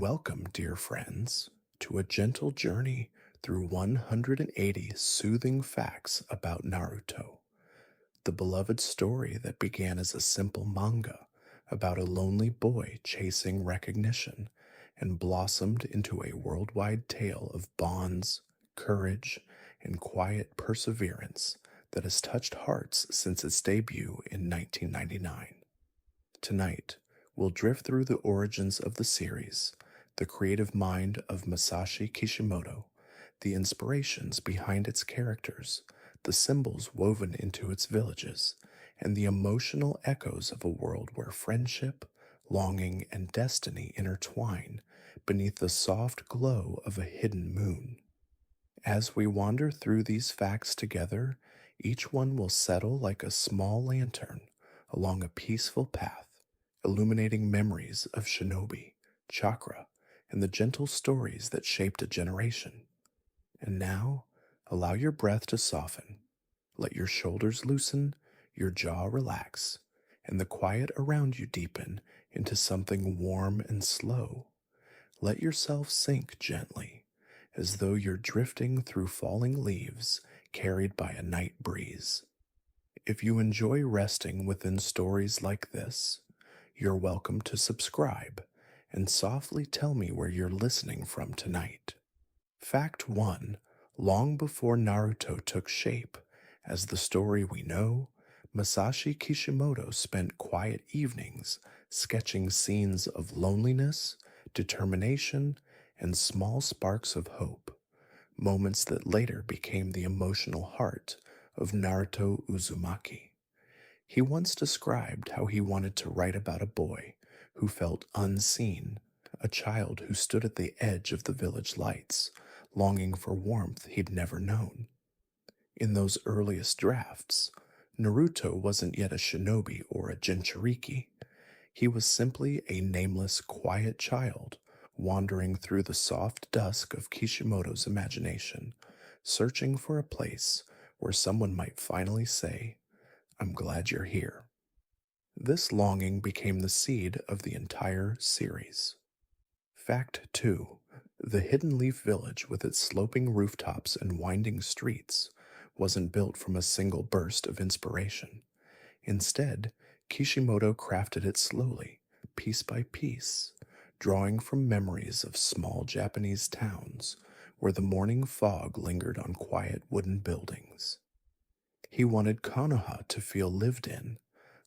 Welcome, dear friends, to a gentle journey through 180 soothing facts about Naruto, the beloved story that began as a simple manga about a lonely boy chasing recognition and blossomed into a worldwide tale of bonds, courage, and quiet perseverance that has touched hearts since its debut in 1999. Tonight, we'll drift through the origins of the series, the creative mind of Masashi Kishimoto, the inspirations behind its characters, the symbols woven into its villages, and the emotional echoes of a world where friendship, longing, and destiny intertwine beneath the soft glow of a hidden moon. As we wander through these facts together, each one will settle like a small lantern along a peaceful path, illuminating memories of shinobi, chakra, and the gentle stories that shaped a generation. And now, allow your breath to soften, let your shoulders loosen, your jaw relax, and the quiet around you deepen into something warm and slow. Let yourself sink gently, as though you're drifting through falling leaves carried by a night breeze. If you enjoy resting within stories like this, you're welcome to subscribe and softly tell me where you're listening from tonight. Fact 1. Long before Naruto took shape as the story we know, Masashi Kishimoto spent quiet evenings sketching scenes of loneliness, determination, and small sparks of hope, moments that later became the emotional heart of Naruto Uzumaki. He once described how he wanted to write about a boy who felt unseen, a child who stood at the edge of the village lights, longing for warmth he'd never known. In those earliest drafts, Naruto wasn't yet a shinobi or a jinchuriki. He was simply a nameless, quiet child wandering through the soft dusk of Kishimoto's imagination, searching for a place where someone might finally say, "I'm glad you're here." This longing became the seed of the entire series. Fact 2. The Hidden Leaf Village, with its sloping rooftops and winding streets, wasn't built from a single burst of inspiration. Instead, Kishimoto crafted it slowly, piece by piece, drawing from memories of small Japanese towns where the morning fog lingered on quiet wooden buildings. He wanted Konoha to feel lived in,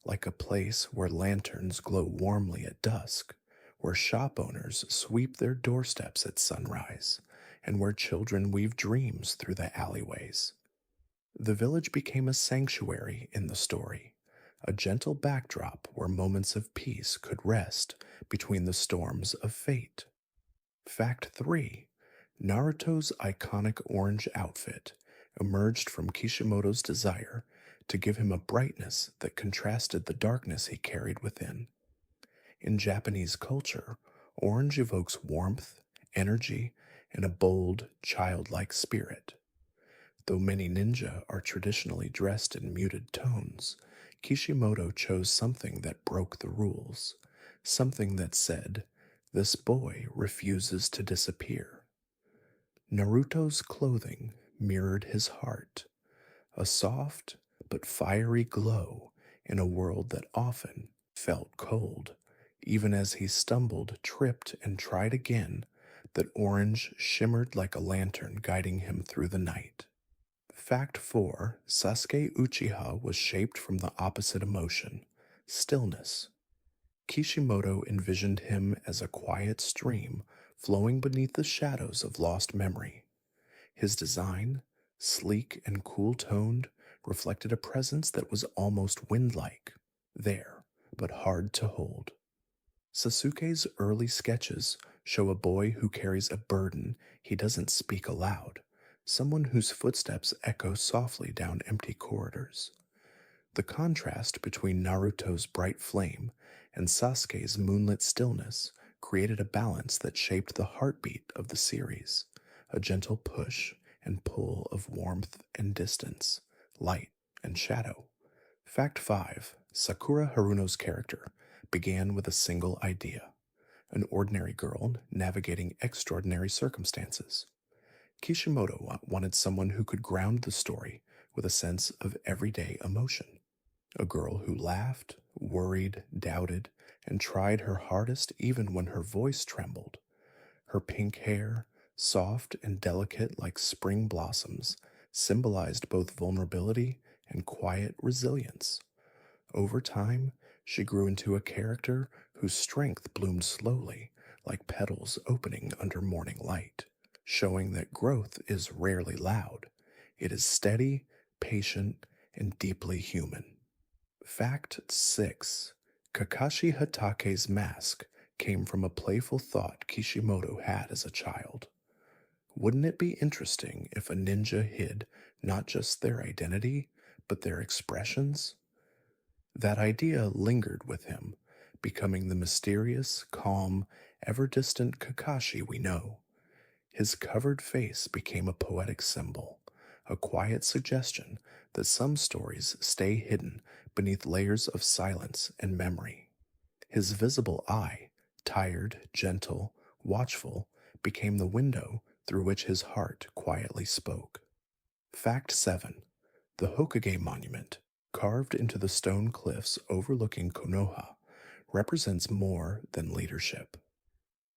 like a place where lanterns glow warmly at dusk, where shop owners sweep their doorsteps at sunrise, and where children weave dreams through the alleyways. The village became a sanctuary in the story, a gentle backdrop where moments of peace could rest between the storms of fate. Fact 3. Naruto's iconic orange outfit emerged from Kishimoto's desire to give him a brightness that contrasted the darkness he carried within. In Japanese culture, orange evokes warmth, energy, and a bold, childlike spirit. Though many ninja are traditionally dressed in muted tones, Kishimoto chose something that broke the rules, something that said, "This boy refuses to disappear." Naruto's clothing mirrored his heart, a soft but fiery glow in a world that often felt cold. Even as he stumbled, tripped, and tried again, that orange shimmered like a lantern guiding him through the night. Fact 4. Sasuke Uchiha was shaped from the opposite emotion, stillness. Kishimoto envisioned him as a quiet stream flowing beneath the shadows of lost memory. His design, sleek and cool-toned, reflected a presence that was almost wind-like, there, but hard to hold. Sasuke's early sketches show a boy who carries a burden he doesn't speak aloud, someone whose footsteps echo softly down empty corridors. The contrast between Naruto's bright flame and Sasuke's moonlit stillness created a balance that shaped the heartbeat of the series, a gentle push and pull of warmth and distance, light and shadow. Fact 5. Sakura Haruno's character began with a single idea, an ordinary girl navigating extraordinary circumstances. Kishimoto wanted someone who could ground the story with a sense of everyday emotion. A girl who laughed, worried, doubted, and tried her hardest even when her voice trembled. Her pink hair, soft and delicate like spring blossoms, symbolized both vulnerability and quiet resilience. Over time, she grew into a character whose strength bloomed slowly, like petals opening under morning light, showing that growth is rarely loud. It is steady, patient, and deeply human. Fact 6. Kakashi Hatake's mask came from a playful thought Kishimoto had as a child. Wouldn't it be interesting if a ninja hid not just their identity, but their expressions? That idea lingered with him, becoming the mysterious, calm, ever distant Kakashi we know. His covered face became a poetic symbol, a quiet suggestion that some stories stay hidden beneath layers of silence and memory. His visible eye, tired, gentle, watchful, became the window through which his heart quietly spoke. Fact 7. The Hokage Monument, carved into the stone cliffs overlooking Konoha, represents more than leadership.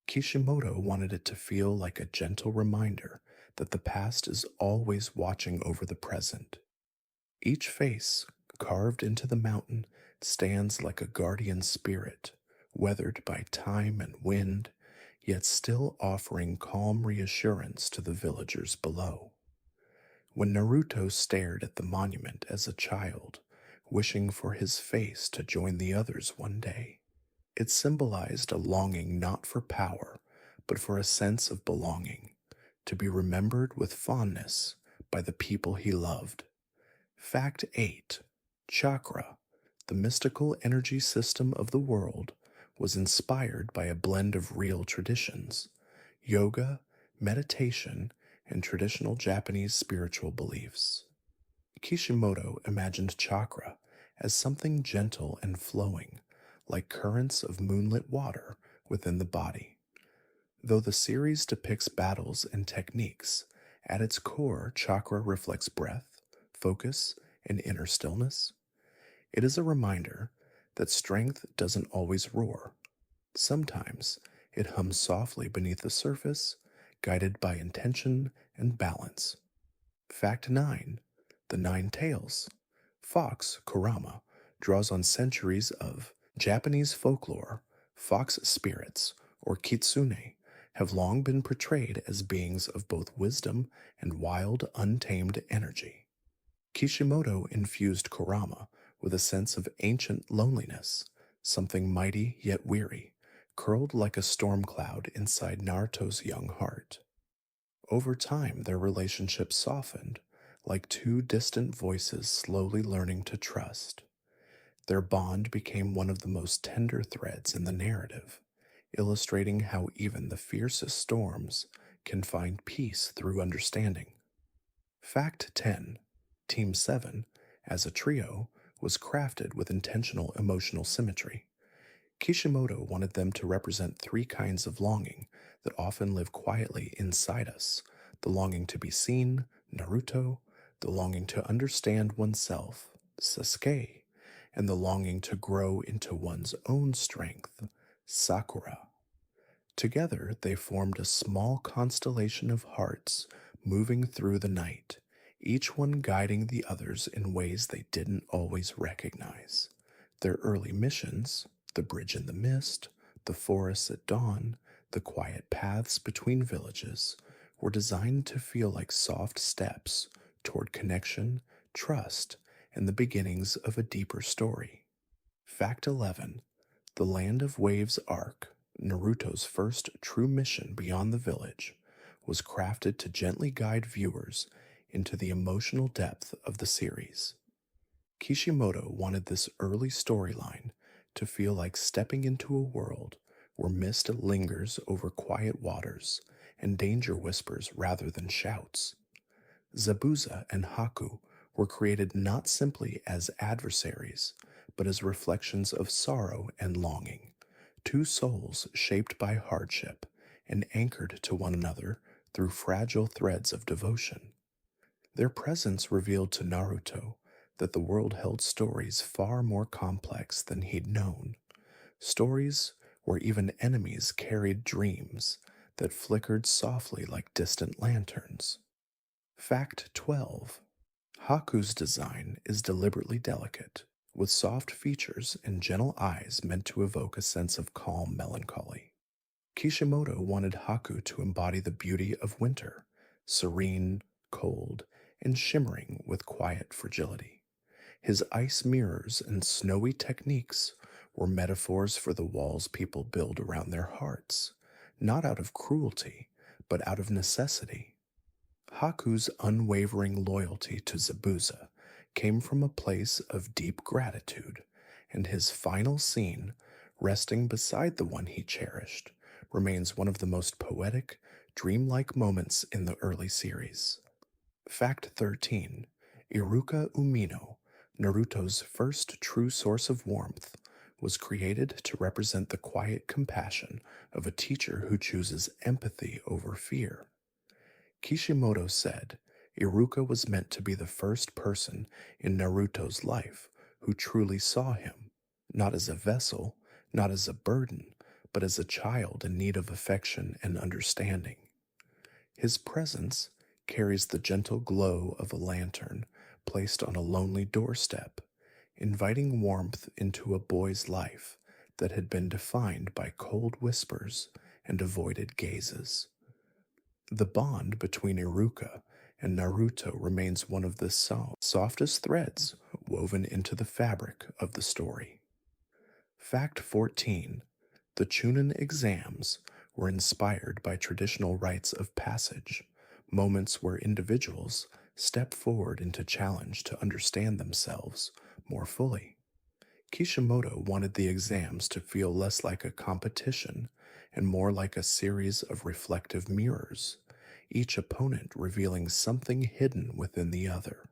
Kishimoto wanted it to feel like a gentle reminder that the past is always watching over the present. Each face, carved into the mountain, stands like a guardian spirit, weathered by time and wind, yet still offering calm reassurance to the villagers below. When Naruto stared at the monument as a child, wishing for his face to join the others one day, it symbolized a longing not for power, but for a sense of belonging, to be remembered with fondness by the people he loved. Fact 8. Chakra, the mystical energy system of the world, was inspired by a blend of real traditions: yoga, meditation, and traditional Japanese spiritual beliefs. Kishimoto imagined chakra as something gentle and flowing, like currents of moonlit water within the body. Though the series depicts battles and techniques, at its core, chakra reflects breath, focus, and inner stillness. It is a reminder that strength doesn't always roar. Sometimes it hums softly beneath the surface, guided by intention and balance. Fact 9. The Nine Tails. Fox, Kurama, draws on centuries of Japanese folklore. Fox spirits, or kitsune, have long been portrayed as beings of both wisdom and wild, untamed energy. Kishimoto infused Kurama with a sense of ancient loneliness, something mighty yet weary, curled like a storm cloud inside Naruto's young heart. Over time, their relationship softened, like two distant voices slowly learning to trust. Their bond became one of the most tender threads in the narrative, illustrating how even the fiercest storms can find peace through understanding. Fact 10. Team 7, as a trio, was crafted with intentional emotional symmetry. Kishimoto wanted them to represent three kinds of longing that often live quietly inside us: the longing to be seen, Naruto; the longing to understand oneself, Sasuke; and the longing to grow into one's own strength, Sakura. Together, they formed a small constellation of hearts moving through the night, each one guiding the others in ways they didn't always recognize. Their early missions, the bridge in the mist, the forests at dawn, the quiet paths between villages, were designed to feel like soft steps toward connection, trust, and the beginnings of a deeper story. Fact 11. The Land of Waves arc, Naruto's first true mission beyond the village, was crafted to gently guide viewers into the emotional depth of the series. Kishimoto wanted this early storyline to feel like stepping into a world where mist lingers over quiet waters and danger whispers rather than shouts. Zabuza and Haku were created not simply as adversaries, but as reflections of sorrow and longing, two souls shaped by hardship and anchored to one another through fragile threads of devotion. Their presence revealed to Naruto that the world held stories far more complex than he'd known, stories where even enemies carried dreams that flickered softly like distant lanterns. Fact 12. Haku's design is deliberately delicate, with soft features and gentle eyes meant to evoke a sense of calm melancholy. Kishimoto wanted Haku to embody the beauty of winter, serene, cold, and shimmering with quiet fragility. His ice mirrors and snowy techniques were metaphors for the walls people build around their hearts, not out of cruelty, but out of necessity. Haku's unwavering loyalty to Zabuza came from a place of deep gratitude, and his final scene, resting beside the one he cherished, remains one of the most poetic, dreamlike moments in the early series. Fact 13. Iruka Umino, Naruto's first true source of warmth, was created to represent the quiet compassion of a teacher who chooses empathy over fear. Kishimoto said Iruka was meant to be the first person in Naruto's life who truly saw him, not as a vessel, not as a burden, but as a child in need of affection and understanding. His presence carries the gentle glow of a lantern placed on a lonely doorstep, inviting warmth into a boy's life that had been defined by cold whispers and avoided gazes. The bond between Iruka and Naruto remains one of the softest threads woven into the fabric of the story. Fact 14. The Chunin exams were inspired by traditional rites of passage, moments where individuals step forward into challenge to understand themselves more fully. Kishimoto wanted the exams to feel less like a competition and more like a series of reflective mirrors, each opponent revealing something hidden within the other.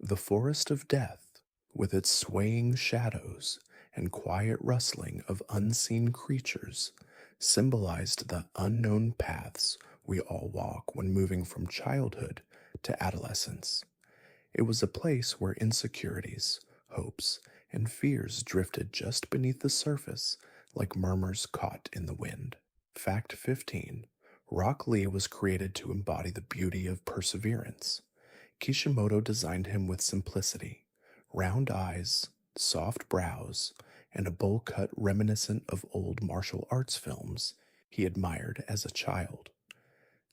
The Forest of Death, with its swaying shadows and quiet rustling of unseen creatures, symbolized the unknown paths we all walk when moving from childhood to adolescence. It was a place where insecurities, hopes, and fears drifted just beneath the surface like murmurs caught in the wind. Fact 15. Rock Lee was created to embody the beauty of perseverance. Kishimoto designed him with simplicity, round eyes, soft brows, and a bowl cut reminiscent of old martial arts films he admired as a child.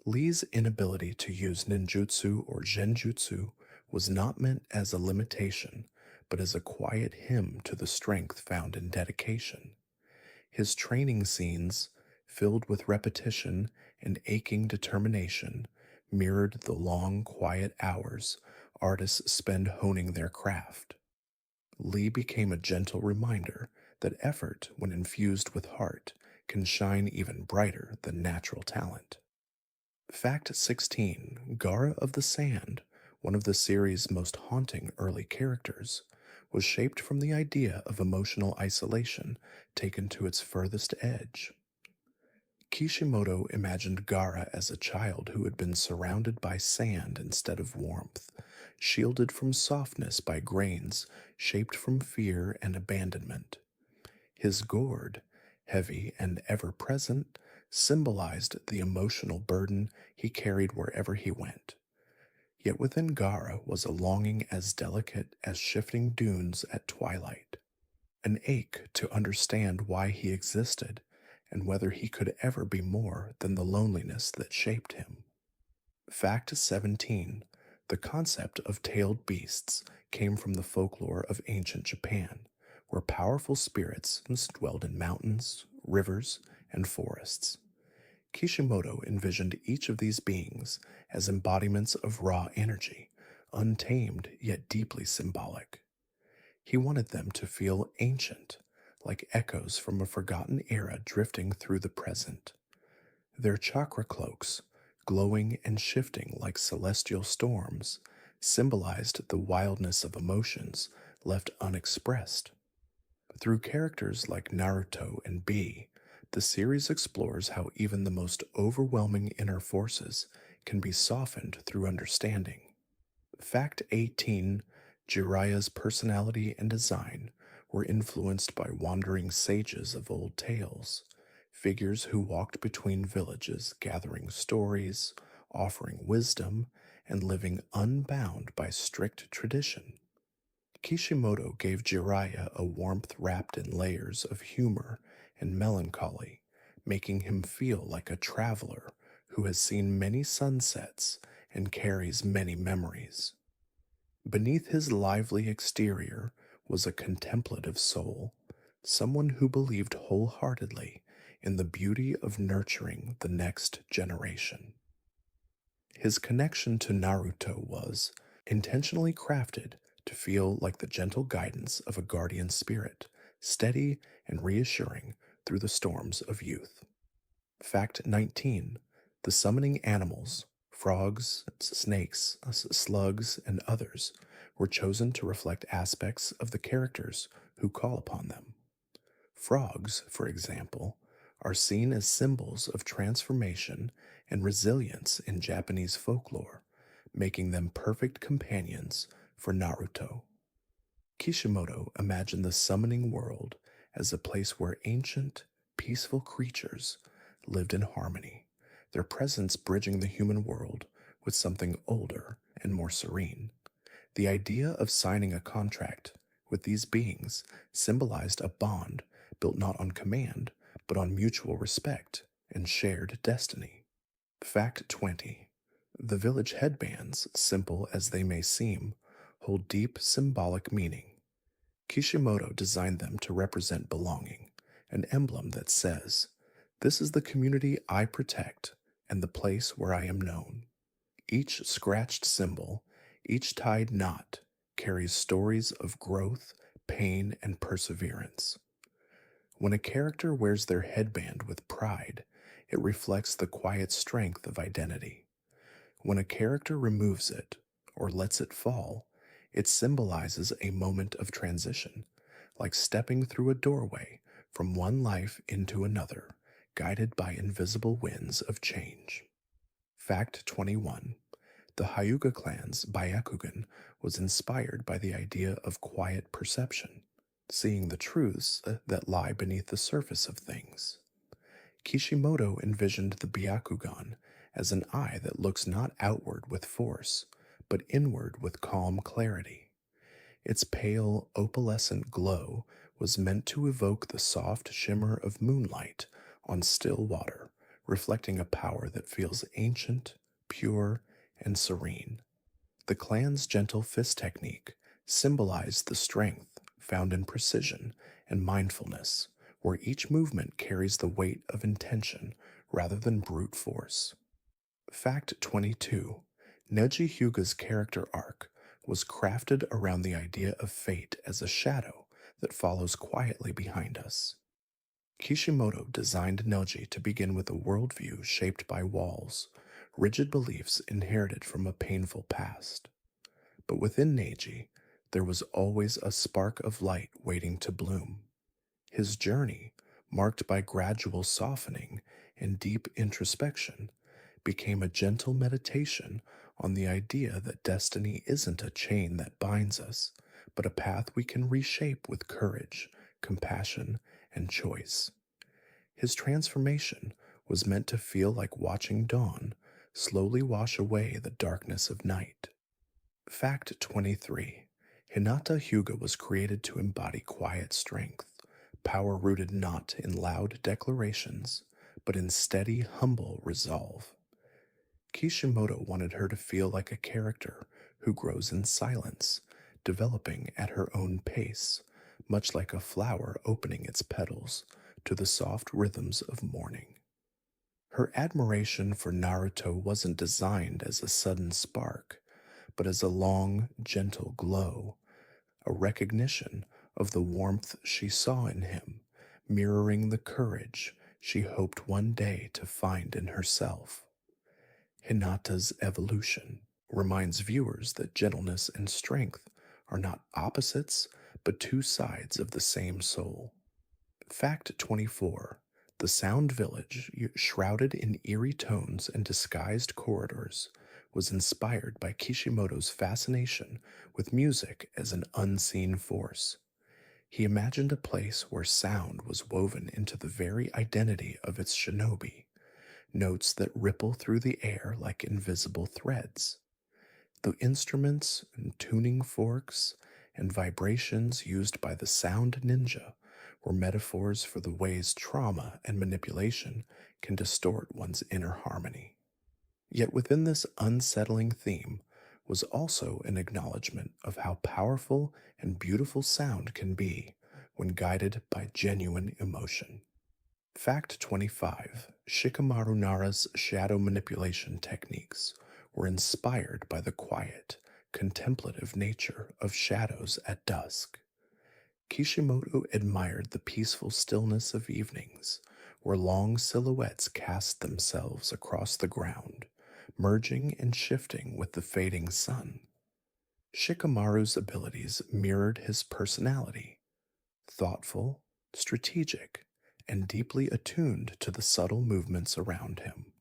Lee's inability to use ninjutsu or genjutsu was not meant as a limitation, but as a quiet hymn to the strength found in dedication. His training scenes, filled with repetition and aching determination, mirrored the long, quiet hours artists spend honing their craft. Lee became a gentle reminder that effort, when infused with heart, can shine even brighter than natural talent. Fact 16. Gaara of the Sand, one of the series' most haunting early characters, was shaped from the idea of emotional isolation taken to its furthest edge. Kishimoto imagined Gaara as a child who had been surrounded by sand instead of warmth, shielded from softness by grains shaped from fear and abandonment. His gourd, heavy and ever present, symbolized the emotional burden he carried wherever he went. Yet within Gaara was a longing as delicate as shifting dunes at twilight, an ache to understand why he existed and whether he could ever be more than the loneliness that shaped him. Fact 17. The concept of tailed beasts came from the folklore of ancient Japan, where powerful spirits dwelled in mountains, rivers, and forests. Kishimoto envisioned each of these beings as embodiments of raw energy, untamed yet deeply symbolic. He wanted them to feel ancient, like echoes from a forgotten era drifting through the present. Their chakra cloaks, glowing and shifting like celestial storms, symbolized the wildness of emotions left unexpressed. Through characters like Naruto and Bee, the series explores how even the most overwhelming inner forces can be softened through understanding. Fact 18: Jiraiya's personality and design were influenced by wandering sages of old tales, figures who walked between villages gathering stories, offering wisdom, and living unbound by strict tradition. Kishimoto gave Jiraiya a warmth wrapped in layers of humor and melancholy, making him feel like a traveler who has seen many sunsets and carries many memories. Beneath his lively exterior was a contemplative soul, someone who believed wholeheartedly in the beauty of nurturing the next generation. His connection to Naruto was intentionally crafted to feel like the gentle guidance of a guardian spirit, steady and reassuring through the storms of youth. Fact 19: The summoning animals, frogs, snakes, slugs, and others, were chosen to reflect aspects of the characters who call upon them. Frogs, for example, are seen as symbols of transformation and resilience in Japanese folklore, making them perfect companions for Naruto. Kishimoto imagined the summoning world as a place where ancient, peaceful creatures lived in harmony, their presence bridging the human world with something older and more serene. The idea of signing a contract with these beings symbolized a bond built not on command, but on mutual respect and shared destiny. Fact 20: The village headbands, simple as they may seem, hold deep symbolic meaning. Kishimoto designed them to represent belonging, an emblem that says, "This is the community I protect and the place where I am known." Each scratched symbol, each tied knot, carries stories of growth, pain, and perseverance. When a character wears their headband with pride, it reflects the quiet strength of identity. When a character removes it or lets it fall, it symbolizes a moment of transition, like stepping through a doorway from one life into another, guided by invisible winds of change. Fact 21: The Hyuga clan's Byakugan was inspired by the idea of quiet perception, seeing the truths that lie beneath the surface of things. Kishimoto envisioned the Byakugan as an eye that looks not outward with force, but inward with calm clarity. Its pale, opalescent glow was meant to evoke the soft shimmer of moonlight on still water, reflecting a power that feels ancient, pure, and serene. The clan's gentle fist technique symbolized the strength found in precision and mindfulness, where each movement carries the weight of intention rather than brute force. Fact 22: Neji Hyuga's character arc was crafted around the idea of fate as a shadow that follows quietly behind us. Kishimoto designed Neji to begin with a worldview shaped by walls, rigid beliefs inherited from a painful past. But within Neji, there was always a spark of light waiting to bloom. His journey, marked by gradual softening and deep introspection, became a gentle meditation on the idea that destiny isn't a chain that binds us, but a path we can reshape with courage, compassion, and choice. His transformation was meant to feel like watching dawn slowly wash away the darkness of night. Fact 23: Hinata Hyuga was created to embody quiet strength, power rooted not in loud declarations, but in steady, humble resolve. Kishimoto wanted her to feel like a character who grows in silence, developing at her own pace, much like a flower opening its petals to the soft rhythms of morning. Her admiration for Naruto wasn't designed as a sudden spark, but as a long, gentle glow, a recognition of the warmth she saw in him, mirroring the courage she hoped one day to find in herself. Hinata's evolution reminds viewers that gentleness and strength are not opposites, but two sides of the same soul. Fact 24. The Sound Village, shrouded in eerie tones and disguised corridors, was inspired by Kishimoto's fascination with music as an unseen force. He imagined a place where sound was woven into the very identity of its shinobi, notes that ripple through the air like invisible threads. The instruments and tuning forks and vibrations used by the sound ninja were metaphors for the ways trauma and manipulation can distort one's inner harmony. Yet within this unsettling theme was also an acknowledgement of how powerful and beautiful sound can be when guided by genuine emotion. Fact 25. Shikamaru Nara's shadow manipulation techniques were inspired by the quiet, contemplative nature of shadows at dusk. Kishimoto admired the peaceful stillness of evenings, where long silhouettes cast themselves across the ground, merging and shifting with the fading sun. Shikamaru's abilities mirrored his personality: thoughtful, strategic, and deeply attuned to the subtle movements around him.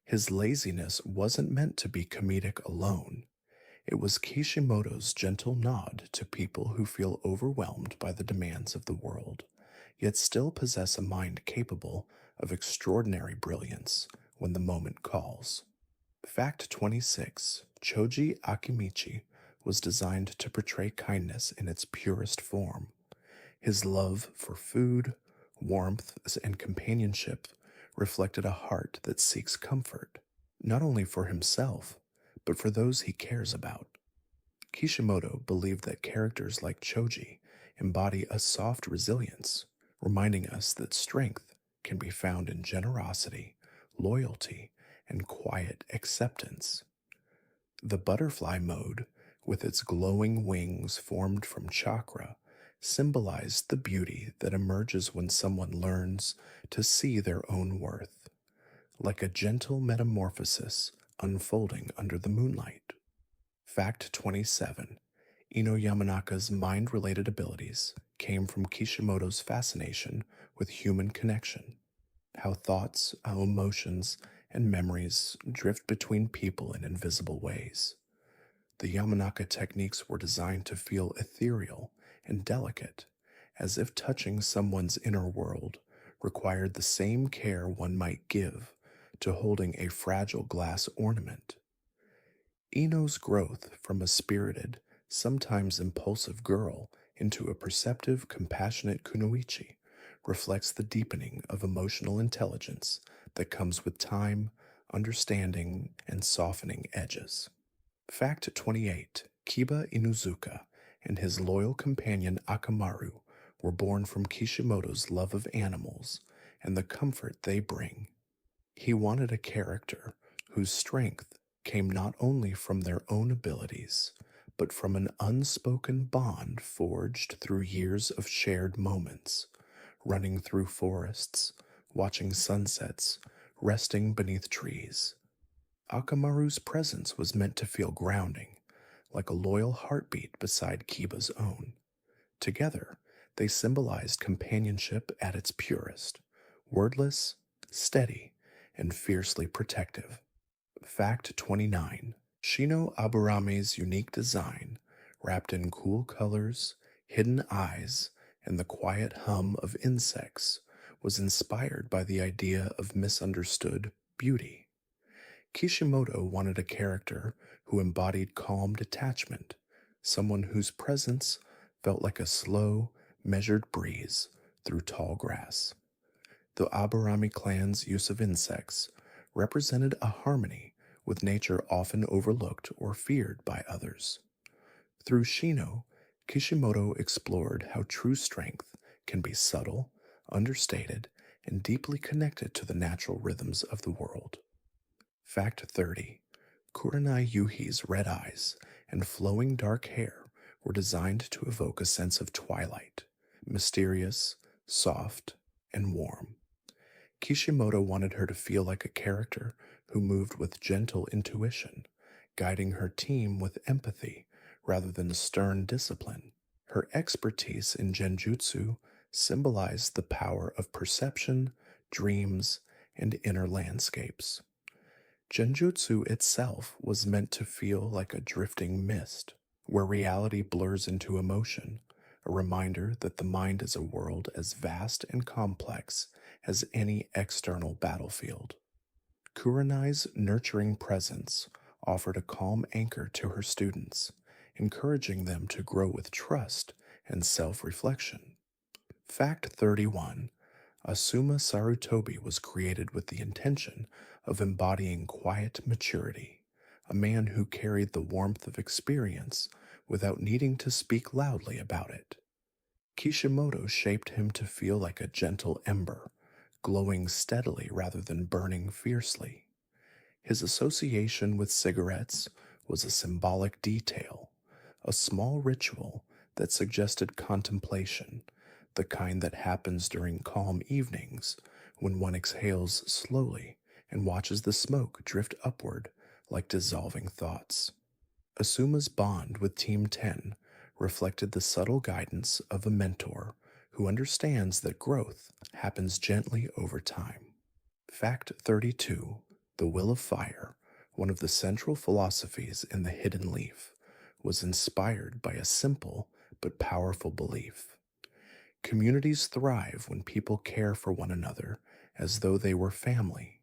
His laziness wasn't meant to be comedic alone. It was Kishimoto's gentle nod to people who feel overwhelmed by the demands of the world, yet still possess a mind capable of extraordinary brilliance when the moment calls. Fact 26. Choji Akimichi was designed to portray kindness in its purest form. His love for food, warmth, and companionship reflected a heart that seeks comfort, not only for himself, but for those he cares about. Kishimoto believed that characters like Choji embody a soft resilience, reminding us that strength can be found in generosity, loyalty, and quiet acceptance. The butterfly mode, with its glowing wings formed from chakra, symbolized the beauty that emerges when someone learns to see their own worth, like a gentle metamorphosis unfolding under the moonlight. Fact 27. Ino Yamanaka's mind related abilities came from Kishimoto's fascination with human connection, how thoughts, how emotions, and memories drift between people in invisible ways. The Yamanaka techniques were designed to feel ethereal and delicate, as if touching someone's inner world required the same care one might give to holding a fragile glass ornament. Ino's growth from a spirited, sometimes impulsive girl into a perceptive, compassionate kunoichi reflects the deepening of emotional intelligence that comes with time, understanding, and softening edges. Fact 28. Kiba Inuzuka and his loyal companion Akamaru were born from Kishimoto's love of animals and the comfort they bring. He wanted a character whose strength came not only from their own abilities, but from an unspoken bond forged through years of shared moments, running through forests, watching sunsets, resting beneath trees. Akamaru's presence was meant to feel grounding, like a loyal heartbeat beside Kiba's own. Together, they symbolized companionship at its purest: wordless, steady, and fiercely protective. Fact 29. Shino Aburame's unique design, wrapped in cool colors, hidden eyes, and the quiet hum of insects, was inspired by the idea of misunderstood beauty. Kishimoto wanted a character who embodied calm detachment, someone whose presence felt like a slow, measured breeze through tall grass. The Aburame clan's use of insects represented a harmony with nature often overlooked or feared by others. Through Shino, Kishimoto explored how true strength can be subtle, understated, and deeply connected to the natural rhythms of the world. Fact 30. Kurenai Yuhi's red eyes and flowing dark hair were designed to evoke a sense of twilight, mysterious, soft, and warm. Kishimoto wanted her to feel like a character who moved with gentle intuition, guiding her team with empathy rather than stern discipline. Her expertise in genjutsu symbolized the power of perception, dreams, and inner landscapes. Genjutsu itself was meant to feel like a drifting mist, where reality blurs into emotion, a reminder that the mind is a world as vast and complex as any external battlefield. Kurenai's nurturing presence offered a calm anchor to her students, encouraging them to grow with trust and self reflection. Fact 31: Asuma Sarutobi was created with the intention of embodying quiet maturity, a man who carried the warmth of experience without needing to speak loudly about it. Kishimoto shaped him to feel like a gentle ember, glowing steadily rather than burning fiercely. His association with cigarettes was a symbolic detail, a small ritual that suggested contemplation, the kind that happens during calm evenings when one exhales slowly and watches the smoke drift upward like dissolving thoughts. Asuma's bond with Team 10 reflected the subtle guidance of a mentor who understands that growth happens gently over time. Fact 32: The Will of Fire, one of the central philosophies in the Hidden Leaf, was inspired by a simple but powerful belief. Communities thrive when people care for one another as though they were family.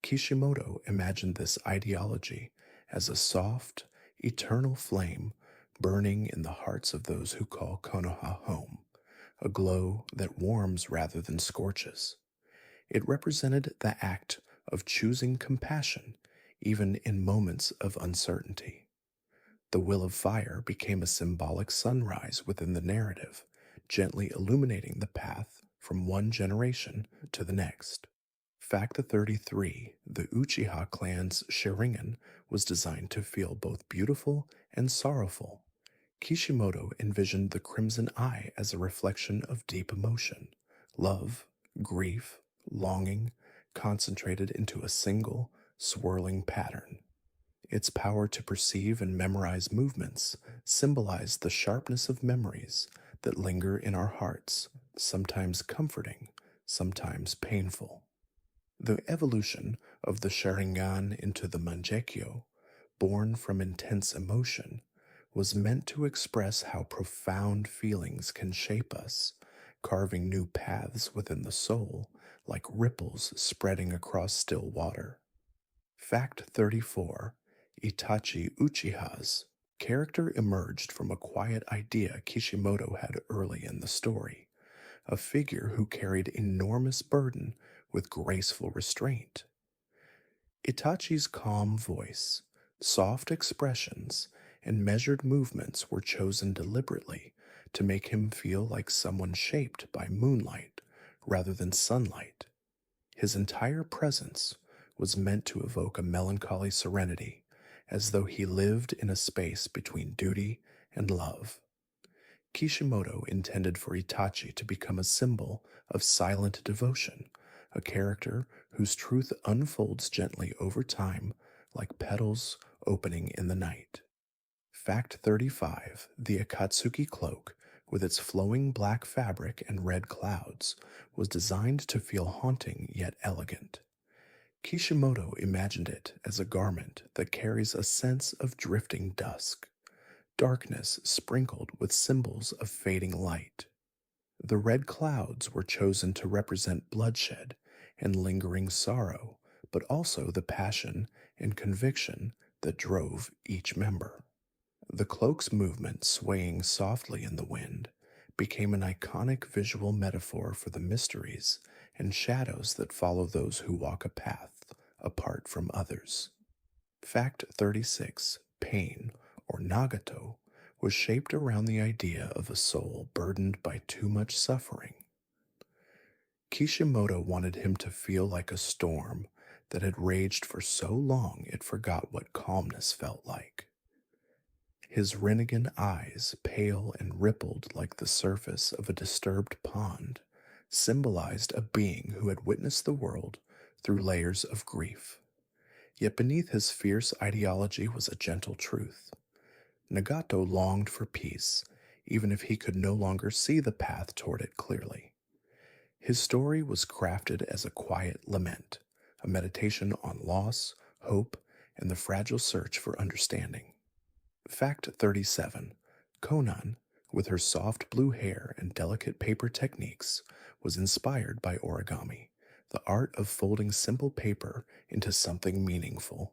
Kishimoto imagined this ideology as a soft, eternal flame burning in the hearts of those who call Konoha home, a glow that warms rather than scorches. It represented the act of choosing compassion even in moments of uncertainty. The Will of Fire became a symbolic sunrise within the narrative, gently illuminating the path from one generation to the next. Fact 33: The Uchiha clan's Sharingan was designed to feel both beautiful and sorrowful. Kishimoto envisioned the Crimson Eye as a reflection of deep emotion, love, grief, longing, concentrated into a single, swirling pattern. Its power to perceive and memorize movements symbolized the sharpness of memories that linger in our hearts, sometimes comforting, sometimes painful. The evolution of the Sharingan into the Mangekyo, born from intense emotion, was meant to express how profound feelings can shape us, carving new paths within the soul like ripples spreading across still water. Fact 34: Itachi Uchiha's character emerged from a quiet idea Kishimoto had early in the story, a figure who carried enormous burden with graceful restraint. Itachi's calm voice, soft expressions, and measured movements were chosen deliberately to make him feel like someone shaped by moonlight rather than sunlight. His entire presence was meant to evoke a melancholy serenity, as though he lived in a space between duty and love. Kishimoto intended for Itachi to become a symbol of silent devotion, a character whose truth unfolds gently over time like petals opening in the night. Fact 35: The Akatsuki cloak, with its flowing black fabric and red clouds, was designed to feel haunting yet elegant. Kishimoto imagined it as a garment that carries a sense of drifting dusk, darkness sprinkled with symbols of fading light. The red clouds were chosen to represent bloodshed and lingering sorrow, but also the passion and conviction that drove each member. The cloak's movement, swaying softly in the wind, became an iconic visual metaphor for the mysteries and shadows that follow those who walk a path apart from others. Fact 36: Pain, or Nagato, was shaped around the idea of a soul burdened by too much suffering. Kishimoto wanted him to feel like a storm that had raged for so long it forgot what calmness felt like. His Rinnegan eyes, pale and rippled like the surface of a disturbed pond, symbolized a being who had witnessed the world through layers of grief. Yet beneath his fierce ideology was a gentle truth. Nagato longed for peace, even if he could no longer see the path toward it clearly. His story was crafted as a quiet lament, a meditation on loss, hope, and the fragile search for understanding. Fact 37. Conan, with her soft blue hair and delicate paper techniques, was inspired by origami, the art of folding simple paper into something meaningful.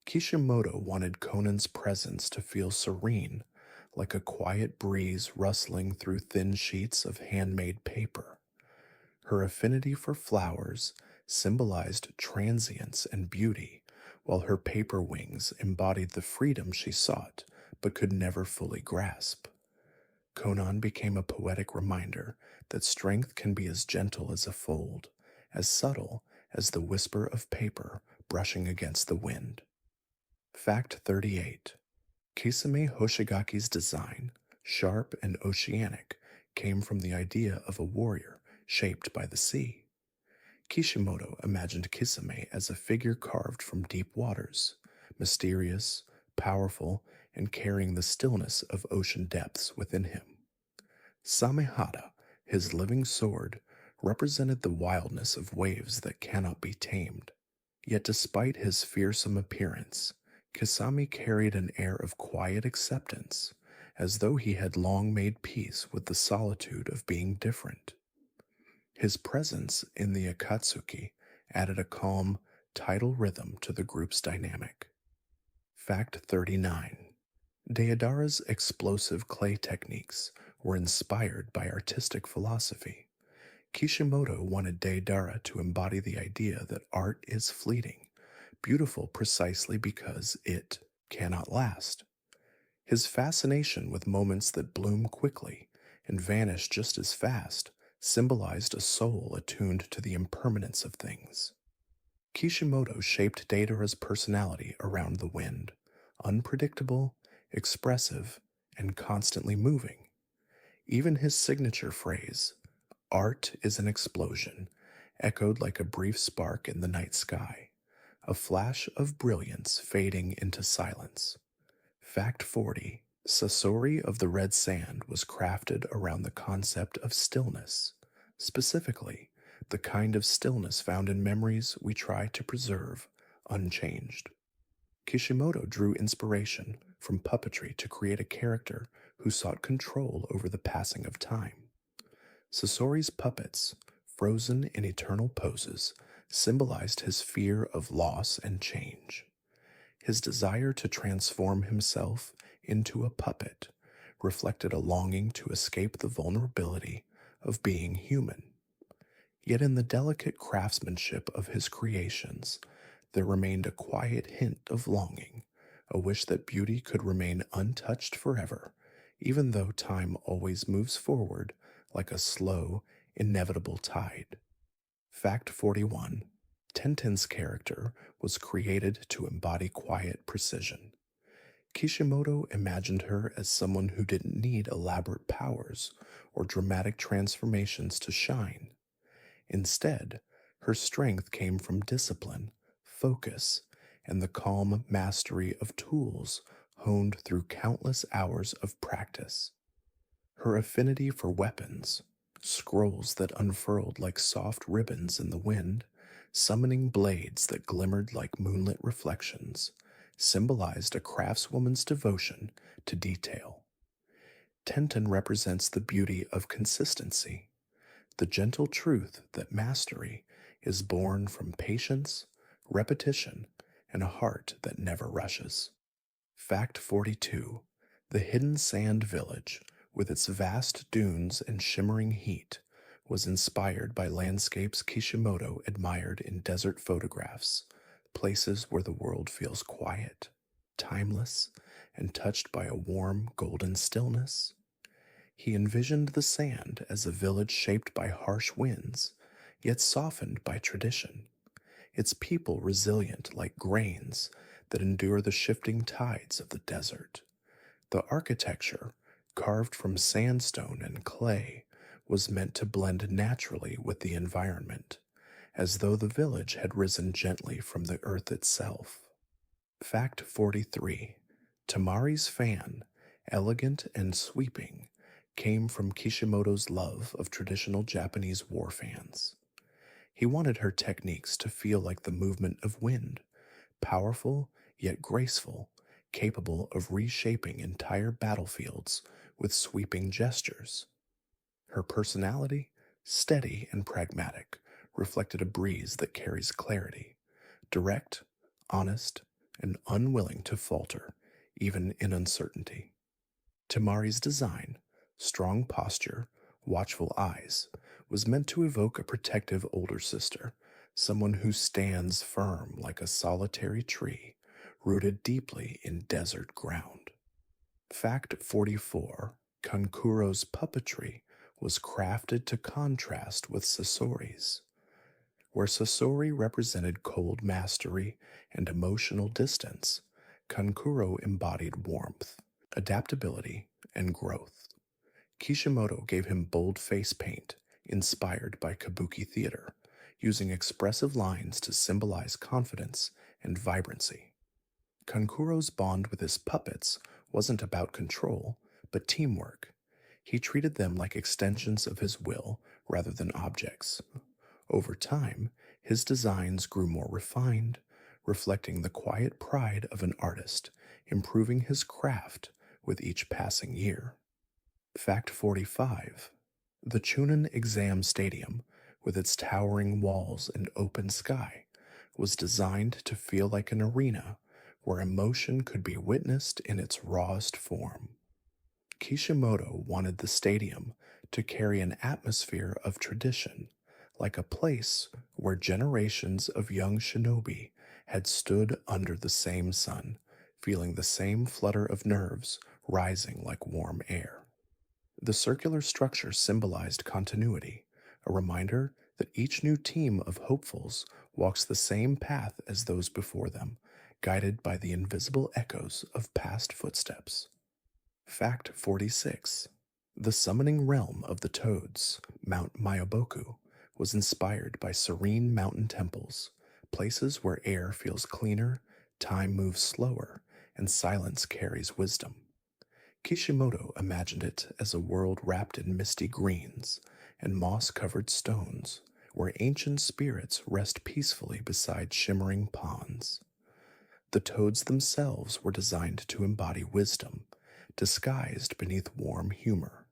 Kishimoto wanted Conan's presence to feel serene, like a quiet breeze rustling through thin sheets of handmade paper. Her affinity for flowers symbolized transience and beauty, while her paper wings embodied the freedom she sought but could never fully grasp. Conan became a poetic reminder that strength can be as gentle as a fold, as subtle as the whisper of paper brushing against the wind. Fact 38. Kisame Hoshigaki's design, sharp and oceanic, came from the idea of a warrior shaped by the sea. Kishimoto imagined Kisame as a figure carved from deep waters, mysterious, powerful, and carrying the stillness of ocean depths within him. Samehada, his living sword, represented the wildness of waves that cannot be tamed. Yet despite his fearsome appearance, Kisame carried an air of quiet acceptance, as though he had long made peace with the solitude of being different. His presence in the Akatsuki added a calm, tidal rhythm to the group's dynamic. Fact 39. Deodara's explosive clay techniques were inspired by artistic philosophy. Kishimoto wanted Deodara to embody the idea that art is fleeting, beautiful precisely because it cannot last. His fascination with moments that bloom quickly and vanish just as fast symbolized a soul attuned to the impermanence of things. Kishimoto shaped Deidara's personality around the wind, unpredictable, expressive, and constantly moving. Even his signature phrase, "Art is an explosion," echoed like a brief spark in the night sky, a flash of brilliance fading into silence. Fact 40. Sasori of the Red Sand was crafted around the concept of stillness, specifically, the kind of stillness found in memories we try to preserve unchanged. Kishimoto drew inspiration from puppetry to create a character who sought control over the passing of time. Sasori's puppets, frozen in eternal poses, symbolized his fear of loss and change. His desire to transform himself into a puppet reflected a longing to escape the vulnerability of being human. Yet in the delicate craftsmanship of his creations, there remained a quiet hint of longing, a wish that beauty could remain untouched forever, even though time always moves forward like a slow, inevitable tide. Fact 41. Tenten's character was created to embody quiet precision. Kishimoto imagined her as someone who didn't need elaborate powers or dramatic transformations to shine. Instead, her strength came from discipline, focus, and the calm mastery of tools honed through countless hours of practice. Her affinity for weapons, scrolls that unfurled like soft ribbons in the wind, summoning blades that glimmered like moonlit reflections, symbolized a craftswoman's devotion to detail. Tenten represents the beauty of consistency, the gentle truth that mastery is born from patience, repetition, and a heart that never rushes. Fact 42. The hidden sand village, with its vast dunes and shimmering heat, was inspired by landscapes Kishimoto admired in desert photographs, places where the world feels quiet, timeless, and touched by a warm golden stillness. He envisioned the sand as a village shaped by harsh winds, yet softened by tradition, its people resilient like grains that endure the shifting tides of the desert. The architecture, carved from sandstone and clay, was meant to blend naturally with the environment, as though the village had risen gently from the earth itself. Fact 43. Tamari's fan, elegant and sweeping, came from Kishimoto's love of traditional Japanese war fans. He wanted her techniques to feel like the movement of wind, powerful yet graceful, capable of reshaping entire battlefields with sweeping gestures. Her personality, steady and pragmatic, reflected a breeze that carries clarity, direct, honest, and unwilling to falter, even in uncertainty. Tamari's design, strong posture, watchful eyes, was meant to evoke a protective older sister, someone who stands firm like a solitary tree, rooted deeply in desert ground. Fact 44: Kankuro's puppetry was crafted to contrast with Sasori's. Where Sasori represented cold mastery and emotional distance, Kankuro embodied warmth, adaptability, and growth. Kishimoto gave him bold face paint, inspired by kabuki theater, using expressive lines to symbolize confidence and vibrancy. Kankuro's bond with his puppets wasn't about control, but teamwork. He treated them like extensions of his will rather than objects. Over time, his designs grew more refined, reflecting the quiet pride of an artist, improving his craft with each passing year. Fact 45: The Chunin Exam Stadium, with its towering walls and open sky, was designed to feel like an arena where emotion could be witnessed in its rawest form. Kishimoto wanted the stadium to carry an atmosphere of tradition, like a place where generations of young shinobi had stood under the same sun, feeling the same flutter of nerves rising like warm air. The circular structure symbolized continuity, a reminder that each new team of hopefuls walks the same path as those before them, guided by the invisible echoes of past footsteps. Fact 46: The summoning realm of the toads, Mount Myoboku, was inspired by serene mountain temples, places where air feels cleaner, time moves slower, and silence carries wisdom. Kishimoto imagined it as a world wrapped in misty greens and moss-covered stones, where ancient spirits rest peacefully beside shimmering ponds. The toads themselves were designed to embody wisdom, disguised beneath warm humor.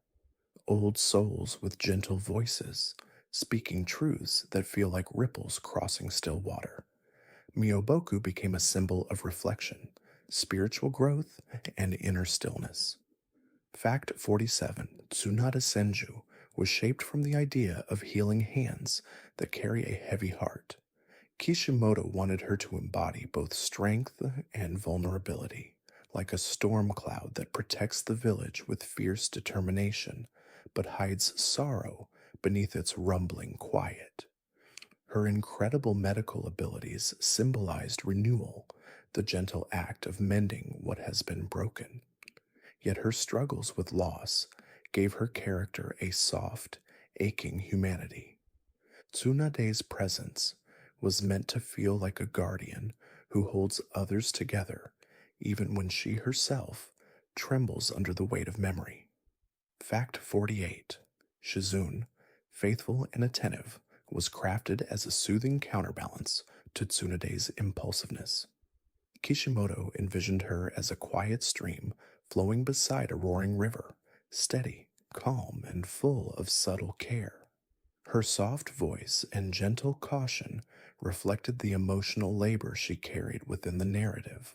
Old souls with gentle voices, speaking truths that feel like ripples crossing still water. Myoboku became a symbol of reflection, spiritual growth, and inner stillness. Fact 47: Tsunade Senju was shaped from the idea of healing hands that carry a heavy heart. Kishimoto wanted her to embody both strength and vulnerability, like a storm cloud that protects the village with fierce determination, but hides sorrow beneath its rumbling quiet. Her incredible medical abilities symbolized renewal, the gentle act of mending what has been broken. Yet her struggles with loss gave her character a soft, aching humanity. Tsunade's presence was meant to feel like a guardian who holds others together, even when she herself trembles under the weight of memory. Fact 48: Shizune, faithful and attentive, was crafted as a soothing counterbalance to Tsunade's impulsiveness. Kishimoto envisioned her as a quiet stream flowing beside a roaring river, steady, calm, and full of subtle care. Her soft voice and gentle caution reflected the emotional labor she carried within the narrative,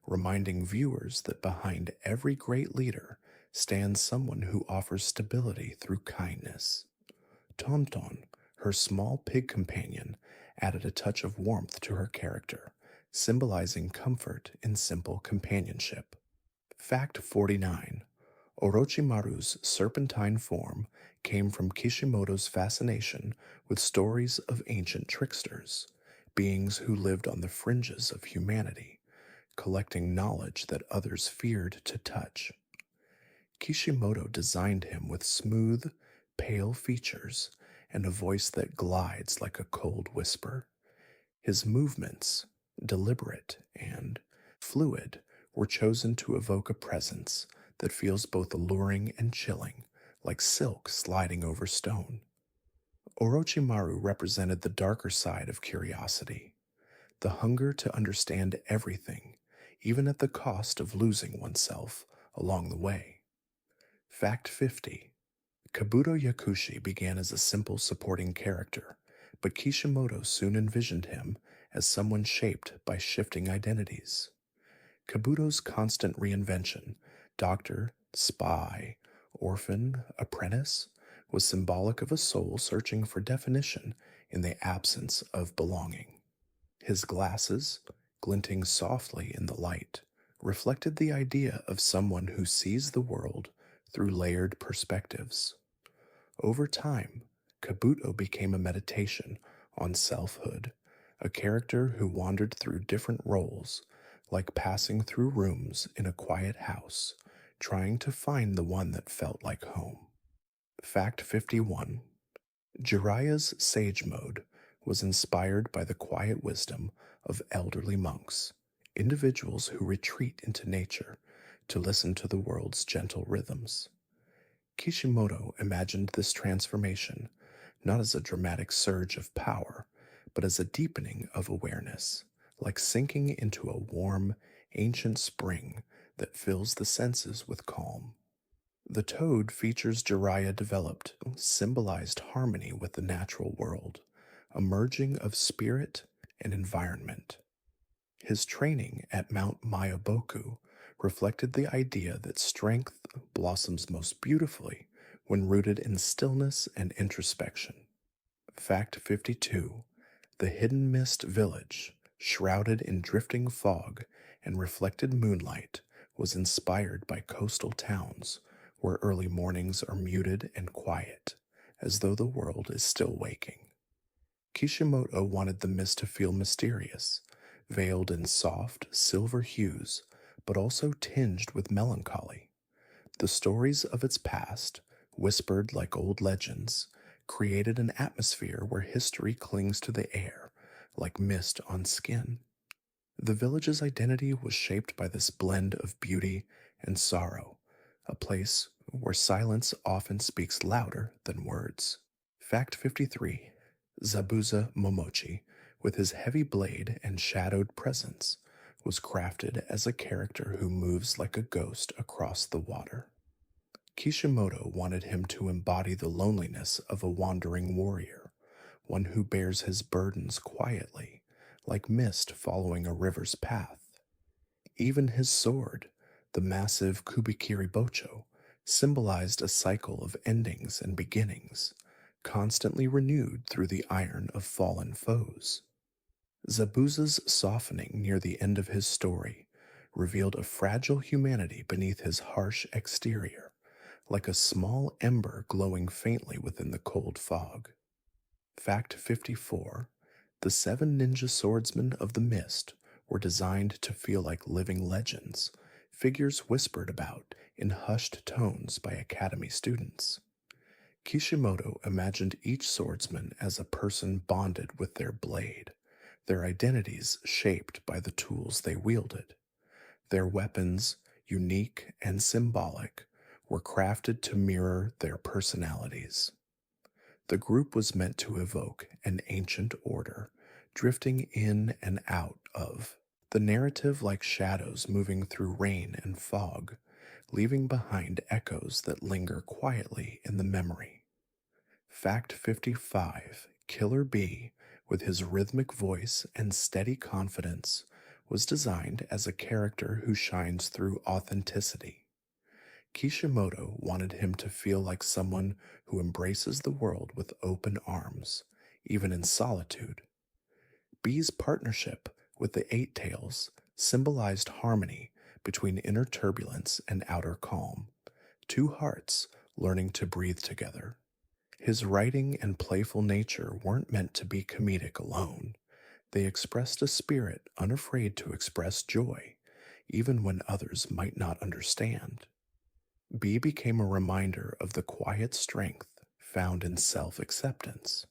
reminding viewers that behind every great leader stands someone who offers stability through kindness. Tonton, her small pig companion, added a touch of warmth to her character, symbolizing comfort in simple companionship. Fact 49: Orochimaru's serpentine form came from Kishimoto's fascination with stories of ancient tricksters, beings who lived on the fringes of humanity, collecting knowledge that others feared to touch. Kishimoto designed him with smooth, pale features and a voice that glides like a cold whisper. His movements, deliberate and fluid, were chosen to evoke a presence that feels both alluring and chilling, like silk sliding over stone. Orochimaru represented the darker side of curiosity, the hunger to understand everything, even at the cost of losing oneself along the way. Fact 50. Kabuto Yakushi began as a simple supporting character, but Kishimoto soon envisioned him as someone shaped by shifting identities. Kabuto's constant reinvention, doctor, spy, orphan, apprentice, was symbolic of a soul searching for definition in the absence of belonging. His glasses, glinting softly in the light, reflected the idea of someone who sees the world through layered perspectives. Over time, Kabuto became a meditation on selfhood, a character who wandered through different roles, like passing through rooms in a quiet house, trying to find the one that felt like home. Fact 51. Jiraiya's sage mode was inspired by the quiet wisdom of elderly monks, individuals who retreat into nature to listen to the world's gentle rhythms. Kishimoto imagined this transformation not as a dramatic surge of power, but as a deepening of awareness, like sinking into a warm, ancient spring that fills the senses with calm. The toad features Jiraiya developed symbolized harmony with the natural world, a merging of spirit and environment. His training at Mount Mayaboku reflected the idea that strength blossoms most beautifully when rooted in stillness and introspection. Fact 52. The Hidden Mist Village, shrouded in drifting fog and reflected moonlight, was inspired by coastal towns where early mornings are muted and quiet, as though the world is still waking. Kishimoto wanted the mist to feel mysterious, veiled in soft, silver hues, but also tinged with melancholy. The stories of its past, whispered like old legends, created an atmosphere where history clings to the air, like mist on skin. The village's identity was shaped by this blend of beauty and sorrow, a place where silence often speaks louder than words. Fact 53. Zabuza Momochi, with his heavy blade and shadowed presence, was crafted as a character who moves like a ghost across the water. Kishimoto wanted him to embody the loneliness of a wandering warrior, one who bears his burdens quietly, like mist following a river's path. Even his sword, the massive Kubikiri Bocho, symbolized a cycle of endings and beginnings, constantly renewed through the iron of fallen foes. Zabuza's softening near the end of his story revealed a fragile humanity beneath his harsh exterior, like a small ember glowing faintly within the cold fog. Fact 54. The 7 ninja swordsmen of the mist were designed to feel like living legends, figures whispered about in hushed tones by academy students. Kishimoto imagined each swordsman as a person bonded with their blade, their identities shaped by the tools they wielded. Their weapons, unique and symbolic, were crafted to mirror their personalities. The group was meant to evoke an ancient order, drifting in and out of the narrative like shadows moving through rain and fog, leaving behind echoes that linger quietly in the memory. Fact 55. Killer Bee, with his rhythmic voice and steady confidence, was designed as a character who shines through authenticity. Kishimoto wanted him to feel like someone who embraces the world with open arms, even in solitude. Bee's partnership with the Eight Tails symbolized harmony between inner turbulence and outer calm, two hearts learning to breathe together. His writing and playful nature weren't meant to be comedic alone. They expressed a spirit unafraid to express joy, even when others might not understand. B became a reminder of the quiet strength found in self acceptance.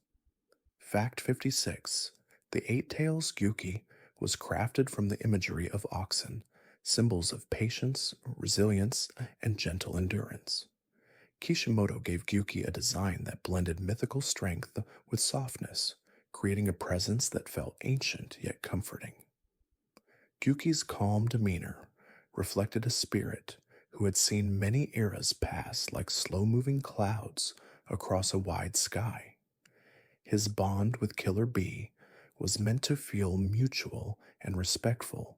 Fact 56. The Eight Tails Gyuki was crafted from the imagery of oxen, symbols of patience, resilience, and gentle endurance. Kishimoto gave Gyuki a design that blended mythical strength with softness, creating a presence that felt ancient yet comforting. Gyuki's calm demeanor reflected a spirit who had seen many eras pass like slow moving clouds across a wide sky. His bond with Killer Bee was meant to feel mutual and respectful,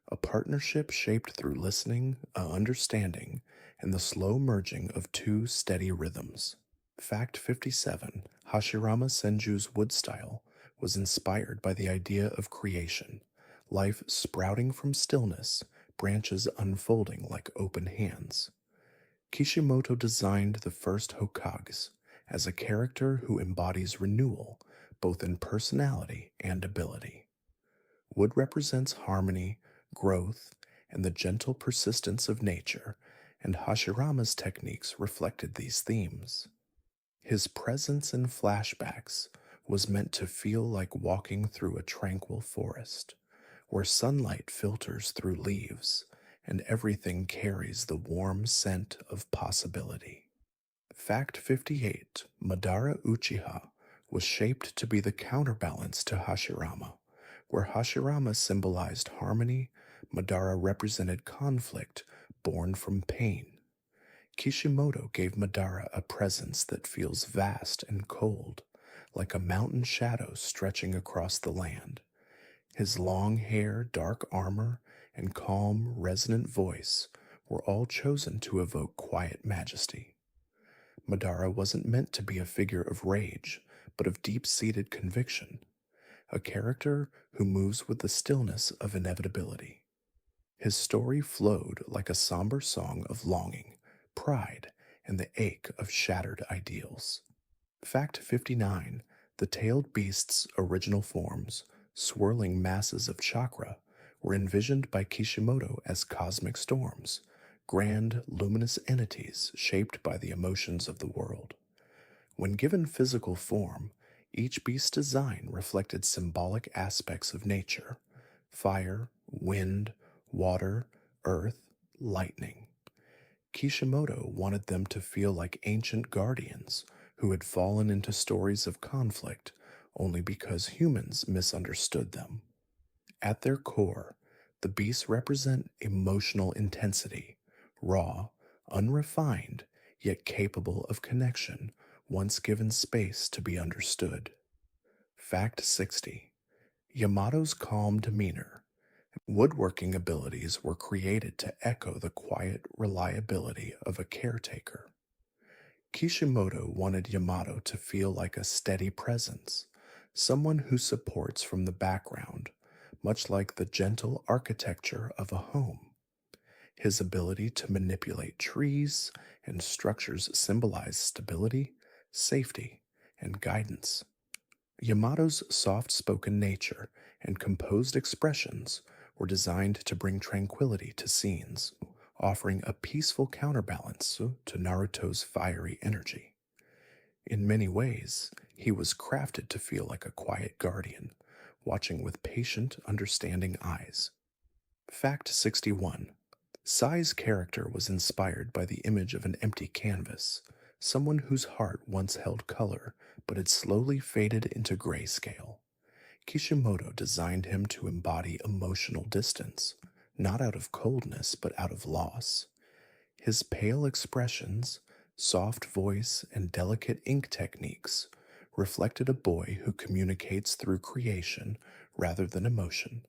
a partnership shaped through listening, understanding, and the slow merging of two steady rhythms. Fact 57: Hashirama Senju's wood style was inspired by the idea of creation, life sprouting from stillness, branches unfolding like open hands. Kishimoto designed the first Hokages as a character who embodies renewal, both in personality and ability. Wood represents harmony, growth, and the gentle persistence of nature, and Hashirama's techniques reflected these themes. His presence in flashbacks was meant to feel like walking through a tranquil forest, where sunlight filters through leaves and everything carries the warm scent of possibility. Fact 58: Madara Uchiha was shaped to be the counterbalance to Hashirama. Where Hashirama symbolized harmony, Madara represented conflict born from pain. Kishimoto gave Madara a presence that feels vast and cold, like a mountain shadow stretching across the land. His long hair, dark armor, and calm, resonant voice were all chosen to evoke quiet majesty. Madara wasn't meant to be a figure of rage, but of deep seated conviction, a character who moves with the stillness of inevitability. His story flowed like a somber song of longing, pride, and the ache of shattered ideals. Fact 59: The tailed beast's original forms, swirling masses of chakra, were envisioned by Kishimoto as cosmic storms, grand, luminous entities shaped by the emotions of the world. When given physical form, each beast's design reflected symbolic aspects of nature: fire, wind, water, earth, lightning. Kishimoto wanted them to feel like ancient guardians who had fallen into stories of conflict only because humans misunderstood them. At their core, the beasts represent emotional intensity, raw, unrefined, yet capable of connection once given space to be understood. Fact 60: Yamato's calm demeanor, woodworking abilities were created to echo the quiet reliability of a caretaker. Kishimoto wanted Yamato to feel like a steady presence, someone who supports from the background, much like the gentle architecture of a home. His ability to manipulate trees and structures symbolized stability, safety, and guidance. Yamato's soft spoken nature and composed expressions were designed to bring tranquility to scenes, offering a peaceful counterbalance to Naruto's fiery energy. In many ways, he was crafted to feel like a quiet guardian, watching with patient, understanding eyes. Fact 61: Sai's character was inspired by the image of an empty canvas, someone whose heart once held color but had slowly faded into grayscale. Kishimoto designed him to embody emotional distance, not out of coldness but out of loss. His pale expressions, soft voice, and delicate ink techniques reflected a boy who communicates through creation rather than emotion.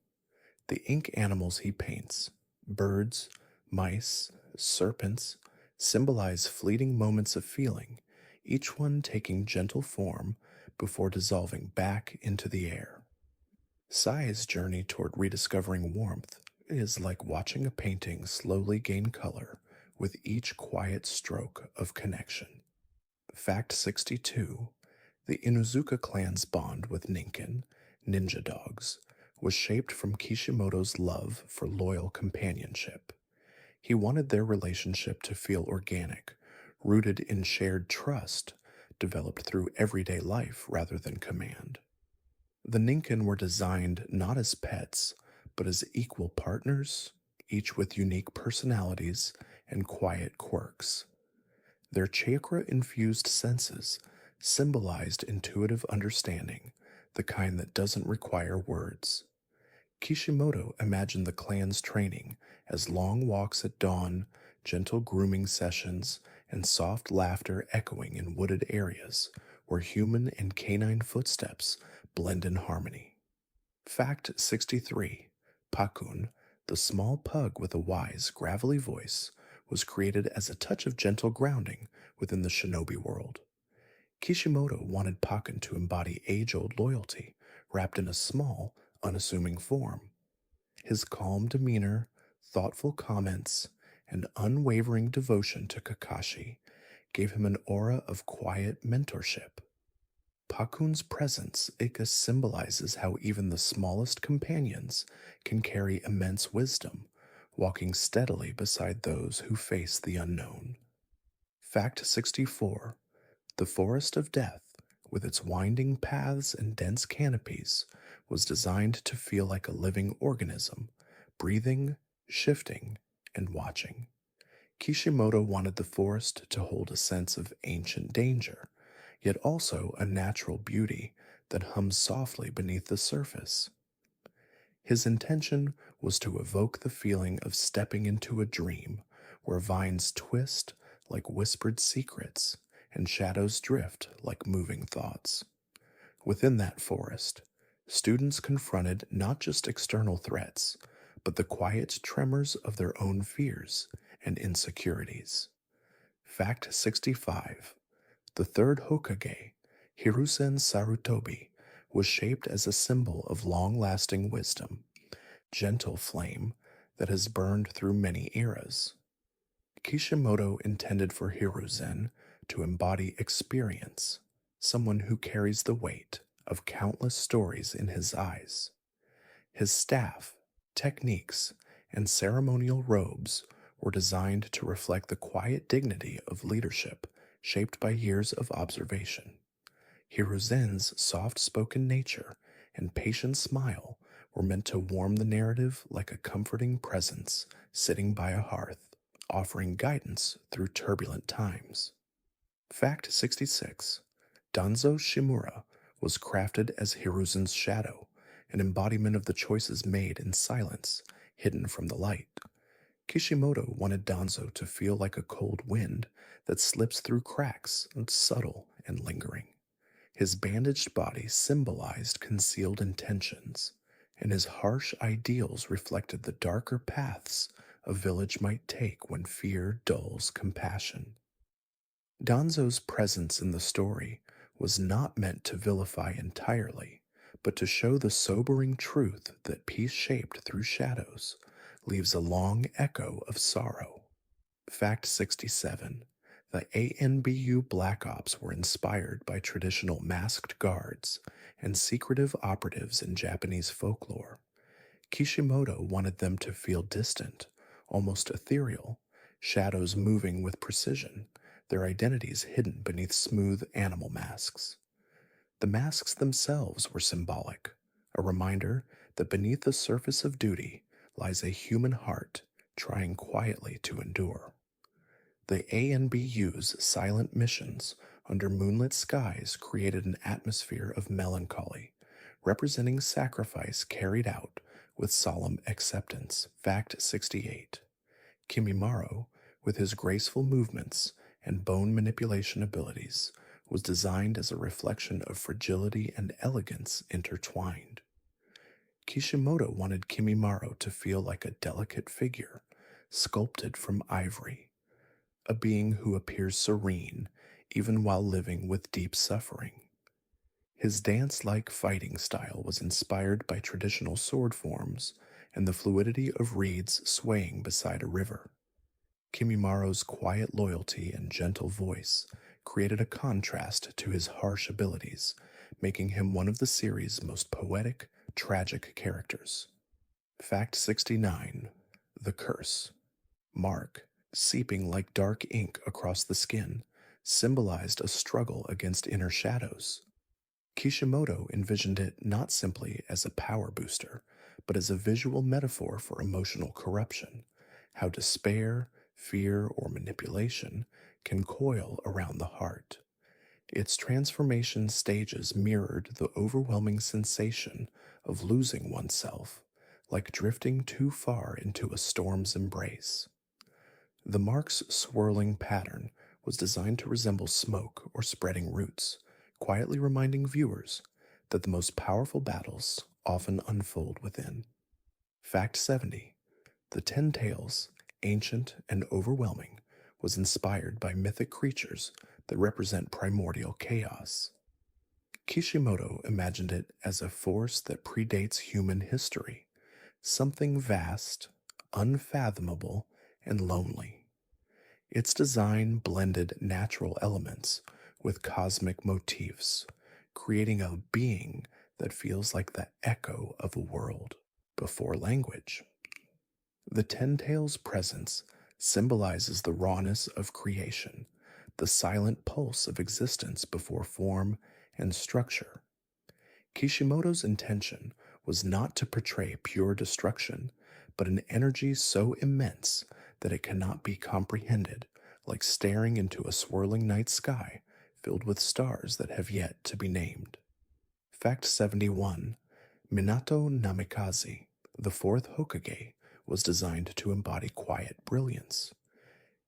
The ink animals he paints, birds, mice, serpents, symbolize fleeting moments of feeling, each one taking gentle form before dissolving back into the air. Sai's journey toward rediscovering warmth is like watching a painting slowly gain color with each quiet stroke of connection. Fact 62: The Inuzuka clan's bond with Ninken, ninja dogs, was shaped from Kishimoto's love for loyal companionship. He wanted their relationship to feel organic, rooted in shared trust, developed through everyday life rather than command. The Ninken were designed not as pets, but as equal partners, each with unique personalities and quiet quirks. Their chakra infused senses symbolized intuitive understanding, the kind that doesn't require words. Kishimoto imagined the clan's training as long walks at dawn, gentle grooming sessions, and soft laughter echoing in wooded areas where human and canine footsteps blend in harmony. Fact 63: Pakun, the small pug with a wise, gravelly voice, was created as a touch of gentle grounding within the shinobi world. Kishimoto wanted Pakun to embody age old loyalty, wrapped in a small, unassuming form. His calm demeanor, thoughtful comments, and unwavering devotion to Kakashi gave him an aura of quiet mentorship. Pakun's presence Ika symbolizes how even the smallest companions can carry immense wisdom, walking steadily beside those who face the unknown. Fact 64: The Forest of Death, with its winding paths and dense canopies, was designed to feel like a living organism, breathing, shifting, and watching. Kishimoto wanted the forest to hold a sense of ancient danger, yet also a natural beauty that hums softly beneath the surface. His intention was to evoke the feeling of stepping into a dream where vines twist like whispered secrets and shadows drift like moving thoughts. Within that forest, students confronted not just external threats, but the quiet tremors of their own fears and insecurities. Fact 65: The third Hokage, Hiruzen Sarutobi, was shaped as a symbol of long lasting wisdom, gentle flame that has burned through many eras. Kishimoto intended for Hiruzen to embody experience, someone who carries the weight of countless stories in his eyes. His staff, techniques, and ceremonial robes were designed to reflect the quiet dignity of leadership shaped by years of observation. Hiruzen's soft spoken nature and patient smile were meant to warm the narrative like a comforting presence sitting by a hearth, offering guidance through turbulent times. Fact 66: Danzo Shimura was crafted as Hiruzen's shadow, an embodiment of the choices made in silence, hidden from the light. Kishimoto wanted Danzo to feel like a cold wind that slips through cracks, subtle and lingering. His bandaged body symbolized concealed intentions, and his harsh ideals reflected the darker paths a village might take when fear dulls compassion. Danzo's presence in the story was not meant to vilify entirely, but to show the sobering truth that peace shaped through shadows leaves a long echo of sorrow. Fact 67: The ANBU Black Ops were inspired by traditional masked guards and secretive operatives in Japanese folklore. Kishimoto wanted them to feel distant, almost ethereal, shadows moving with precision, their identities hidden beneath smooth animal masks. The masks themselves were symbolic, a reminder that beneath the surface of duty lies a human heart trying quietly to endure. The ANBU's silent missions under moonlit skies created an atmosphere of melancholy, representing sacrifice carried out with solemn acceptance. Fact 68: Kimimaro, with his graceful movements and bone manipulation abilities, was designed as a reflection of fragility and elegance intertwined. Kishimoto wanted Kimimaro to feel like a delicate figure, sculpted from ivory, a being who appears serene even while living with deep suffering. His dance like fighting style was inspired by traditional sword forms and the fluidity of reeds swaying beside a river. Kimimaro's quiet loyalty and gentle voice created a contrast to his harsh abilities, making him one of the series' most poetic, tragic characters. Fact 69: The Curse. Mark, seeping like dark ink across the skin, symbolized a struggle against inner shadows. Kishimoto envisioned it not simply as a power booster, but as a visual metaphor for emotional corruption, how despair, fear, or manipulation can coil around the heart. Its transformation stages mirrored the overwhelming sensation of losing oneself, like drifting too far into a storm's embrace. The mark's swirling pattern was designed to resemble smoke or spreading roots, quietly reminding viewers that the most powerful battles often unfold within. Fact 70. The Ten Tails, ancient and overwhelming, was inspired by mythic creatures that represent primordial chaos. Kishimoto imagined it as a force that predates human history, something vast, unfathomable, and lonely. Its design blended natural elements with cosmic motifs, creating a being that feels like the echo of a world before language. The Ten Tails' presence symbolizes the rawness of creation, the silent pulse of existence before form and structure. Kishimoto's intention was not to portray pure destruction, but an energy so immense that it cannot be comprehended, like staring into a swirling night sky filled with stars that have yet to be named. Fact 71. Minato Namikaze, the fourth Hokage, was designed to embody quiet brilliance.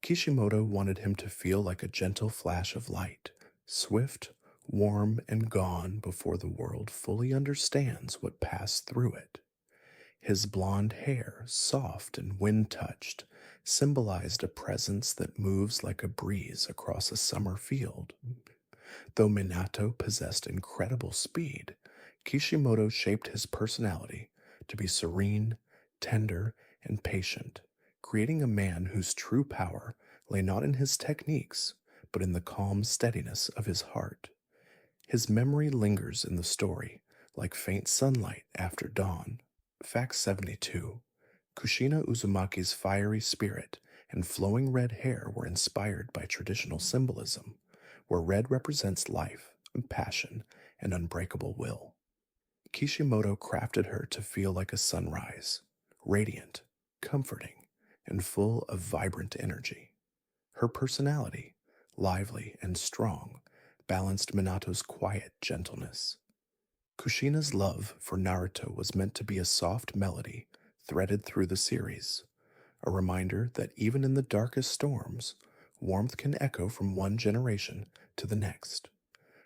Kishimoto wanted him to feel like a gentle flash of light, swift, warm, and gone before the world fully understands what passed through it. His blonde hair, soft and wind touched, symbolized a presence that moves like a breeze across a summer field. Though Minato possessed incredible speed, Kishimoto shaped his personality to be serene, tender, and patient, creating a man whose true power lay not in his techniques, but in the calm steadiness of his heart. His memory lingers in the story, like faint sunlight after dawn. Fact 72. Kushina Uzumaki's fiery spirit and flowing red hair were inspired by traditional symbolism, where red represents life, passion, and unbreakable will. Kishimoto crafted her to feel like a sunrise, radiant, comforting, and full of vibrant energy. Her personality, lively and strong, balanced Minato's quiet gentleness. Kushina's love for Naruto was meant to be a soft melody threaded through the series, a reminder that even in the darkest storms, warmth can echo from one generation to the next.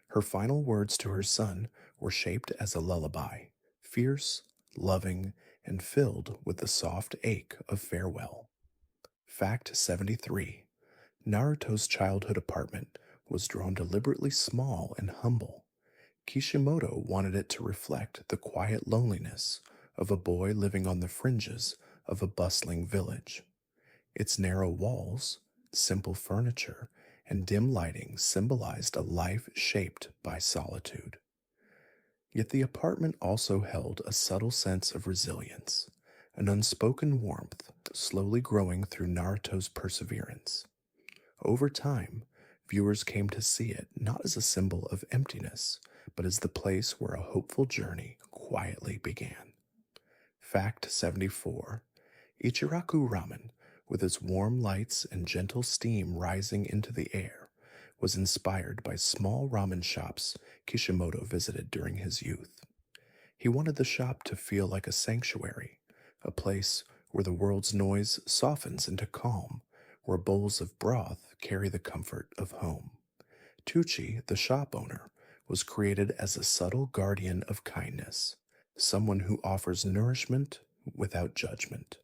Her final words to her son were shaped as a lullaby, fierce, loving, and filled with the soft ache of farewell. Fact 73. Naruto's childhood apartment was drawn deliberately small and humble. Kishimoto wanted it to reflect the quiet loneliness of a boy living on the fringes of a bustling village. Its narrow walls, simple furniture, and dim lighting symbolized a life shaped by solitude. Yet the apartment also held a subtle sense of resilience, an unspoken warmth slowly growing through Naruto's perseverance. Over time, viewers came to see it not as a symbol of emptiness, but as the place where a hopeful journey quietly began. Fact 74. Ichiraku Ramen, with its warm lights and gentle steam rising into the air, was inspired by small ramen shops Kishimoto visited during his youth. He wanted the shop to feel like a sanctuary, a place where the world's noise softens into calm, where bowls of broth carry the comfort of home. Tucci, the shop owner, was created as a subtle guardian of kindness, someone who offers nourishment without judgment.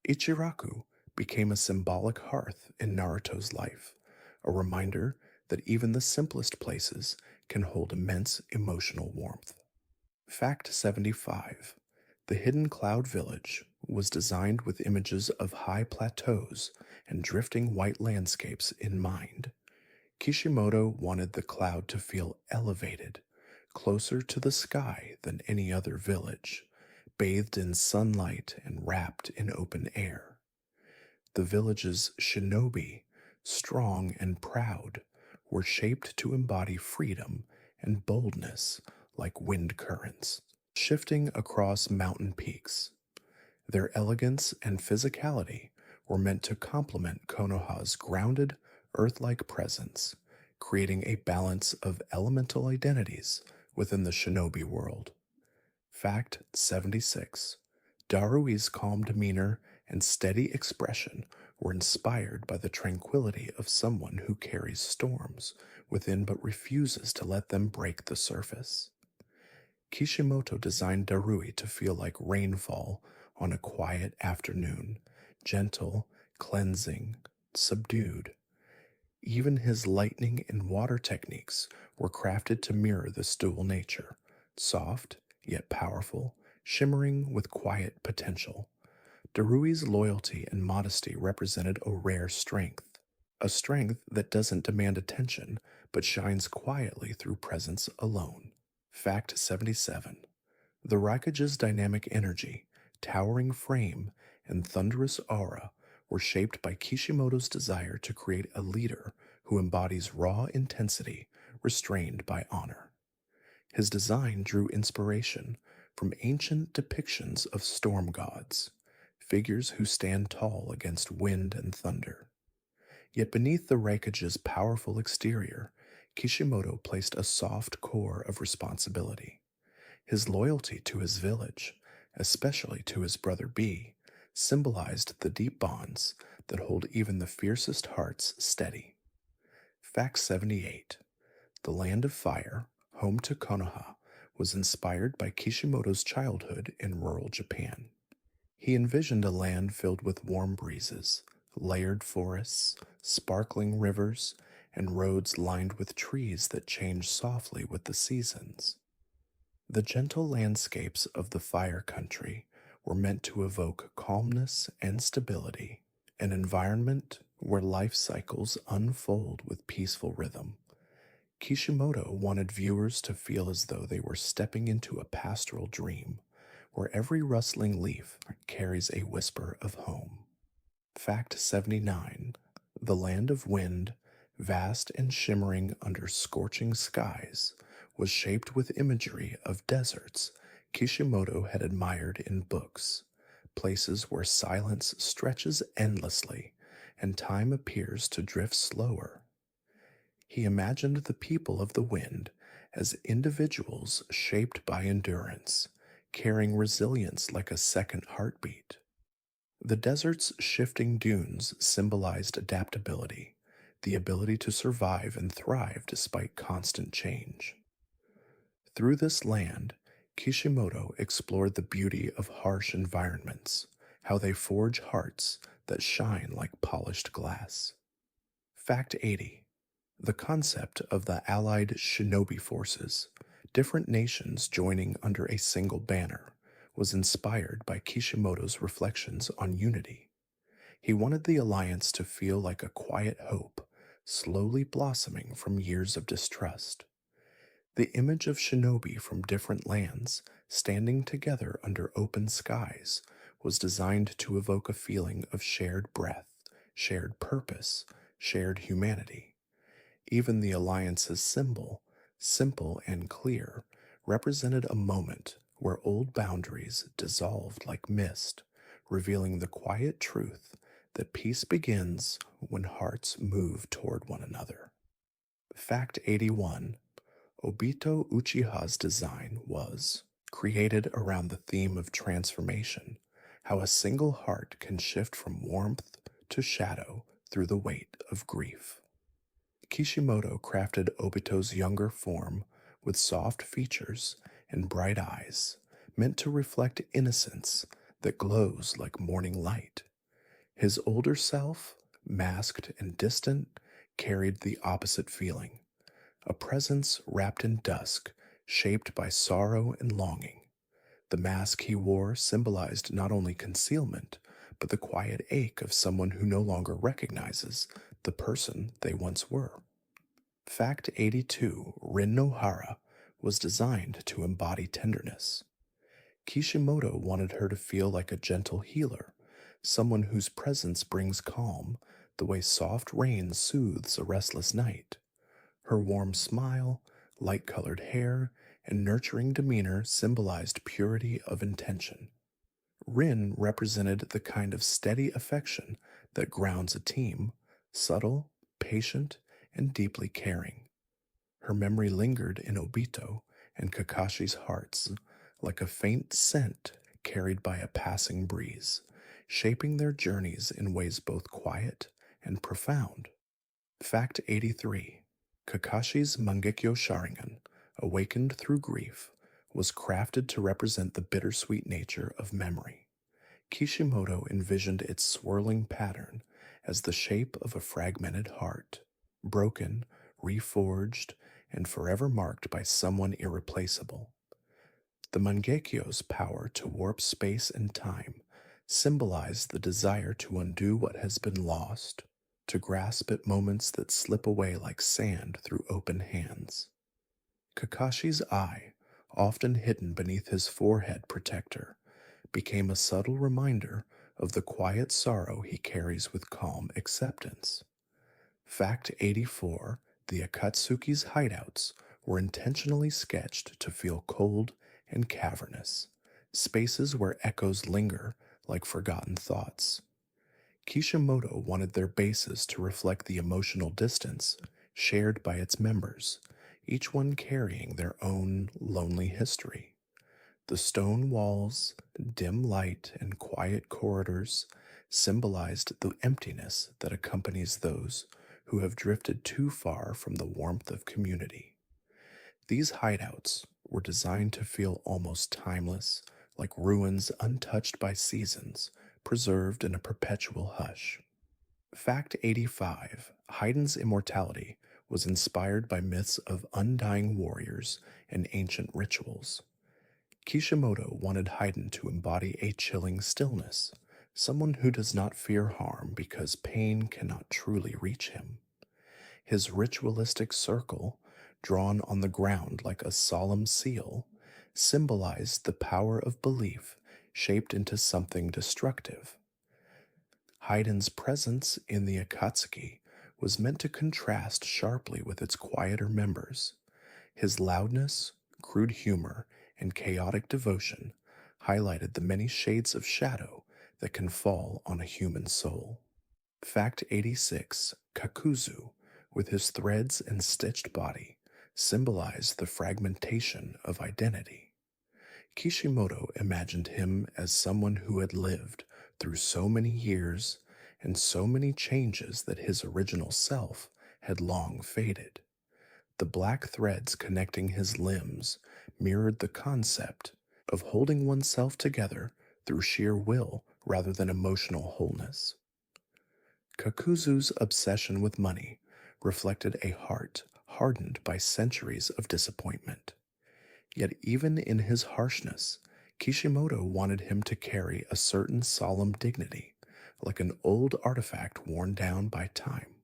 Ichiraku became a symbolic hearth in Naruto's life, a reminder that even the simplest places can hold immense emotional warmth. Fact 75. The Hidden Cloud Village was designed with images of high plateaus and drifting white landscapes in mind. Kishimoto wanted the cloud to feel elevated, closer to the sky than any other village, bathed in sunlight and wrapped in open air. The village's shinobi, strong and proud, were shaped to embody freedom and boldness like wind currents. shifting across mountain peaks. Their elegance and physicality were meant to complement Konoha's grounded, earth like presence, creating a balance of elemental identities within the shinobi world. Fact 76. Darui's calm demeanor and steady expression were inspired by the tranquility of someone who carries storms within but refuses to let them break the surface. Kishimoto designed Darui to feel like rainfall on a quiet afternoon, gentle, cleansing, subdued. Even his lightning and water techniques were crafted to mirror this dual nature, soft yet powerful, shimmering with quiet potential. Darui's loyalty and modesty represented a rare strength, a strength that doesn't demand attention but shines quietly through presence alone. Fact 77. The Raikage's dynamic energy, towering frame, and thunderous aura were shaped by Kishimoto's desire to create a leader who embodies raw intensity restrained by honor. His design drew inspiration from ancient depictions of storm gods, figures who stand tall against wind and thunder. Yet beneath the Raikage's powerful exterior, Kishimoto placed a soft core of responsibility. His loyalty to his village, especially to his brother B, symbolized the deep bonds that hold even the fiercest hearts steady. Fact 78. The Land of Fire, home to Konoha, was inspired by Kishimoto's childhood in rural Japan. He envisioned a land filled with warm breezes, layered forests, sparkling rivers, and roads lined with trees that changed softly with the seasons. The gentle landscapes of the Fire Country were meant to evoke calmness and stability, an environment where life cycles unfold with peaceful rhythm. Kishimoto wanted viewers to feel as though they were stepping into a pastoral dream, where every rustling leaf carries a whisper of home. Fact 79. The Land of Wind, vast and shimmering under scorching skies, was shaped with imagery of deserts Kishimoto had admired in books, places where silence stretches endlessly and time appears to drift slower. He imagined the people of the wind as individuals shaped by endurance, carrying resilience like a second heartbeat. The desert's shifting dunes symbolized adaptability, the ability to survive and thrive despite constant change. Through this land, Kishimoto explored the beauty of harsh environments, how they forge hearts that shine like polished glass. Fact 80. The concept of the Allied shinobi forces, different nations joining under a single banner, was inspired by Kishimoto's reflections on unity. He wanted the alliance to feel like a quiet hope, slowly blossoming from years of distrust. The image of shinobi from different lands standing together under open skies was designed to evoke a feeling of shared breath, shared purpose, shared humanity. Even the alliance's symbol, simple and clear, represented a moment where old boundaries dissolved like mist, revealing the quiet truth that peace begins when hearts move toward one another. Fact 81. Obito Uchiha's design was created around the theme of transformation, how a single heart can shift from warmth to shadow through the weight of grief. Kishimoto crafted Obito's younger form with soft features and bright eyes, meant to reflect innocence that glows like morning light. His older self, masked and distant, carried the opposite feeling, a presence wrapped in dusk, shaped by sorrow and longing. The mask he wore symbolized not only concealment, but the quiet ache of someone who no longer recognizes the person they once were. Fact 82. Rin no Hara was designed to embody tenderness. Kishimoto wanted her to feel like a gentle healer, someone whose presence brings calm, the way soft rain soothes a restless night. Her warm smile, light colored hair, and nurturing demeanor symbolized purity of intention. Rin represented the kind of steady affection that grounds a team, subtle, patient, and deeply caring. Her memory lingered in Obito and Kakashi's hearts like a faint scent carried by a passing breeze, shaping their journeys in ways both quiet and profound. Fact 83: Kakashi's Mangekyo Sharingan, awakened through grief, was crafted to represent the bittersweet nature of memory. Kishimoto envisioned its swirling pattern as the shape of a fragmented heart, broken, reforged, and forever marked by someone irreplaceable. The Mangekyo's power to warp space and time symbolize the desire to undo what has been lost, to grasp at moments that slip away like sand through open hands. Kakashi's eye, often hidden beneath his forehead protector, became a subtle reminder of the quiet sorrow he carries with calm acceptance. Fact 84: the Akatsuki's hideouts were intentionally sketched to feel cold and cavernous, spaces where echoes linger like forgotten thoughts. Kishimoto wanted their bases to reflect the emotional distance shared by its members, each one carrying their own lonely history. The stone walls, dim light, and quiet corridors symbolized the emptiness that accompanies those who have drifted too far from the warmth of community. These hideouts were designed to feel almost timeless, like ruins untouched by seasons, preserved in a perpetual hush. Fact 85: Heiden's immortality was inspired by myths of undying warriors and ancient rituals. Kishimoto wanted Haydn to embody a chilling stillness, someone who does not fear harm because pain cannot truly reach him. His ritualistic circle, drawn on the ground like a solemn seal, symbolized the power of belief shaped into something destructive. Haydn's presence in the Akatsuki was meant to contrast sharply with its quieter members. His loudness, crude humor, and chaotic devotion highlighted the many shades of shadow that can fall on a human soul. Fact 86: Kakuzu, with his threads and stitched body, symbolized the fragmentation of identity. Kishimoto imagined him as someone who had lived through so many years and so many changes that his original self had long faded. The black threads connecting his limbs mirrored the concept of holding oneself together through sheer will rather than emotional wholeness. Kakuzu's obsession with money reflected a heart hardened by centuries of disappointment. Yet even in his harshness, Kishimoto wanted him to carry a certain solemn dignity, like an old artifact worn down by time.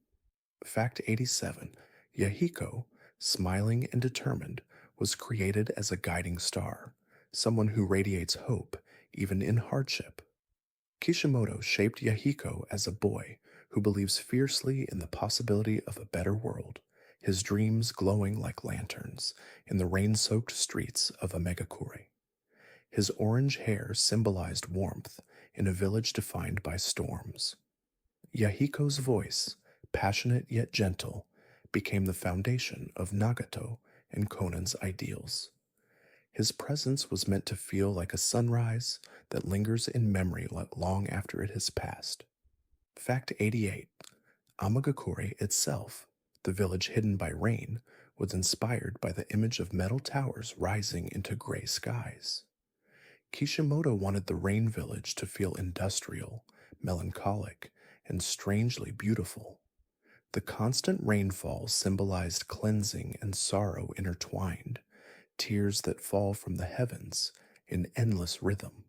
Fact 87: Yahiko, smiling and determined, was created as a guiding star, someone who radiates hope even in hardship. Kishimoto shaped Yahiko as a boy who believes fiercely in the possibility of a better world, his dreams glowing like lanterns in the rain-soaked streets of Amegakure. His orange hair symbolized warmth in a village defined by storms. Yahiko's voice, passionate yet gentle, became the foundation of Nagato and Conan's ideals. His presence was meant to feel like a sunrise that lingers in memory long after it has passed. Fact 88: Amagakure itself, the village hidden by rain, was inspired by the image of metal towers rising into gray skies. Kishimoto wanted the rain village to feel industrial, melancholic, and strangely beautiful. The constant rainfall symbolized cleansing and sorrow intertwined, tears that fall from the heavens in endless rhythm.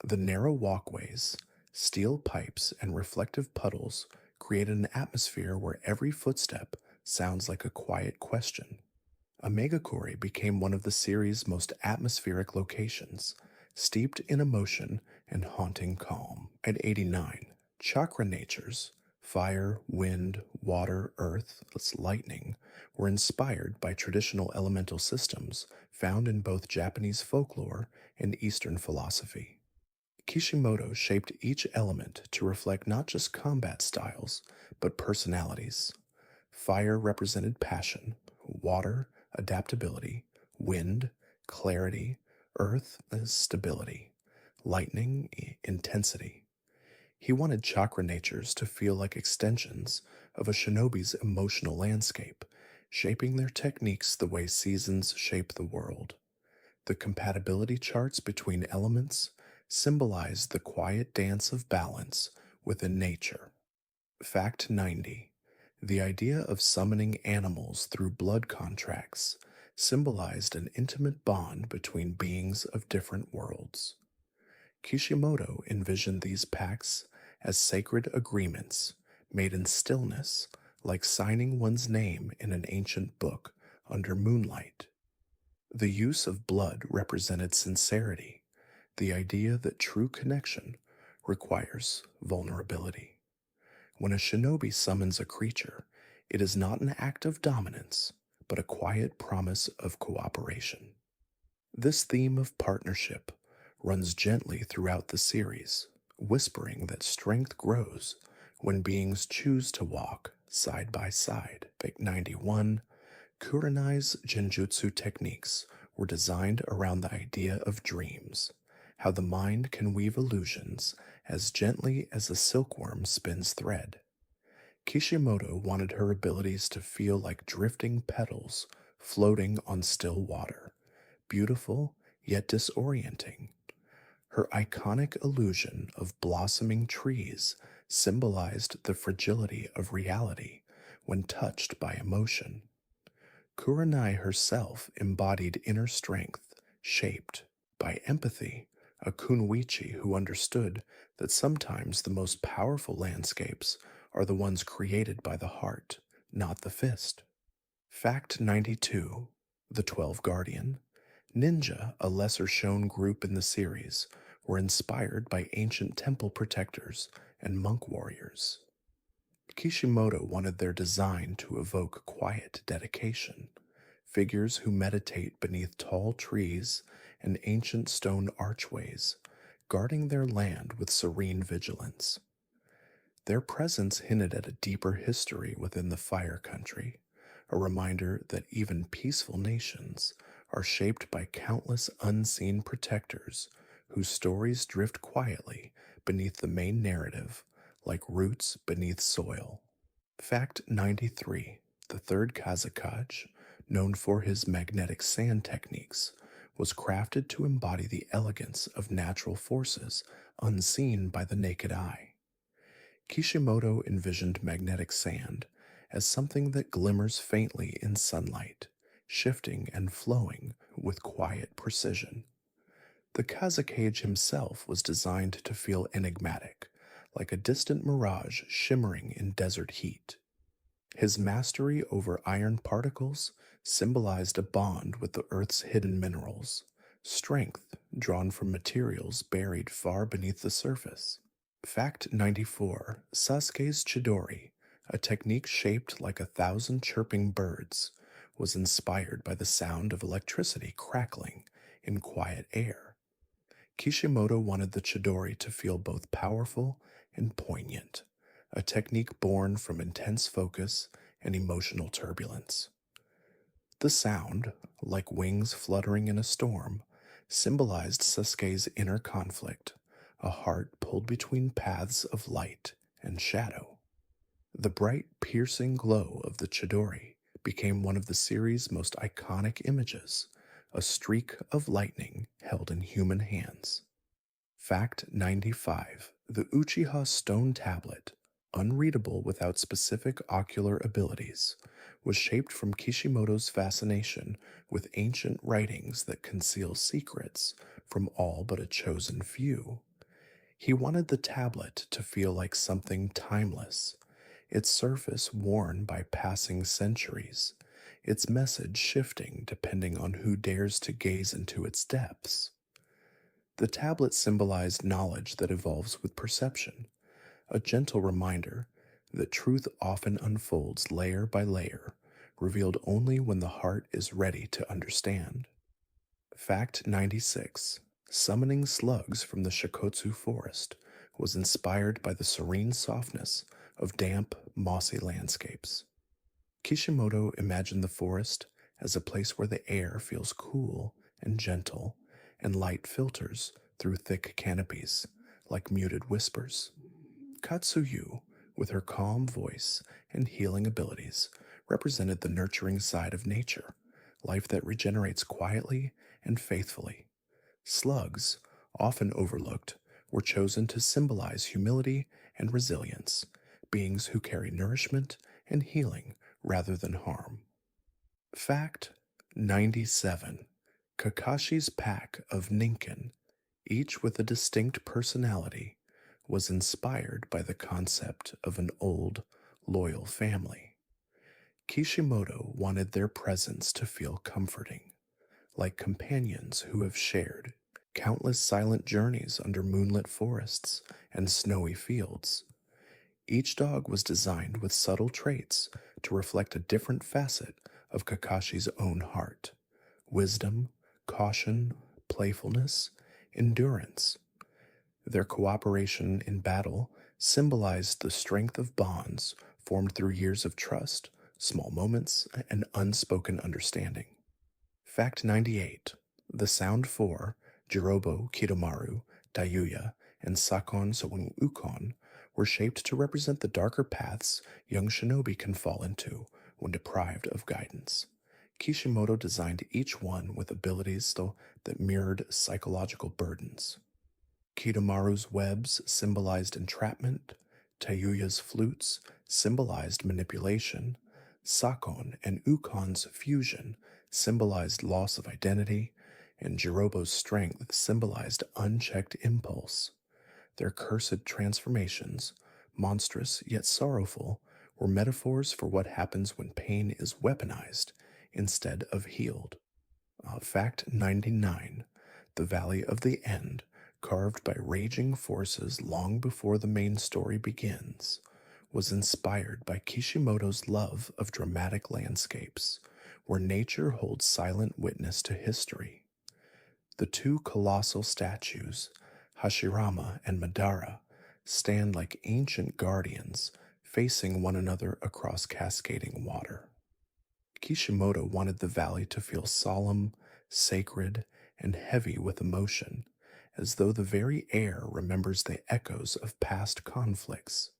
The narrow walkways, steel pipes, and reflective puddles created an atmosphere where every footstep sounds like a quiet question. Amegakure became one of the series' most atmospheric locations, steeped in emotion and haunting calm. At 89, chakra natures, fire, wind, water, earth, lightning, were inspired by traditional elemental systems found in both Japanese folklore and Eastern philosophy. Kishimoto shaped each element to reflect not just combat styles, but personalities. Fire represented passion, water, adaptability, wind, clarity, earth, stability, lightning, intensity. He wanted chakra natures to feel like extensions of a shinobi's emotional landscape, shaping their techniques the way seasons shape the world. The compatibility charts between elements symbolize the quiet dance of balance within nature. Fact 90. The idea of summoning animals through blood contracts symbolized an intimate bond between beings of different worlds. Kishimoto envisioned these pacts as sacred agreements made in stillness, like signing one's name in an ancient book under moonlight. The use of blood represented sincerity, the idea that true connection requires vulnerability. When a shinobi summons a creature, it is not an act of dominance, but a quiet promise of cooperation. This theme of partnership runs gently throughout the series, whispering that strength grows when beings choose to walk side by side. Fake 91. Kurenai's genjutsu techniques were designed around the idea of dreams, how the mind can weave illusions as gently as a silkworm spins thread. Kishimoto wanted her abilities to feel like drifting petals floating on still water, beautiful yet disorienting. Her iconic illusion of blossoming trees symbolized the fragility of reality when touched by emotion. Kurenai herself embodied inner strength, shaped by empathy, a kunoichi who understood that sometimes the most powerful landscapes are the ones created by the heart, not the fist. Fact 92. The 12 Guardian. Ninja, a lesser shown group in the series, were inspired by ancient temple protectors and monk warriors. Kishimoto wanted their design to evoke quiet dedication, figures who meditate beneath tall trees and ancient stone archways, guarding their land with serene vigilance. Their presence hinted at a deeper history within the Fire Country, a reminder that even peaceful nations are shaped by countless unseen protectors whose stories drift quietly beneath the main narrative like roots beneath soil. Fact 93. The third Kazakage, known for his magnetic sand techniques, was crafted to embody the elegance of natural forces unseen by the naked eye. Kishimoto envisioned magnetic sand as something that glimmers faintly in sunlight, shifting and flowing with quiet precision. The Kazakage himself was designed to feel enigmatic, like a distant mirage shimmering in desert heat. His mastery over iron particles symbolized a bond with the Earth's hidden minerals, strength drawn from materials buried far beneath the surface. Fact 94. Sasuke's Chidori, a technique shaped like 1,000 chirping birds, was inspired by the sound of electricity crackling in quiet air. Kishimoto wanted the Chidori to feel both powerful and poignant, a technique born from intense focus and emotional turbulence. The sound, like wings fluttering in a storm, symbolized Sasuke's inner conflict, a heart pulled between paths of light and shadow. The bright, piercing glow of the Chidori became one of the series' most iconic images, a streak of lightning held in human hands. Fact 95. The Uchiha stone tablet, unreadable without specific ocular abilities, was shaped from Kishimoto's fascination with ancient writings that conceal secrets from all but a chosen few. He wanted the tablet to feel like something timeless, its surface worn by passing centuries, its message shifting depending on who dares to gaze into its depths. The tablet symbolized knowledge that evolves with perception, a gentle reminder that truth often unfolds layer by layer, revealed only when the heart is ready to understand. Fact 96. Summoning slugs from the Shikotsu forest was inspired by the serene softness of damp, mossy landscapes. Kishimoto imagined the forest as a place where the air feels cool and gentle, and light filters through thick canopies, like muted whispers. Katsuyu, with her calm voice and healing abilities, represented the nurturing side of nature, life that regenerates quietly and faithfully. Slugs, often overlooked, were chosen to symbolize humility and resilience, beings who carry nourishment and healing rather than harm. Fact 97. Kakashi's pack of Ninken, each with a distinct personality, was inspired by the concept of an old, loyal family. Kishimoto wanted their presence to feel comforting, like companions who have shared countless silent journeys under moonlit forests and snowy fields. Each dog was designed with subtle traits to reflect a different facet of Kakashi's own heart: wisdom, caution, playfulness, endurance. Their cooperation in battle symbolized the strength of bonds formed through years of trust, small moments, and unspoken understanding. Fact 98. The Sound Four, Jirobo Kidomaru, Dayuya, and Sakon Sawun Ukon, were shaped to represent the darker paths young shinobi can fall into when deprived of guidance. Kishimoto designed each one with abilities that mirrored psychological burdens. Kidomaru's webs symbolized entrapment, Tayuya's flutes symbolized manipulation, Sakon and Ukon's fusion symbolized loss of identity, and Jirobo's strength symbolized unchecked impulse. Their cursed transformations, monstrous yet sorrowful, were metaphors for what happens when pain is weaponized instead of healed. Fact 99. The Valley of the End, carved by raging forces long before the main story begins, was inspired by Kishimoto's love of dramatic landscapes, where nature holds silent witness to history. The two colossal statues, Hashirama and Madara, stand like ancient guardians, facing one another across cascading water. Kishimoto wanted the valley to feel solemn, sacred, and heavy with emotion, as though the very air remembers the echoes of past conflicts.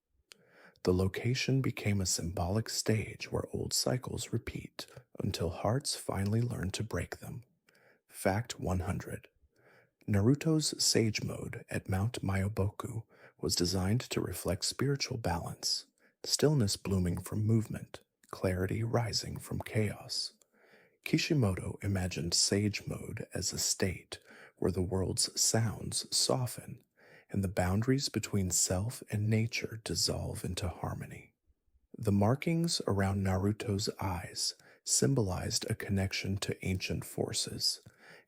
The location became a symbolic stage where old cycles repeat until hearts finally learn to break them. Fact 100. Naruto's Sage Mode at Mount Myoboku was designed to reflect spiritual balance, stillness blooming from movement, clarity rising from chaos. Kishimoto imagined Sage Mode as a state where the world's sounds soften and the boundaries between self and nature dissolve into harmony. The markings around Naruto's eyes symbolized a connection to ancient forces,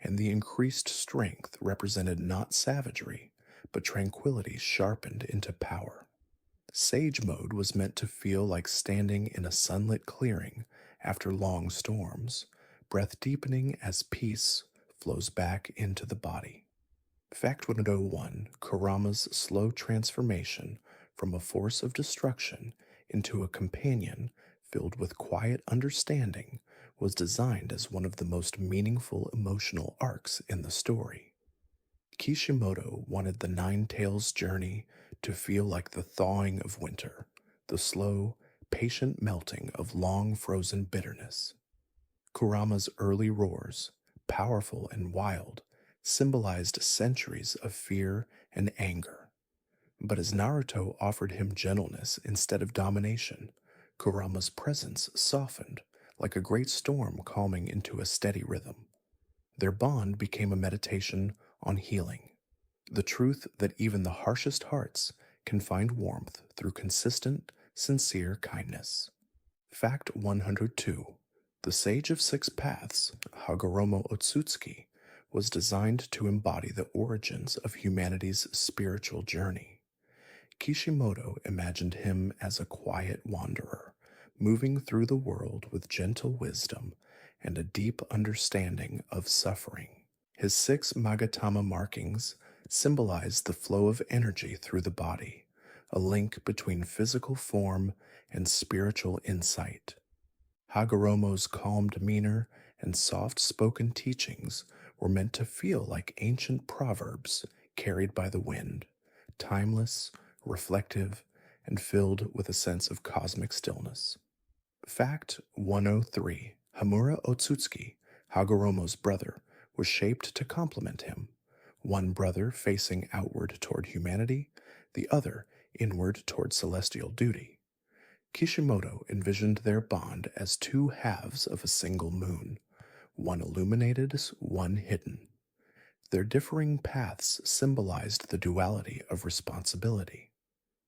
and the increased strength represented not savagery, but tranquility sharpened into power. Sage Mode was meant to feel like standing in a sunlit clearing after long storms, breath deepening as peace flows back into the body. Fact 101. Kurama's slow transformation from a force of destruction into a companion filled with quiet understanding was designed as one of the most meaningful emotional arcs in the story. Kishimoto wanted the Nine Tails journey to feel like the thawing of winter, the slow, patient melting of long frozen bitterness. Kurama's early roars, powerful and wild, symbolized centuries of fear and anger. But as Naruto offered him gentleness instead of domination, Kurama's presence softened like a great storm calming into a steady rhythm. Their bond became a meditation on healing, the truth that even the harshest hearts can find warmth through consistent, sincere kindness. Fact 102. The Sage of Six Paths, Hagoromo Otsutsuki, was designed to embody the origins of humanity's spiritual journey. Kishimoto imagined him as a quiet wanderer, moving through the world with gentle wisdom and a deep understanding of suffering. His six Magatama markings symbolize the flow of energy through the body, a link between physical form and spiritual insight. Hagoromo's calm demeanor and soft spoken teachings were meant to feel like ancient proverbs carried by the wind, timeless, reflective, and filled with a sense of cosmic stillness. Fact 103: Hamura Otsutsuki, Hagoromo's brother, was shaped to complement him, one brother facing outward toward humanity, the other inward toward celestial duty. Kishimoto envisioned their bond as two halves of a single moon, one illuminated, one hidden. Their differing paths symbolized the duality of responsibility,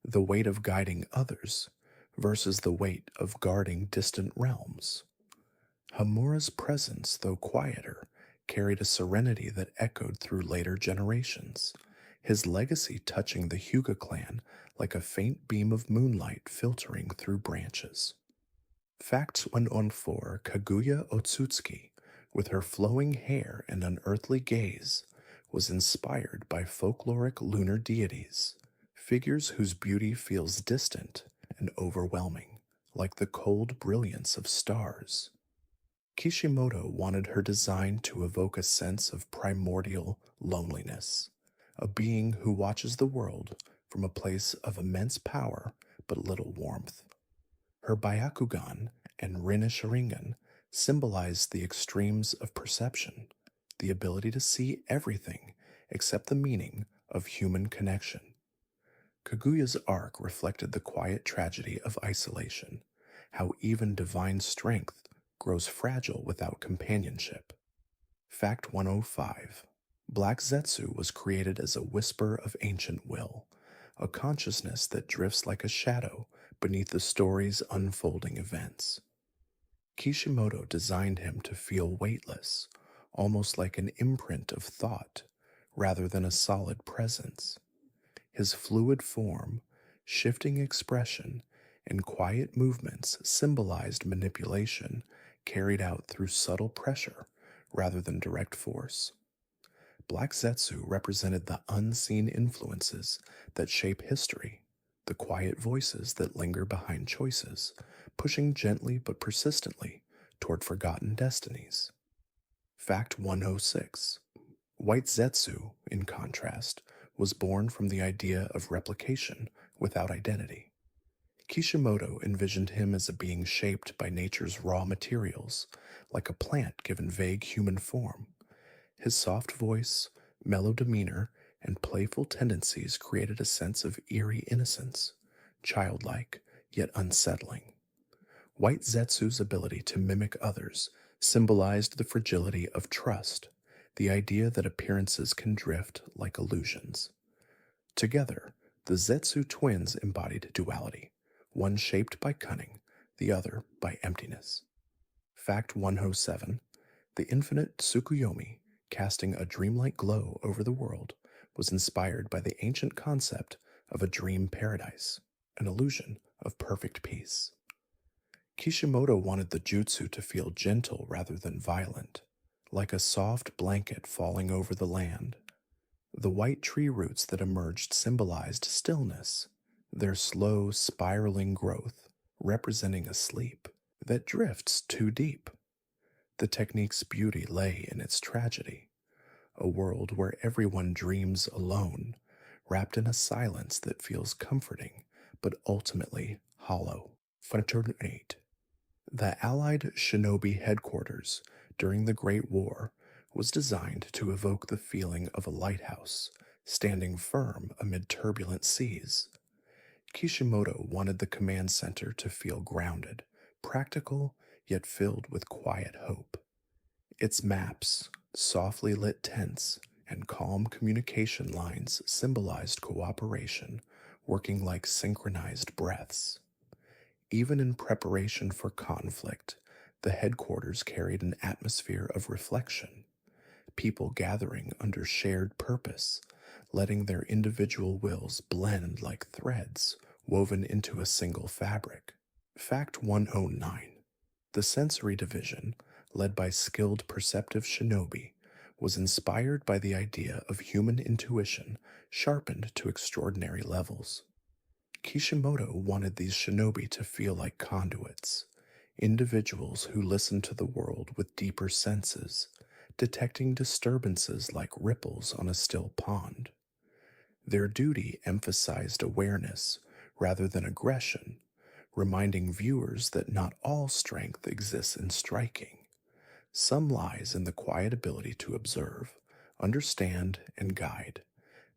the weight of guiding others versus the weight of guarding distant realms. Hamura's presence, though quieter, carried a serenity that echoed through later generations, his legacy touching the Hyuga clan like a faint beam of moonlight filtering through branches. Fact 114: Kaguya Otsutsuki, with her flowing hair and unearthly gaze, was inspired by folkloric lunar deities, figures whose beauty feels distant and overwhelming, like the cold brilliance of stars. Kishimoto wanted her design to evoke a sense of primordial loneliness, a being who watches the world from a place of immense power but little warmth. Her Byakugan and Rinne Sharingan symbolized the extremes of perception, the ability to see everything except the meaning of human connection. Kaguya's arc reflected the quiet tragedy of isolation, how even divine strength grows fragile without companionship. Fact 105: Black Zetsu was created as a whisper of ancient will, a consciousness that drifts like a shadow beneath the story's unfolding events. Kishimoto designed him to feel weightless, almost like an imprint of thought, rather than a solid presence. His fluid form, shifting expression, and quiet movements symbolized manipulation carried out through subtle pressure rather than direct force. Black Zetsu represented the unseen influences that shape history, the quiet voices that linger behind choices, pushing gently but persistently toward forgotten destinies. Fact 106: White Zetsu, in contrast, was born from the idea of replication without identity. Kishimoto envisioned him as a being shaped by nature's raw materials, like a plant given vague human form. His soft voice, mellow demeanor, and playful tendencies created a sense of eerie innocence, childlike yet unsettling. White Zetsu's ability to mimic others symbolized the fragility of trust, the idea that appearances can drift like illusions. Together, the Zetsu twins embodied duality, one shaped by cunning, the other by emptiness. Fact 107: The infinite Tsukuyomi, casting a dreamlike glow over the world, was inspired by the ancient concept of a dream paradise, an illusion of perfect peace. Kishimoto wanted the jutsu to feel gentle rather than violent, like a soft blanket falling over the land. The white tree roots that emerged symbolized stillness, their slow, spiraling growth representing a sleep that drifts too deep. The technique's beauty lay in its tragedy, a world where everyone dreams alone, wrapped in a silence that feels comforting but ultimately hollow. Factor 8: The Allied shinobi headquarters during the Great War was designed to evoke the feeling of a lighthouse, standing firm amid turbulent seas. Kishimoto wanted the command center to feel grounded, practical, yet filled with quiet hope. Its maps, softly lit tents, and calm communication lines symbolized cooperation, working like synchronized breaths. Even in preparation for conflict, the headquarters carried an atmosphere of reflection, people gathering under shared purpose, letting their individual wills blend like threads woven into a single fabric. Fact 109. The sensory division, led by skilled perceptive shinobi, was inspired by the idea of human intuition sharpened to extraordinary levels. Kishimoto wanted these shinobi to feel like conduits, individuals who listened to the world with deeper senses, detecting disturbances like ripples on a still pond. Their duty emphasized awareness rather than aggression, reminding viewers that not all strength exists in striking. Some lies in the quiet ability to observe, understand, and guide.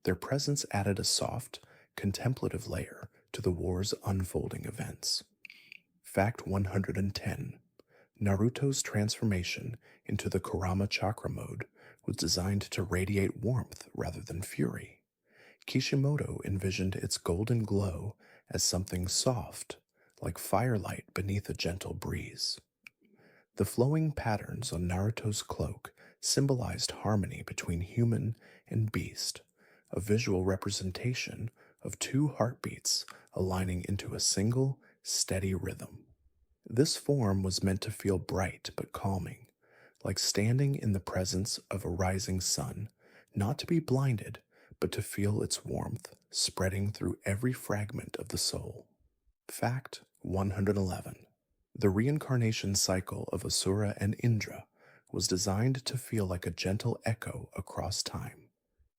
Their presence added a soft, contemplative layer to the war's unfolding events. Fact 110. Naruto's transformation into the Kurama chakra mode was designed to radiate warmth rather than fury. Kishimoto envisioned its golden glow as something soft, like firelight beneath a gentle breeze. The flowing patterns on Naruto's cloak symbolized harmony between human and beast, a visual representation of two heartbeats aligning into a single, steady rhythm. This form was meant to feel bright but calming, like standing in the presence of a rising sun, not to be blinded, but to feel its warmth spreading through every fragment of the soul. Fact 111. The reincarnation cycle of Asura and Indra was designed to feel like a gentle echo across time.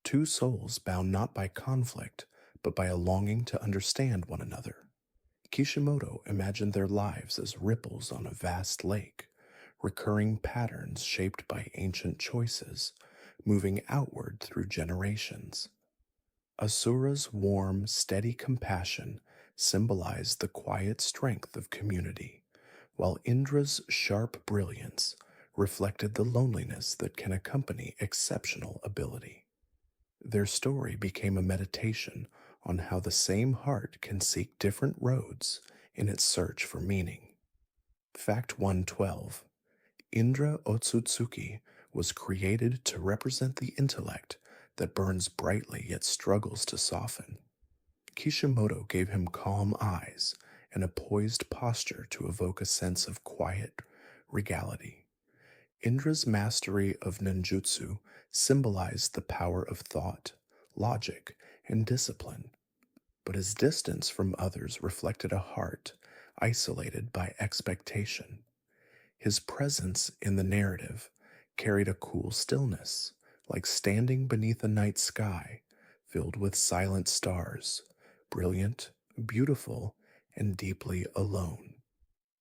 Two souls bound not by conflict, but by a longing to understand one another. Kishimoto imagined their lives as ripples on a vast lake, recurring patterns shaped by ancient choices, moving outward through generations. Asura's warm, steady compassion symbolized the quiet strength of community, while Indra's sharp brilliance reflected the loneliness that can accompany exceptional ability. Their story became a meditation on how the same heart can seek different roads in its search for meaning. Fact 112. Indra Otsutsuki was created to represent the intellect that burns brightly yet struggles to soften. Kishimoto gave him calm eyes and a poised posture to evoke a sense of quiet regality. Indra's mastery of ninjutsu symbolized the power of thought, logic, and discipline, but his distance from others reflected a heart isolated by expectation. His presence in the narrative carried a cool stillness, like standing beneath a night sky filled with silent stars, brilliant, beautiful, and deeply alone.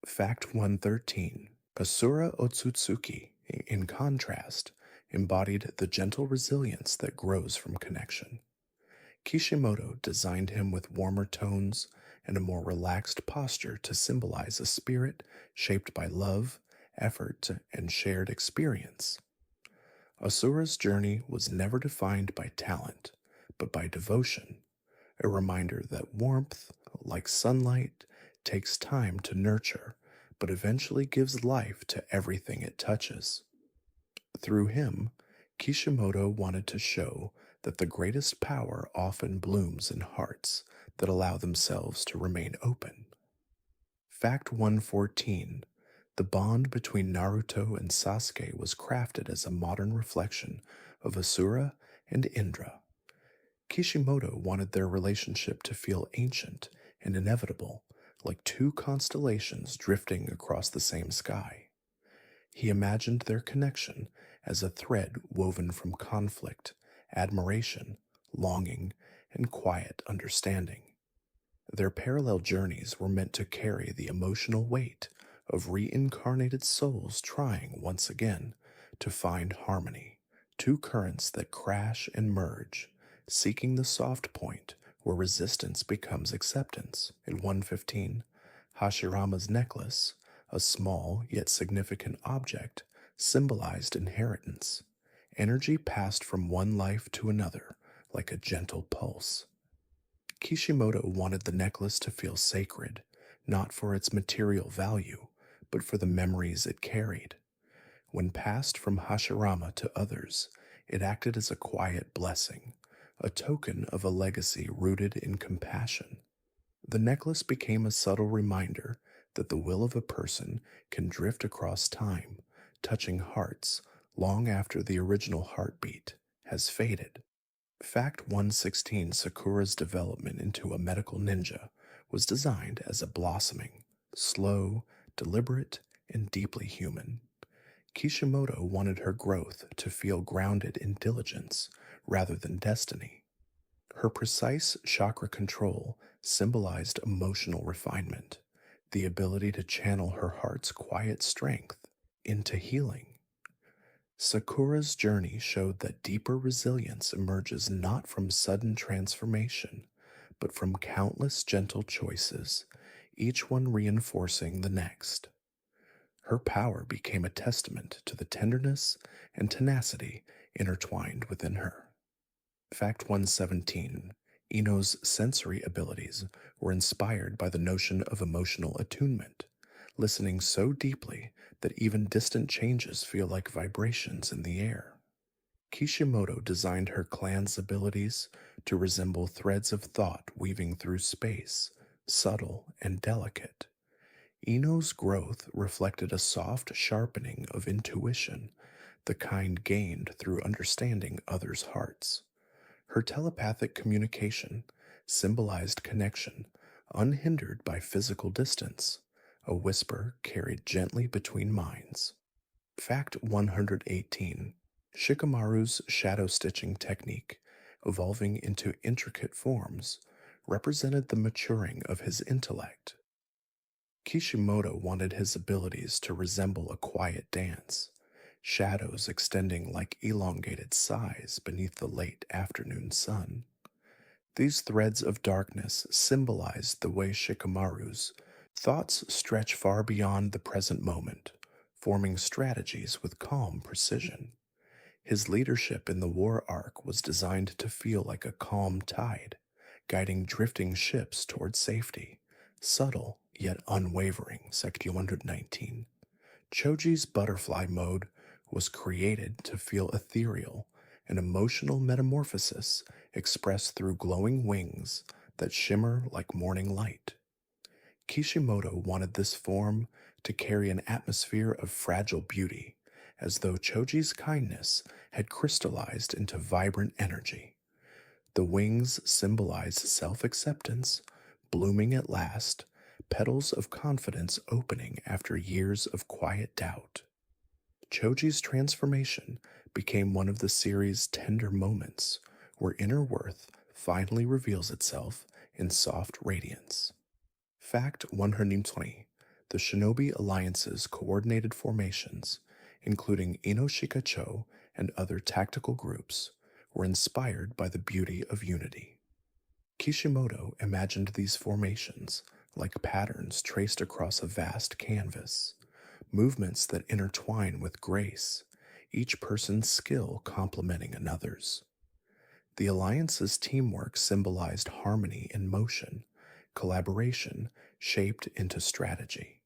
Fact 113. Asura Otsutsuki, in contrast, embodied the gentle resilience that grows from connection. Kishimoto designed him with warmer tones and a more relaxed posture to symbolize a spirit shaped by love, effort, and shared experience. Asura's journey was never defined by talent, but by devotion, a reminder that warmth, like sunlight, takes time to nurture, but eventually gives life to everything it touches. Through him, Kishimoto wanted to show that the greatest power often blooms in hearts that allow themselves to remain open. Fact 114. The bond between Naruto and Sasuke was crafted as a modern reflection of Asura and Indra. Kishimoto wanted their relationship to feel ancient and inevitable, like two constellations drifting across the same sky. He imagined their connection as a thread woven from conflict, admiration, longing, and quiet understanding. Their parallel journeys were meant to carry the emotional weight of reincarnated souls trying once again to find harmony, two currents that crash and merge, seeking the soft point where resistance becomes acceptance. In 115, Hashirama's necklace, a small yet significant object, symbolized inheritance. Energy passed from one life to another like a gentle pulse. Kishimoto wanted the necklace to feel sacred, not for its material value, but for the memories it carried. When passed from Hashirama to others, it acted as a quiet blessing, a token of a legacy rooted in compassion. The necklace became a subtle reminder that the will of a person can drift across time, touching hearts long after the original heartbeat has faded. Fact 116: Sakura's development into a medical ninja was designed as a blossoming, slow, deliberate, and deeply human. Kishimoto wanted her growth to feel grounded in diligence rather than destiny. Her precise chakra control symbolized emotional refinement, the ability to channel her heart's quiet strength into healing. Sakura's journey showed that deeper resilience emerges not from sudden transformation, but from countless gentle choices, each one reinforcing the next. Her power became a testament to the tenderness and tenacity intertwined within her. Fact 117: Ino's sensory abilities were inspired by the notion of emotional attunement, listening so deeply that even distant changes feel like vibrations in the air. Kishimoto designed her clan's abilities to resemble threads of thought weaving through space, subtle and delicate. Ino's growth reflected a soft sharpening of intuition, the kind gained through understanding others' hearts. Her telepathic communication symbolized connection, unhindered by physical distance, a whisper carried gently between minds. Fact 118: Shikamaru's shadow stitching technique, evolving into intricate forms, represented the maturing of his intellect. Kishimoto wanted his abilities to resemble a quiet dance, shadows extending like elongated sighs beneath the late afternoon sun. These threads of darkness symbolized the way Shikamaru's thoughts stretch far beyond the present moment, forming strategies with calm precision. His leadership in the war arc was designed to feel like a calm tide, guiding drifting ships toward safety, subtle yet unwavering. Sect 119. Choji's butterfly mode was created to feel ethereal, an emotional metamorphosis expressed through glowing wings that shimmer like morning light. Kishimoto wanted this form to carry an atmosphere of fragile beauty, as though Choji's kindness had crystallized into vibrant energy. The wings symbolized self acceptance, blooming at last, petals of confidence opening after years of quiet doubt. Choji's transformation became one of the series' tender moments, where inner worth finally reveals itself in soft radiance. Fact 120: The Shinobi Alliance's coordinated formations, including Inoshikacho and other tactical groups, were inspired by the beauty of unity. Kishimoto imagined these formations like patterns traced across a vast canvas, movements that intertwine with grace, each person's skill complementing another's. The alliance's teamwork symbolized harmony in motion, collaboration shaped into strategy.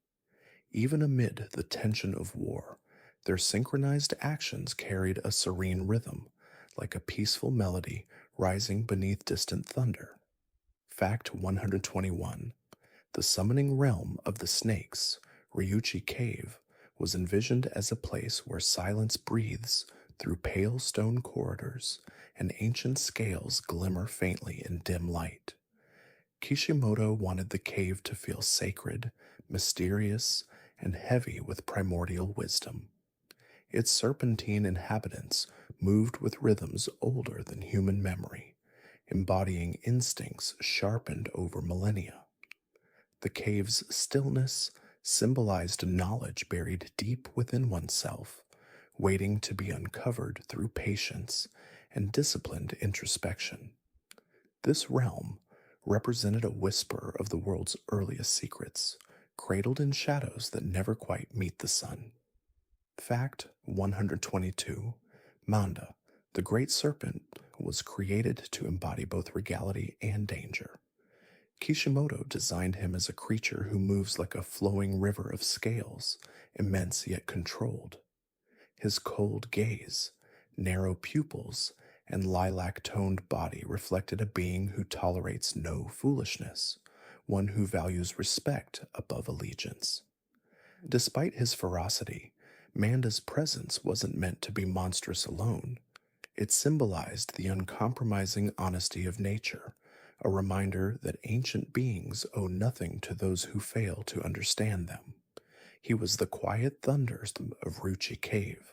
Even amid the tension of war, their synchronized actions carried a serene rhythm, like a peaceful melody rising beneath distant thunder. Fact 121: The summoning realm of the snakes, Ryuchi Cave, was envisioned as a place where silence breathes through pale stone corridors and ancient scales glimmer faintly in dim light. Kishimoto wanted the cave to feel sacred, mysterious, and heavy with primordial wisdom. Its serpentine inhabitants moved with rhythms older than human memory, embodying instincts sharpened over millennia. The cave's stillness symbolized knowledge buried deep within oneself, waiting to be uncovered through patience and disciplined introspection. This realm represented a whisper of the world's earliest secrets, cradled in shadows that never quite meet the sun. Fact 122: Manda, the great serpent, was created to embody both regality and danger. Kishimoto designed him as a creature who moves like a flowing river of scales, immense yet controlled. His cold gaze, narrow pupils, and lilac-toned body reflected a being who tolerates no foolishness, one who values respect above allegiance. Despite his ferocity, Manda's presence wasn't meant to be monstrous alone. It symbolized the uncompromising honesty of nature, a reminder that ancient beings owe nothing to those who fail to understand them. He was the quiet thunders of Ruchi Cave,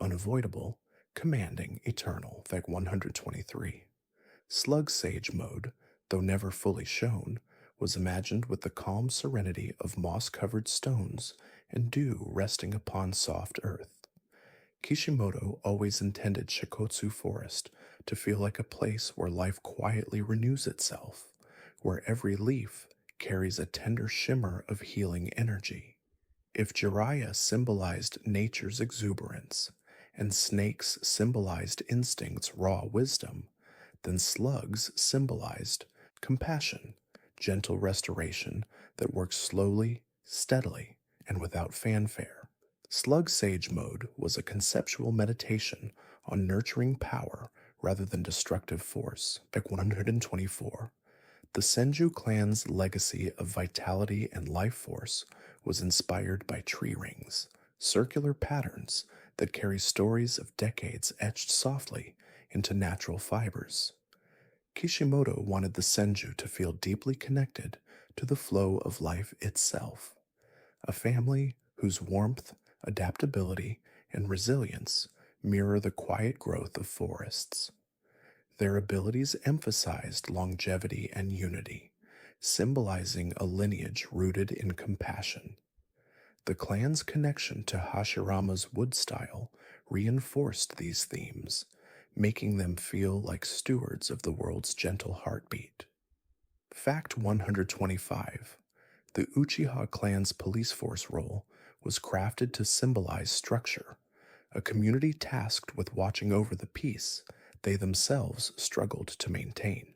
unavoidable, commanding, eternal, Vec 123. Slug Sage mode, though never fully shown, was imagined with the calm serenity of moss covered stones and dew resting upon soft earth. Kishimoto always intended Shikotsu Forest to feel like a place where life quietly renews itself, where every leaf carries a tender shimmer of healing energy. If Jiraiya symbolized nature's exuberance, and snakes symbolized instinct's raw wisdom, then slugs symbolized compassion, gentle restoration that works slowly, steadily, and without fanfare. Slug Sage mode was a conceptual meditation on nurturing power rather than destructive force. Pick 124. The Senju clan's legacy of vitality and life force was inspired by tree rings, circular patterns that carry stories of decades etched softly into natural fibers. Kishimoto wanted the Senju to feel deeply connected to the flow of life itself, a family whose warmth, adaptability, and resilience mirror the quiet growth of forests. Their abilities emphasized longevity and unity, symbolizing a lineage rooted in compassion. The clan's connection to Hashirama's wood style reinforced these themes, making them feel like stewards of the world's gentle heartbeat. Fact 125. The Uchiha clan's police force role was crafted to symbolize structure, a community tasked with watching over the peace they themselves struggled to maintain.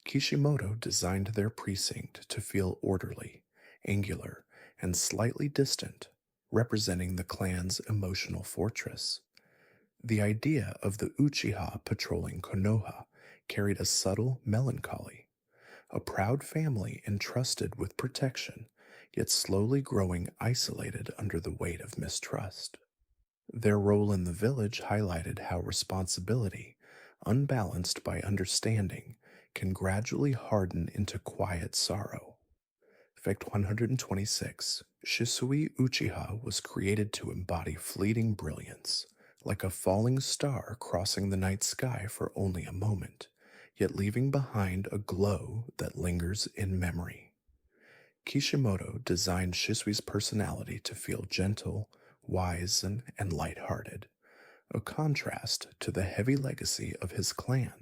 Kishimoto designed their precinct to feel orderly, angular, and slightly distant, representing the clan's emotional fortress. The idea of the Uchiha patrolling Konoha carried a subtle melancholy, a proud family entrusted with protection, yet slowly growing isolated under the weight of mistrust. Their role in the village highlighted how responsibility, unbalanced by understanding, can gradually harden into quiet sorrow. Fact 126. Shisui Uchiha was created to embody fleeting brilliance, like a falling star crossing the night sky for only a moment, yet leaving behind a glow that lingers in memory. Kishimoto designed Shisui's personality to feel gentle, wise, and light-hearted, a contrast to the heavy legacy of his clan.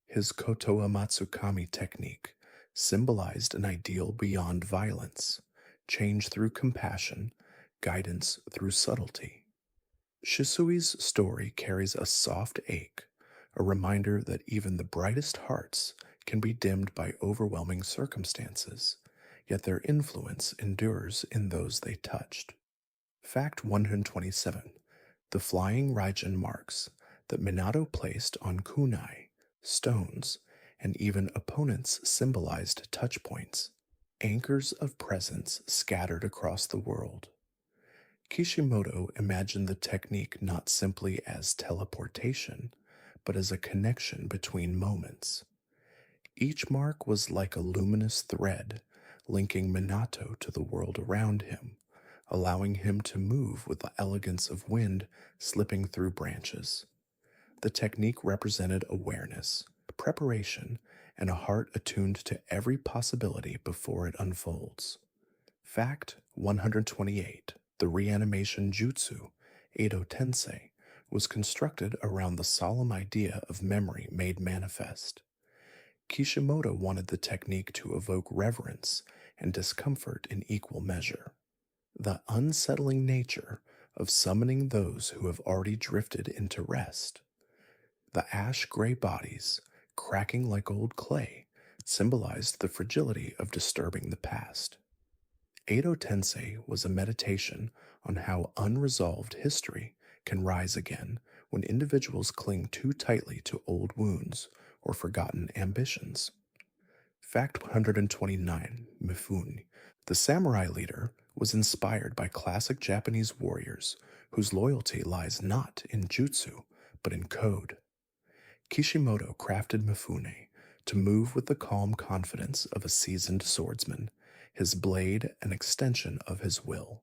His Kotoa Matsukami technique symbolized an ideal beyond violence, change through compassion, guidance through subtlety. Shisui's story carries a soft ache, a reminder that even the brightest hearts can be dimmed by overwhelming circumstances, yet their influence endures in those they touched. Fact 127. The flying Raijin marks that Minato placed on kunai, stones, and even opponents symbolized touchpoints, anchors of presence scattered across the world. Kishimoto imagined the technique not simply as teleportation, but as a connection between moments. Each mark was like a luminous thread, linking Minato to the world around him, allowing him to move with the elegance of wind slipping through branches. The technique represented awareness, preparation, and a heart attuned to every possibility before it unfolds. Fact 128. The reanimation jutsu, Edo Tensei, was constructed around the solemn idea of memory made manifest. Kishimoto wanted the technique to evoke reverence and discomfort in equal measure. The unsettling nature of summoning those who have already drifted into rest. The ash-gray bodies, cracking like old clay, symbolized the fragility of disturbing the past. Edo Tensei was a meditation on how unresolved history can rise again when individuals cling too tightly to old wounds or forgotten ambitions. Fact 129, Mifune. The samurai leader was inspired by classic Japanese warriors whose loyalty lies not in jutsu, but in code. Kishimoto crafted Mifune to move with the calm confidence of a seasoned swordsman, his blade an extension of his will.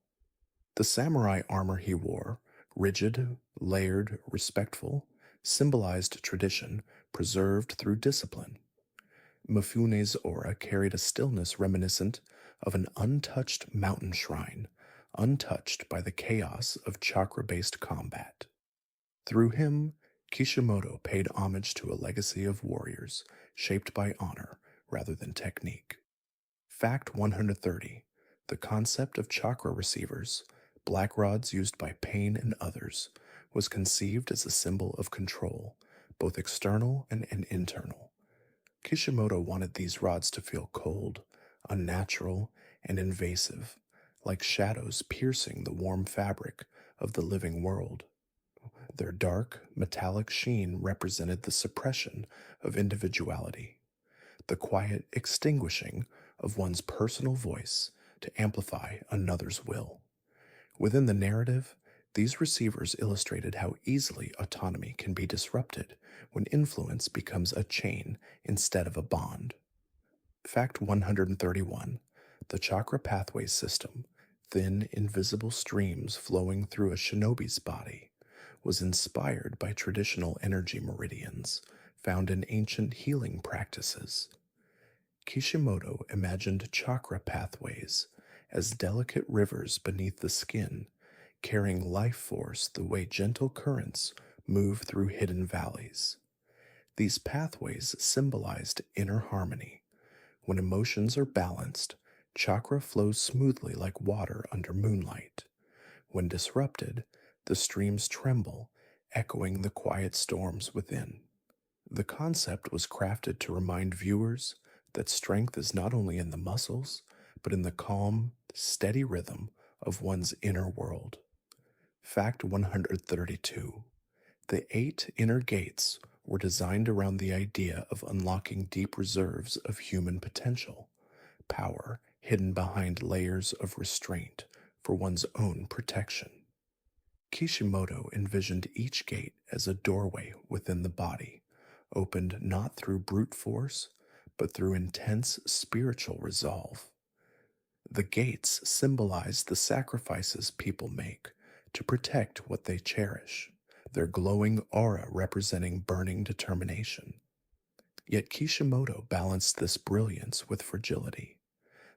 The samurai armor he wore, rigid, layered, respectful, symbolized tradition preserved through discipline. Mifune's aura carried a stillness reminiscent of an untouched mountain shrine, untouched by the chaos of chakra based combat. Through him, Kishimoto paid homage to a legacy of warriors shaped by honor rather than technique. Fact 130. The concept of chakra receivers, black rods used by Pain and others, was conceived as a symbol of control, both external and internal. Kishimoto wanted these rods to feel cold, unnatural, and invasive, like shadows piercing the warm fabric of the living world. Their dark, metallic sheen represented the suppression of individuality, the quiet extinguishing of one's personal voice to amplify another's will. Within the narrative, these receivers illustrated how easily autonomy can be disrupted when influence becomes a chain instead of a bond. Fact 131. The chakra pathway system, thin, invisible streams flowing through a shinobi's body, was inspired by traditional energy meridians found in ancient healing practices. Kishimoto imagined chakra pathways as delicate rivers beneath the skin, carrying life force the way gentle currents move through hidden valleys. These pathways symbolized inner harmony. When emotions are balanced, chakra flows smoothly like water under moonlight. When disrupted, the streams tremble, echoing the quiet storms within. The concept was crafted to remind viewers that strength is not only in the muscles, but in the calm, steady rhythm of one's inner world. Fact 132. The 8 inner gates were designed around the idea of unlocking deep reserves of human potential, power hidden behind layers of restraint for one's own protection. Kishimoto envisioned each gate as a doorway within the body, opened not through brute force, but through intense spiritual resolve. The gates symbolize the sacrifices people make to protect what they cherish, their glowing aura representing burning determination. Yet Kishimoto balanced this brilliance with fragility.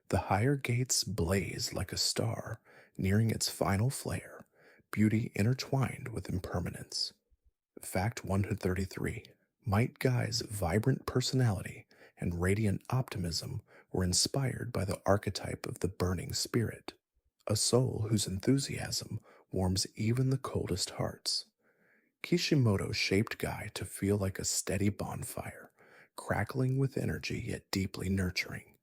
The higher gates blaze like a star, nearing its final flare, beauty intertwined with impermanence. Fact 133. Might Guy's vibrant personality and radiant optimism were inspired by the archetype of the burning spirit, a soul whose enthusiasm warms even the coldest hearts. Kishimoto shaped Guy to feel like a steady bonfire, crackling with energy yet deeply nurturing.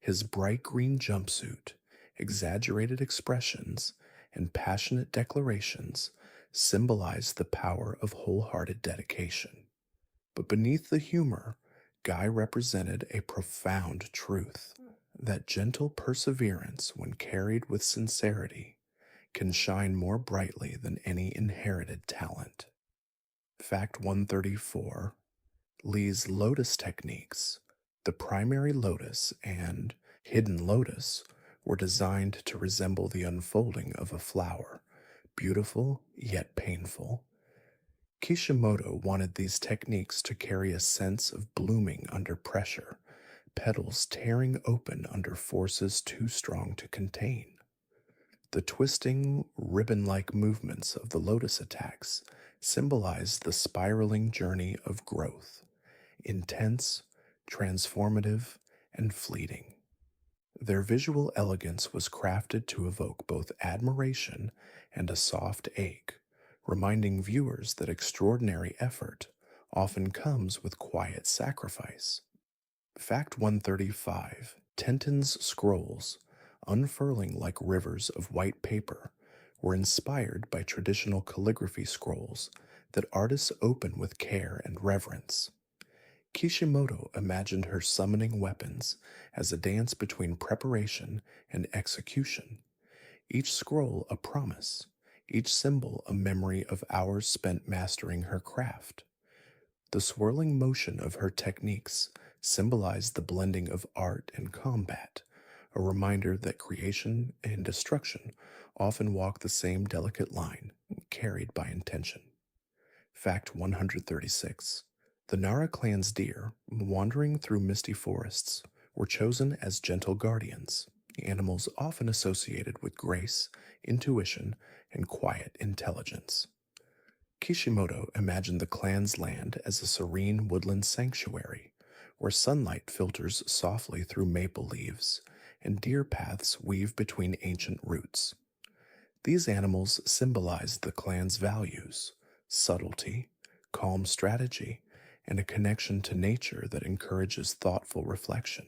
His bright green jumpsuit, exaggerated expressions, and passionate declarations symbolized the power of wholehearted dedication. But beneath the humor, Guy represented a profound truth that gentle perseverance, when carried with sincerity, can shine more brightly than any inherited talent. Fact 134. Lee's lotus techniques, the primary lotus and hidden lotus, were designed to resemble the unfolding of a flower, beautiful yet painful. Kishimoto wanted these techniques to carry a sense of blooming under pressure, petals tearing open under forces too strong to contain. The twisting, ribbon like movements of the lotus attacks symbolize the spiraling journey of growth, intense, transformative, and fleeting. Their visual elegance was crafted to evoke both admiration and a soft ache, reminding viewers that extraordinary effort often comes with quiet sacrifice. Fact 135. Tenten's scrolls, unfurling like rivers of white paper, were inspired by traditional calligraphy scrolls that artists open with care and reverence. Kishimoto imagined her summoning weapons as a dance between preparation and execution, each scroll a promise, each symbol a memory of hours spent mastering her craft. The swirling motion of her techniques symbolized the blending of art and combat, a reminder that creation and destruction often walk the same delicate line, carried by intention. Fact 136. The Nara clan's deer, wandering through misty forests, were chosen as gentle guardians, animals often associated with grace, intuition, and quiet intelligence. Kishimoto imagined the clan's land as a serene woodland sanctuary, where sunlight filters softly through maple leaves and deer paths weave between ancient roots. These animals symbolize the clan's values: subtlety, calm strategy, and a connection to nature that encourages thoughtful reflection.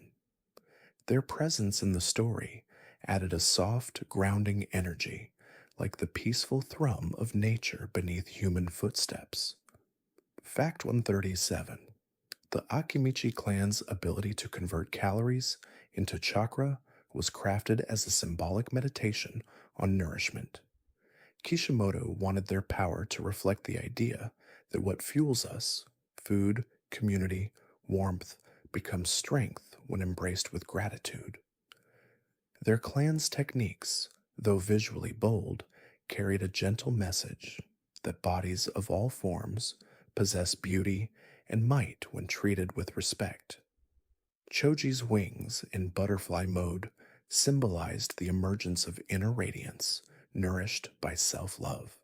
Their presence in the story added a soft, grounding energy, like the peaceful thrum of nature beneath human footsteps. Fact 137. The Akimichi clan's ability to convert calories into chakra was crafted as a symbolic meditation on nourishment. Kishimoto wanted their power to reflect the idea that what fuels us, food, community, warmth, becomes strength when embraced with gratitude. Their clan's techniques, though visually bold, carried a gentle message that bodies of all forms possess beauty and might when treated with respect. Choji's wings in butterfly mode symbolized the emergence of inner radiance, nourished by self love.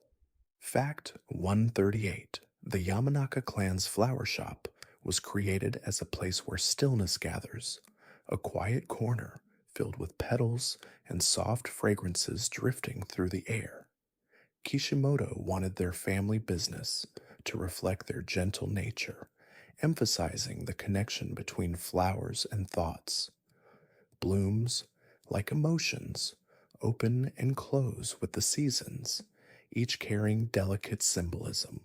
Fact 138. The Yamanaka clan's flower shop was created as a place where stillness gathers, a quiet corner filled with petals and soft fragrances drifting through the air. Kishimoto wanted their family business to reflect their gentle nature, emphasizing the connection between flowers and thoughts. Blooms, like emotions, open and close with the seasons, each carrying delicate symbolism.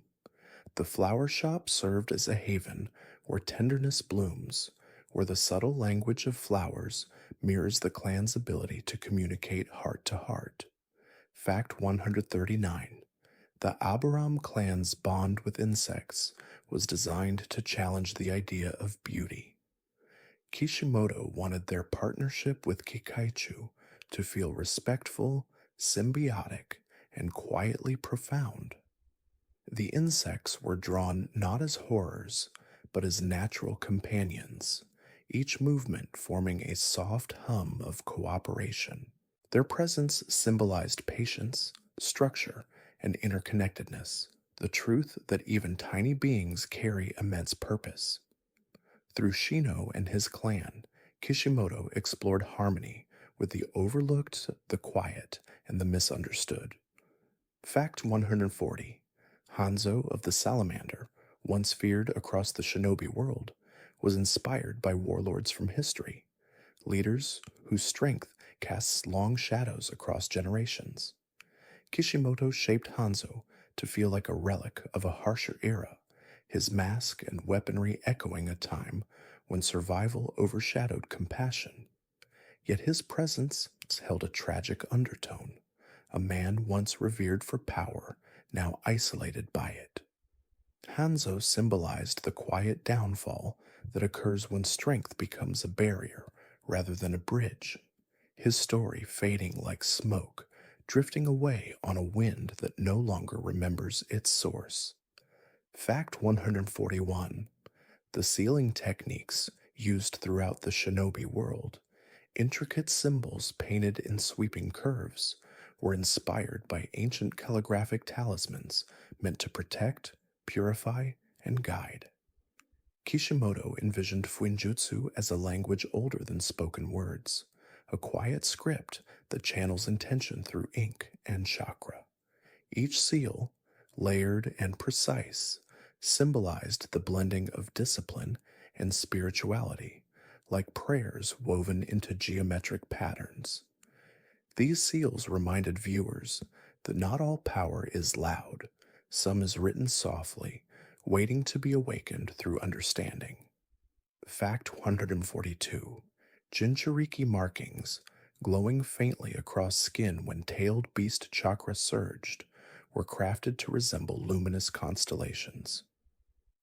The flower shop served as a haven where tenderness blooms, where the subtle language of flowers mirrors the clan's ability to communicate heart to heart. Fact 139. The Abaram clan's bond with insects was designed to challenge the idea of beauty. Kishimoto wanted their partnership with Kikaichu to feel respectful, symbiotic, and quietly profound. The insects were drawn not as horrors, but as natural companions, each movement forming a soft hum of cooperation. Their presence symbolized patience, structure, and interconnectedness, the truth that even tiny beings carry immense purpose. Through Shino and his clan, Kishimoto explored harmony with the overlooked, the quiet, and the misunderstood. Fact 140. Hanzo of the Salamander, once feared across the shinobi world, was inspired by warlords from history, leaders whose strength casts long shadows across generations. Kishimoto shaped Hanzo to feel like a relic of a harsher era, his mask and weaponry echoing a time when survival overshadowed compassion. Yet his presence held a tragic undertone, a man once revered for power, now isolated by it. Hanzo symbolized the quiet downfall that occurs when strength becomes a barrier rather than a bridge, his story fading like smoke, drifting away on a wind that no longer remembers its source. Fact 141. The sealing techniques used throughout the shinobi world, intricate symbols painted in sweeping curves, were inspired by ancient calligraphic talismans meant to protect, purify, and guide. Kishimoto envisioned Fuinjutsu as a language older than spoken words, a quiet script that channels intention through ink and chakra. Each seal, layered and precise, symbolized the blending of discipline and spirituality, like prayers woven into geometric patterns. These seals reminded viewers that not all power is loud, some is written softly, waiting to be awakened through understanding. Fact 142. Jinchuriki markings, glowing faintly across skin when tailed beast chakra surged, were crafted to resemble luminous constellations.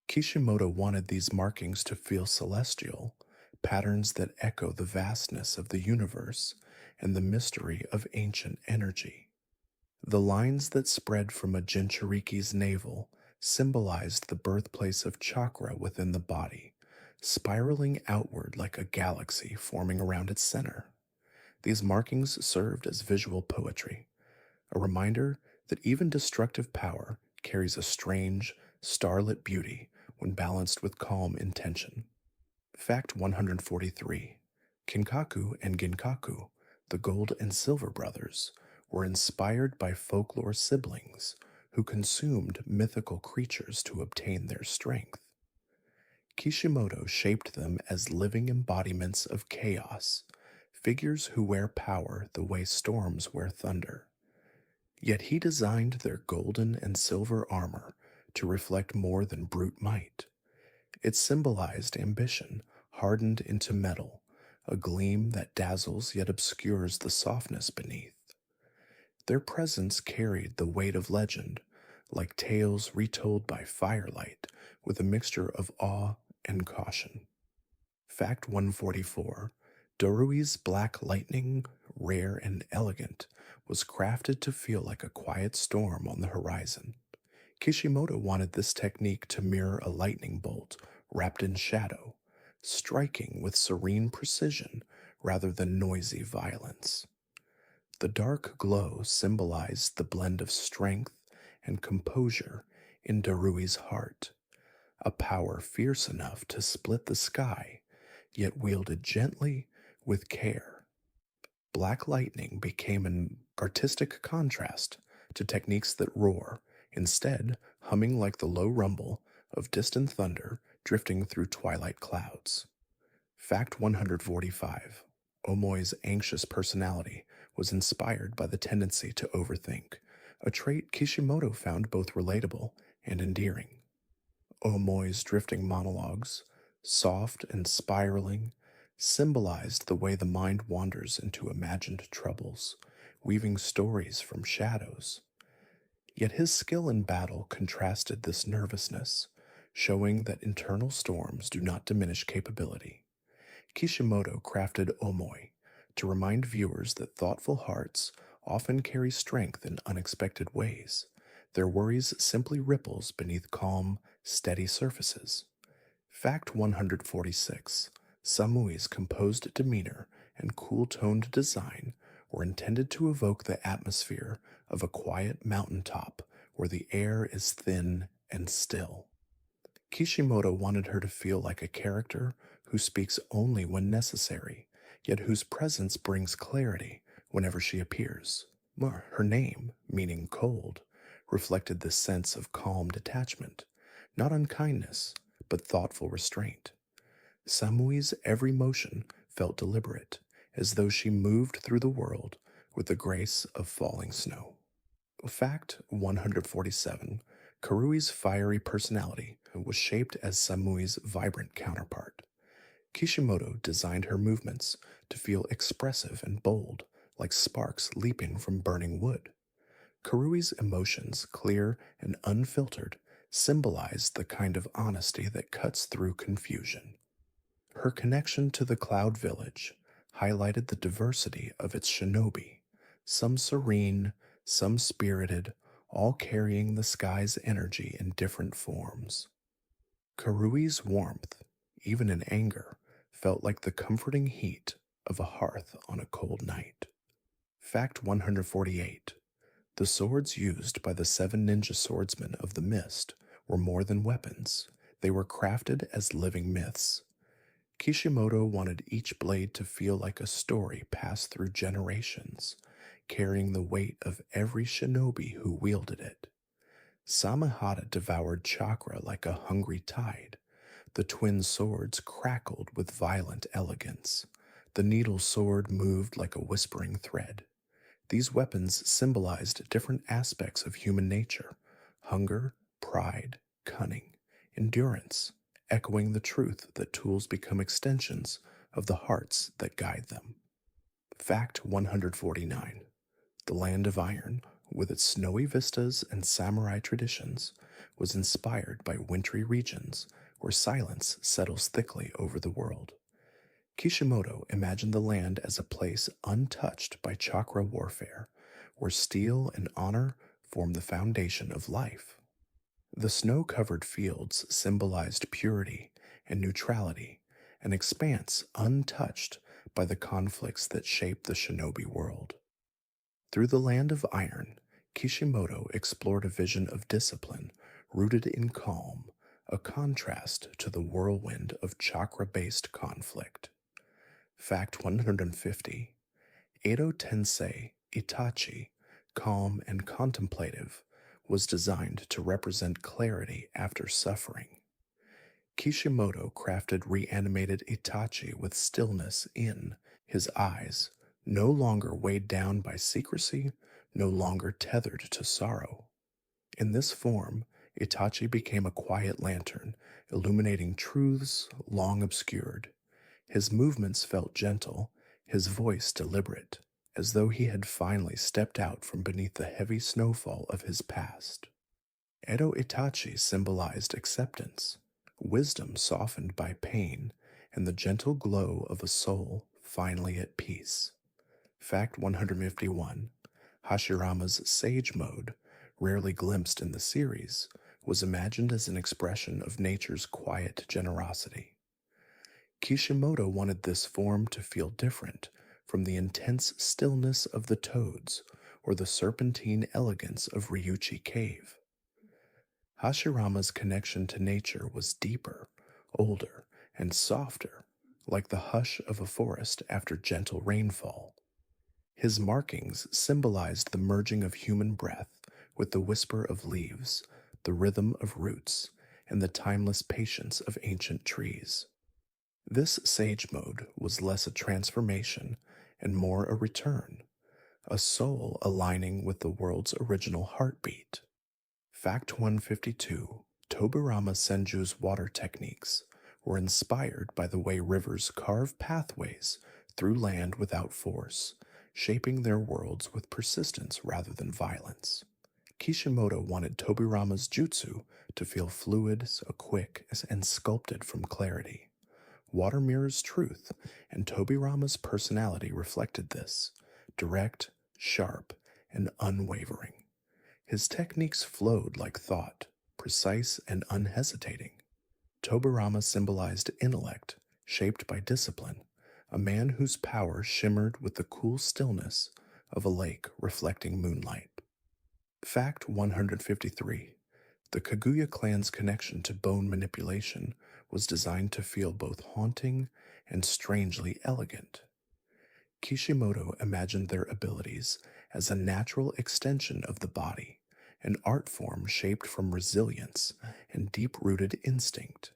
Kishimoto wanted these markings to feel celestial, patterns that echo the vastness of the universe and the mystery of ancient energy. The lines that spread from a Jinchuriki's navel symbolized the birthplace of chakra within the body, spiraling outward like a galaxy forming around its center. These markings served as visual poetry, a reminder that even destructive power carries a strange, starlit beauty when balanced with calm intention. Fact 143. Kinkaku and Ginkaku, the gold and silver brothers, were inspired by folklore siblings who consumed mythical creatures to obtain their strength. Kishimoto shaped them as living embodiments of chaos, figures who wear power the way storms wear thunder. Yet he designed their golden and silver armor to reflect more than brute might. It symbolized ambition hardened into metal, a gleam that dazzles yet obscures the softness beneath. Their presence carried the weight of legend, like tales retold by firelight with a mixture of awe and caution. Fact 144. Dorui's black lightning, rare and elegant, was crafted to feel like a quiet storm on the horizon. Kishimoto wanted this technique to mirror a lightning bolt wrapped in shadow, striking with serene precision rather than noisy violence. The dark glow symbolized the blend of strength and composure in Darui's heart, a power fierce enough to split the sky, yet wielded gently with care. Black lightning became an artistic contrast to techniques that roar, instead, humming like the low rumble of distant thunder drifting through twilight clouds. Fact 145. Omoi's anxious personality was inspired by the tendency to overthink, a trait Kishimoto found both relatable and endearing. Omoi's drifting monologues, soft and spiraling, symbolized the way the mind wanders into imagined troubles, weaving stories from shadows. Yet his skill in battle contrasted this nervousness, showing that internal storms do not diminish capability. Kishimoto crafted Omoi to remind viewers that thoughtful hearts often carry strength in unexpected ways. Their worries simply ripples beneath calm, steady surfaces. Fact 146. Samui's composed demeanor and cool-toned design were intended to evoke the atmosphere of a quiet mountaintop where the air is thin and still. Kishimoto wanted her to feel like a character who speaks only when necessary, yet whose presence brings clarity whenever she appears. Her name, meaning cold, reflected this sense of calm detachment, not unkindness, but thoughtful restraint. Samui's every motion felt deliberate, as though she moved through the world with the grace of falling snow. Fact 147. Karui's fiery personality was shaped as Samui's vibrant counterpart. Kishimoto designed her movements to feel expressive and bold, like sparks leaping from burning wood. Karui's emotions, clear and unfiltered, symbolized the kind of honesty that cuts through confusion. Her connection to the Cloud Village highlighted the diversity of its shinobi, some serene, some spirited, all carrying the sky's energy in different forms. Karui's warmth, even in anger, felt like the comforting heat of a hearth on a cold night. Fact 148. The swords used by the 7 ninja swordsmen of the mist were more than weapons. They were crafted as living myths. Kishimoto wanted each blade to feel like a story passed through generations, carrying the weight of every shinobi who wielded it. Samehada devoured chakra like a hungry tide. The twin swords crackled with violent elegance. The needle sword moved like a whispering thread. These weapons symbolized different aspects of human nature: hunger, pride, cunning, endurance, echoing the truth that tools become extensions of the hearts that guide them. Fact 149. The land of iron, with its snowy vistas and samurai traditions, was inspired by wintry regions where silence settles thickly over the world. Kishimoto imagined the land as a place untouched by chakra warfare, where steel and honor form the foundation of life. The snow covered fields symbolized purity and neutrality, an expanse untouched by the conflicts that shape the shinobi world. Through the land of iron, Kishimoto explored a vision of discipline rooted in calm, a contrast to the whirlwind of chakra based conflict. Fact 150. Edo Tensei Itachi, calm and contemplative, was designed to represent clarity after suffering. Kishimoto crafted reanimated Itachi with stillness in his eyes, no longer weighed down by secrecy, no longer tethered to sorrow. In this form, Itachi became a quiet lantern, illuminating truths long obscured. His movements felt gentle, his voice deliberate, as though he had finally stepped out from beneath the heavy snowfall of his past. Edo Itachi symbolized acceptance, wisdom softened by pain, and the gentle glow of a soul finally at peace. Fact 151. Hashirama's sage mode, rarely glimpsed in the series, was imagined as an expression of nature's quiet generosity. Kishimoto wanted this form to feel different from the intense stillness of the toads or the serpentine elegance of Ryuchi Cave. Hashirama's connection to nature was deeper, older, and softer, like the hush of a forest after gentle rainfall. His markings symbolized the merging of human breath with the whisper of leaves, the rhythm of roots, and the timeless patience of ancient trees. This sage mode was less a transformation and more a return, a soul aligning with the world's original heartbeat. Fact 152. Tobirama Senju's water techniques were inspired by the way rivers carve pathways through land without force, shaping their worlds with persistence rather than violence. Kishimoto wanted Tobirama's jutsu to feel fluid, quick, and sculpted from clarity. Water mirrors truth, and Tobirama's personality reflected this, direct, sharp, and unwavering. His techniques flowed like thought, precise and unhesitating. Tobirama symbolized intellect, shaped by discipline, a man whose power shimmered with the cool stillness of a lake reflecting moonlight. Fact 153. The Kaguya clan's connection to bone manipulation was designed to feel both haunting and strangely elegant. Kishimoto imagined their abilities as a natural extension of the body, an art form shaped from resilience and deep-rooted instinct.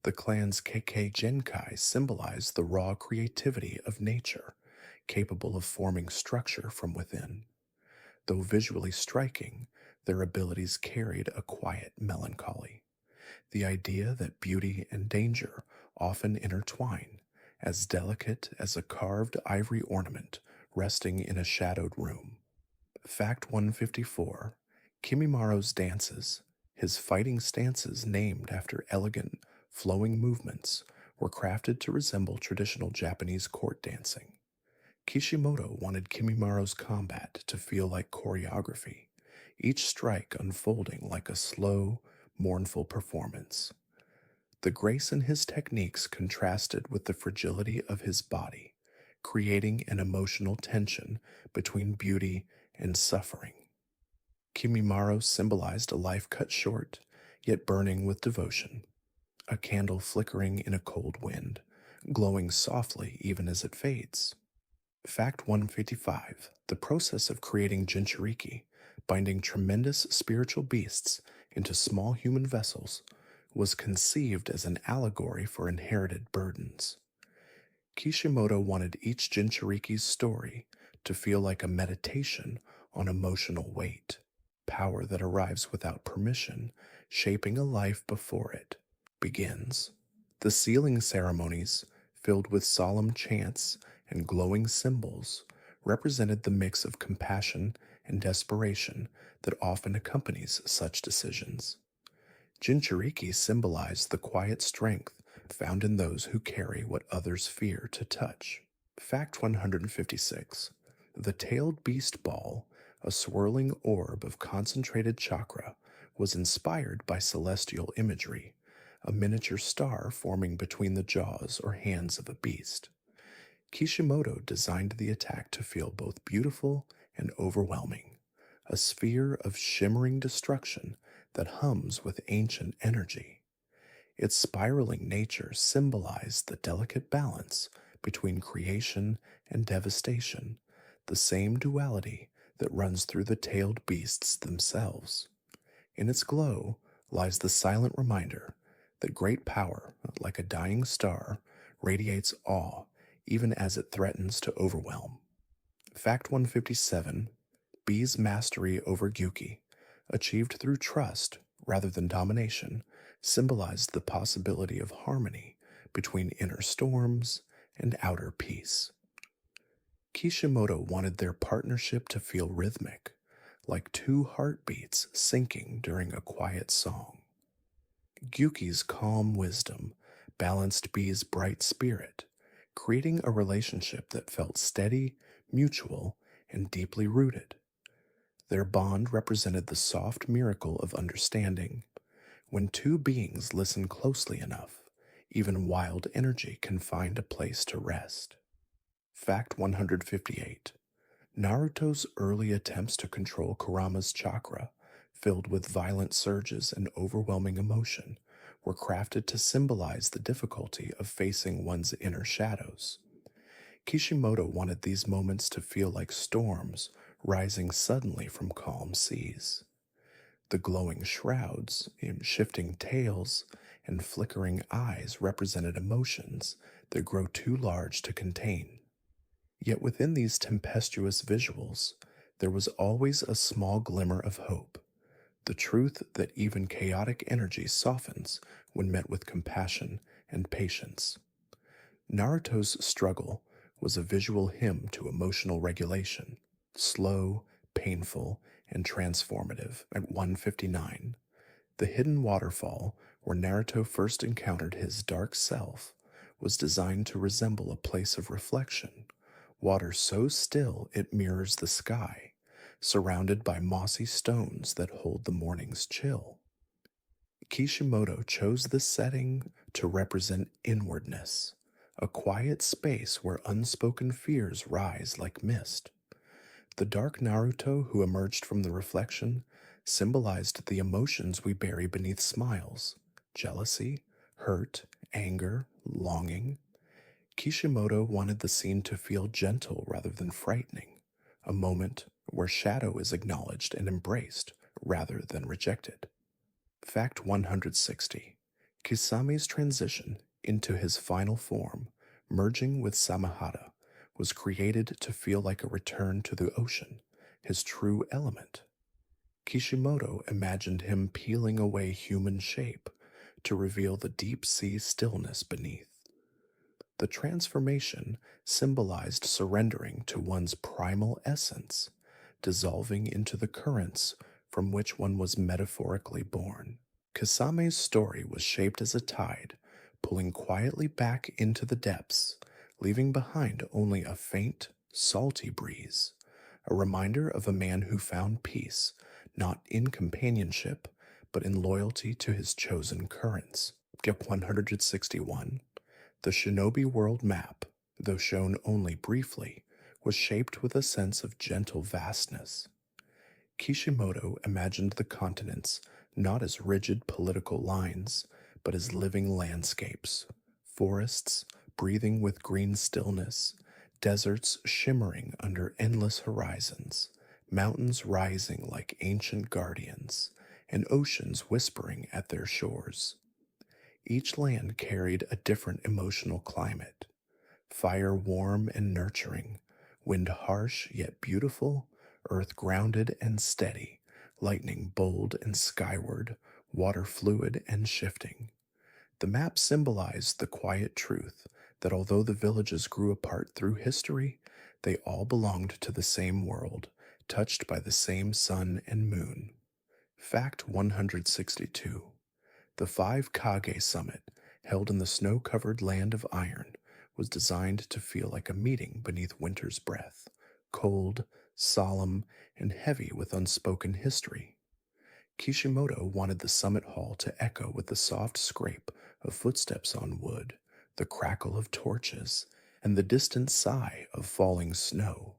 The clan's Kekkei Genkai symbolized the raw creativity of nature, capable of forming structure from within. Though visually striking, their abilities carried a quiet melancholy. The idea that beauty and danger often intertwine, as delicate as a carved ivory ornament resting in a shadowed room. Fact 154. Kimimaro's dances, his fighting stances named after elegant, flowing movements, were crafted to resemble traditional Japanese court dancing. Kishimoto wanted Kimimaro's combat to feel like choreography, each strike unfolding like a slow, mournful performance. The grace in his techniques contrasted with the fragility of his body, creating an emotional tension between beauty and suffering. Kimimaro symbolized a life cut short, yet burning with devotion, a candle flickering in a cold wind, glowing softly even as it fades. Fact 155. The process of creating Jinchuriki, binding tremendous spiritual beasts into small human vessels, was conceived as an allegory for inherited burdens. Kishimoto wanted each Jinchuriki's story to feel like a meditation on emotional weight, power that arrives without permission, shaping a life before it, begins. The sealing ceremonies, filled with solemn chants and glowing symbols, represented the mix of compassion and desperation that often accompanies such decisions. Jinchuriki symbolized the quiet strength found in those who carry what others fear to touch. Fact 156. The tailed beast ball, a swirling orb of concentrated chakra, was inspired by celestial imagery, a miniature star forming between the jaws or hands of a beast. Kishimoto designed the attack to feel both beautiful and overwhelming, a sphere of shimmering destruction that hums with ancient energy. Its spiraling nature symbolized the delicate balance between creation and devastation, the same duality that runs through the tailed beasts themselves. In its glow lies the silent reminder that great power, like a dying star, radiates awe even as it threatens to overwhelm. Fact 157. B's mastery over Gyuki, achieved through trust rather than domination, symbolized the possibility of harmony between inner storms and outer peace. Kishimoto wanted their partnership to feel rhythmic, like two heartbeats syncing during a quiet song. Gyuki's calm wisdom balanced B's bright spirit, creating a relationship that felt steady, mutual, and deeply rooted. Their bond represented the soft miracle of understanding. When two beings listen closely enough, even wild energy can find a place to rest. Fact 158. Naruto's early attempts to control Kurama's chakra, filled with violent surges and overwhelming emotion, were crafted to symbolize the difficulty of facing one's inner shadows. Kishimoto wanted these moments to feel like storms rising suddenly from calm seas. The glowing shrouds, shifting tails, and flickering eyes represented emotions that grow too large to contain. Yet within these tempestuous visuals, there was always a small glimmer of hope, the truth that even chaotic energy softens when met with compassion and patience. Naruto's struggle was a visual hymn to emotional regulation, slow, painful, and transformative. At 159, the hidden waterfall, where Naruto first encountered his dark self, was designed to resemble a place of reflection, water so still it mirrors the sky, surrounded by mossy stones that hold the morning's chill. Kishimoto chose this setting to represent inwardness, a quiet space where unspoken fears rise like mist. The dark Naruto who emerged from the reflection symbolized the emotions we bury beneath smiles: jealousy, hurt, anger, longing. Kishimoto wanted the scene to feel gentle rather than frightening, a moment where shadow is acknowledged and embraced rather than rejected. Fact 160. Kisame's transition into his final form, merging with Samahara, was created to feel like a return to the ocean, his true element. Kishimoto imagined him peeling away human shape to reveal the deep sea stillness beneath. The transformation symbolized surrendering to one's primal essence, dissolving into the currents from which one was metaphorically born. Kasame's story was shaped as a tide, pulling quietly back into the depths, leaving behind only a faint, salty breeze, a reminder of a man who found peace, not in companionship, but in loyalty to his chosen currents. Gap 161. The Shinobi World map, though shown only briefly, was shaped with a sense of gentle vastness. Kishimoto imagined the continents not as rigid political lines, but as living landscapes, forests breathing with green stillness, deserts shimmering under endless horizons, mountains rising like ancient guardians, and oceans whispering at their shores. Each land carried a different emotional climate: fire warm and nurturing, wind harsh yet beautiful, earth grounded and steady, lightning bold and skyward, water fluid and shifting. The map symbolized the quiet truth that although the villages grew apart through history, they all belonged to the same world, touched by the same sun and moon. Fact 162. The 5 Kage summit, held in the snow covered land of iron, was designed to feel like a meeting beneath winter's breath, cold, solemn, and heavy with unspoken history. Kishimoto wanted the summit hall to echo with the soft scrape of footsteps on wood, the crackle of torches, and the distant sigh of falling snow.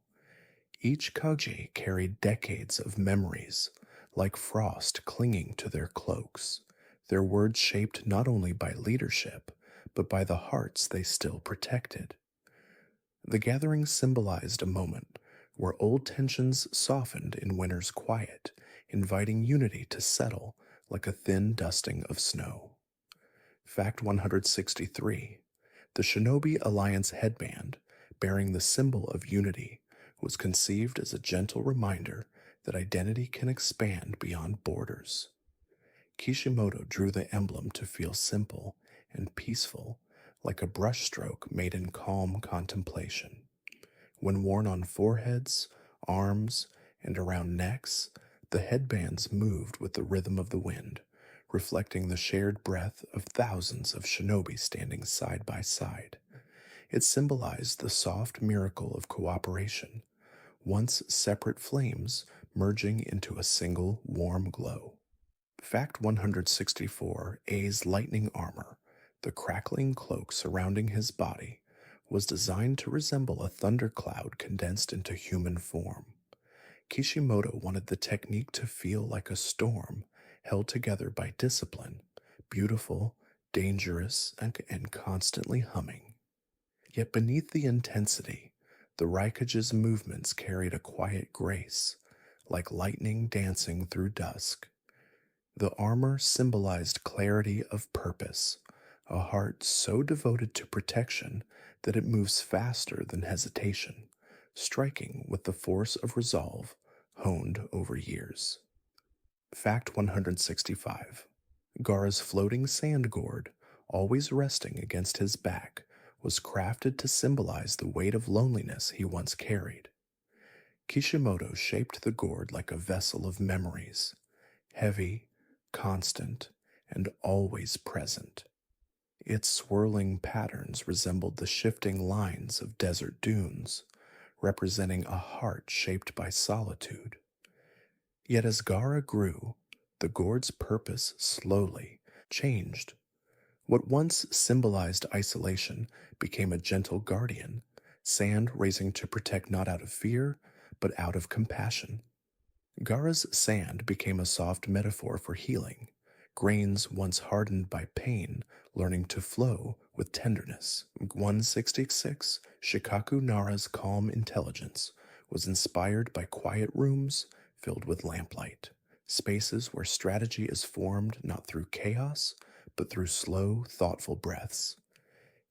Each Kage carried decades of memories, like frost clinging to their cloaks, their words shaped not only by leadership, but by the hearts they still protected. The gathering symbolized a moment where old tensions softened in winter's quiet, inviting unity to settle like a thin dusting of snow. Fact 163. The Shinobi Alliance headband, bearing the symbol of unity, was conceived as a gentle reminder that identity can expand beyond borders. Kishimoto drew the emblem to feel simple and peaceful, like a brushstroke made in calm contemplation. When worn on foreheads, arms, and around necks, the headbands moved with the rhythm of the wind, reflecting the shared breath of thousands of shinobi standing side by side. It symbolized the soft miracle of cooperation, once separate flames merging into a single warm glow. Fact 164. A's lightning armor, the crackling cloak surrounding his body, was designed to resemble a thundercloud condensed into human form. Kishimoto wanted the technique to feel like a storm held together by discipline, beautiful, dangerous, and constantly humming. Yet beneath the intensity, the Raikage's movements carried a quiet grace, like lightning dancing through dusk. The armor symbolized clarity of purpose, a heart so devoted to protection that it moves faster than hesitation, striking with the force of resolve honed over years. Fact 165. Gaara's floating sand gourd, always resting against his back, was crafted to symbolize the weight of loneliness he once carried. Kishimoto shaped the gourd like a vessel of memories, heavy, constant, and always present. Its swirling patterns resembled the shifting lines of desert dunes, representing a heart shaped by solitude. Yet as Gaara grew, the gourd's purpose slowly changed. What once symbolized isolation became a gentle guardian, sand raising to protect not out of fear, but out of compassion. Gaara's sand became a soft metaphor for healing, grains once hardened by pain learning to flow with tenderness. 166. Shikaku Nara's calm intelligence was inspired by quiet rooms filled with lamplight, spaces where strategy is formed not through chaos, but through slow, thoughtful breaths.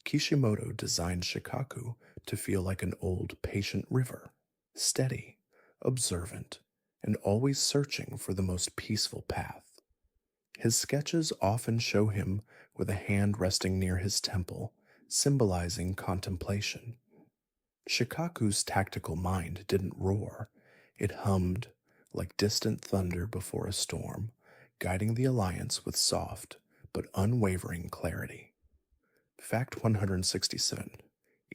Kishimoto designed Shikaku to feel like an old, patient river, steady, observant, and always searching for the most peaceful path. His sketches often show him with a hand resting near his temple, symbolizing contemplation. Shikaku's tactical mind didn't roar, it hummed like distant thunder before a storm, guiding the alliance with soft but unwavering clarity. Fact 167.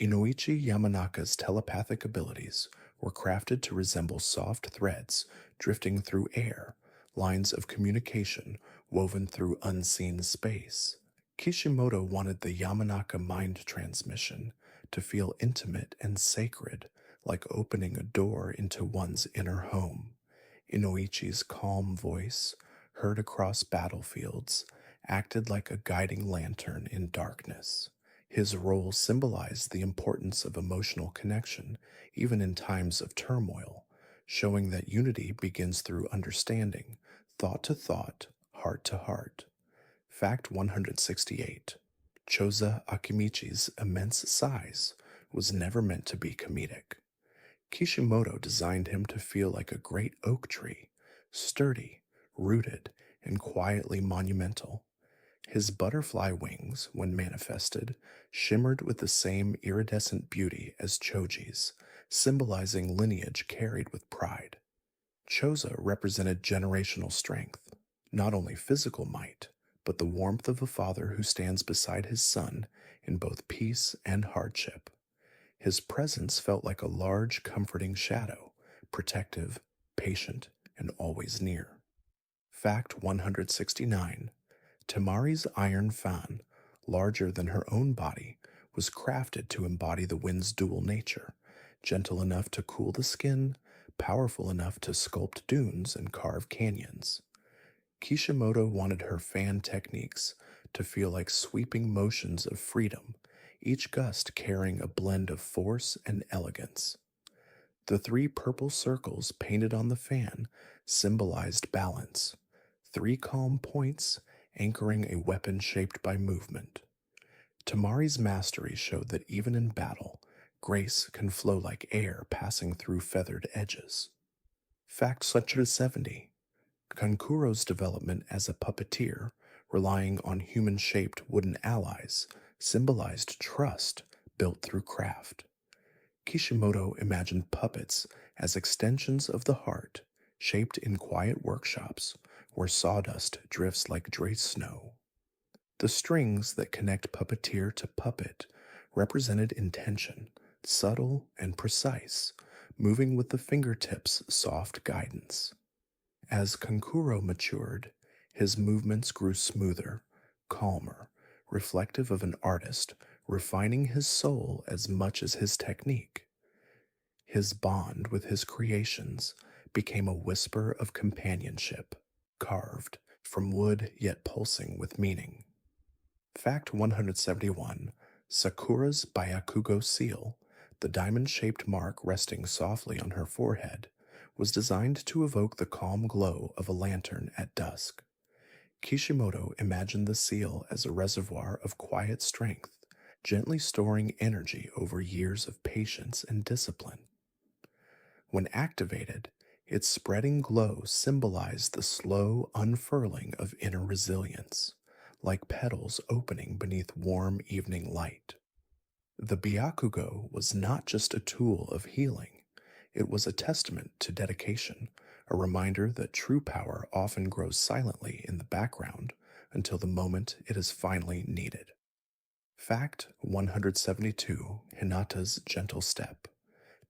Inoichi Yamanaka's telepathic abilities were crafted to resemble soft threads drifting through air, lines of communication woven through unseen space. Kishimoto wanted the Yamanaka mind transmission to feel intimate and sacred, like opening a door into one's inner home. Inoichi's calm voice, heard across battlefields, acted like a guiding lantern in darkness. His role symbolized the importance of emotional connection, even in times of turmoil, showing that unity begins through understanding, thought to thought, heart to heart. Fact 168. Choza Akimichi's immense size was never meant to be comedic. Kishimoto designed him to feel like a great oak tree, sturdy, rooted, and quietly monumental. His butterfly wings, when manifested, shimmered with the same iridescent beauty as Choji's, symbolizing lineage carried with pride. Choza represented generational strength, not only physical might, but the warmth of a father who stands beside his son in both peace and hardship. His presence felt like a large, comforting shadow, protective, patient, and always near. Fact 169: Tamari's iron fan, larger than her own body, was crafted to embody the wind's dual nature, gentle enough to cool the skin, powerful enough to sculpt dunes and carve canyons. Kishimoto wanted her fan techniques to feel like sweeping motions of freedom, each gust carrying a blend of force and elegance. The three purple circles painted on the fan symbolized balance, three calm points anchoring a weapon shaped by movement. Tamari's mastery showed that even in battle, grace can flow like air passing through feathered edges. Fact 170: Kankuro's development as a puppeteer, relying on human shaped wooden allies, symbolized trust built through craft. Kishimoto imagined puppets as extensions of the heart, shaped in quiet workshops where sawdust drifts like dry snow. The strings that connect puppeteer to puppet represented intention, subtle and precise, moving with the fingertips' soft guidance. As Kankuro matured, his movements grew smoother, calmer, reflective of an artist refining his soul as much as his technique. His bond with his creations became a whisper of companionship, carved from wood yet pulsing with meaning. Fact 171: Sakura's Byakugo seal, the diamond shaped mark resting softly on her forehead, was designed to evoke the calm glow of a lantern at dusk. Kishimoto imagined the seal as a reservoir of quiet strength, gently storing energy over years of patience and discipline. When activated, its spreading glow symbolized the slow unfurling of inner resilience, like petals opening beneath warm evening light. The Byakugo was not just a tool of healing, it was a testament to dedication, a reminder that true power often grows silently in the background until the moment it is finally needed. Fact 172: Hinata's gentle step.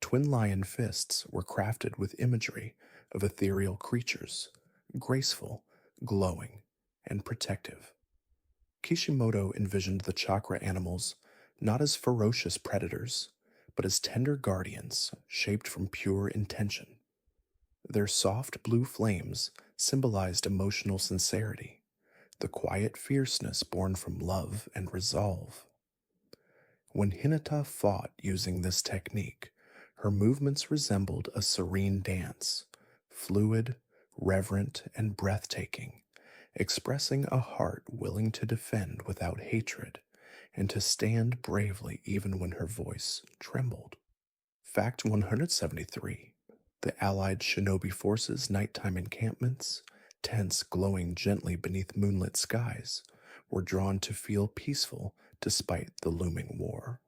Twin lion fists were crafted with imagery of ethereal creatures, graceful, glowing, and protective. Kishimoto envisioned the chakra animals not as ferocious predators, but as tender guardians shaped from pure intention. Their soft blue flames symbolized emotional sincerity, the quiet fierceness born from love and resolve. When Hinata fought using this technique, her movements resembled a serene dance, fluid, reverent, and breathtaking, expressing a heart willing to defend without hatred and to stand bravely even when her voice trembled. Fact 173: The Allied shinobi forces' nighttime encampments, tents glowing gently beneath moonlit skies, were drawn to feel peaceful despite the looming war.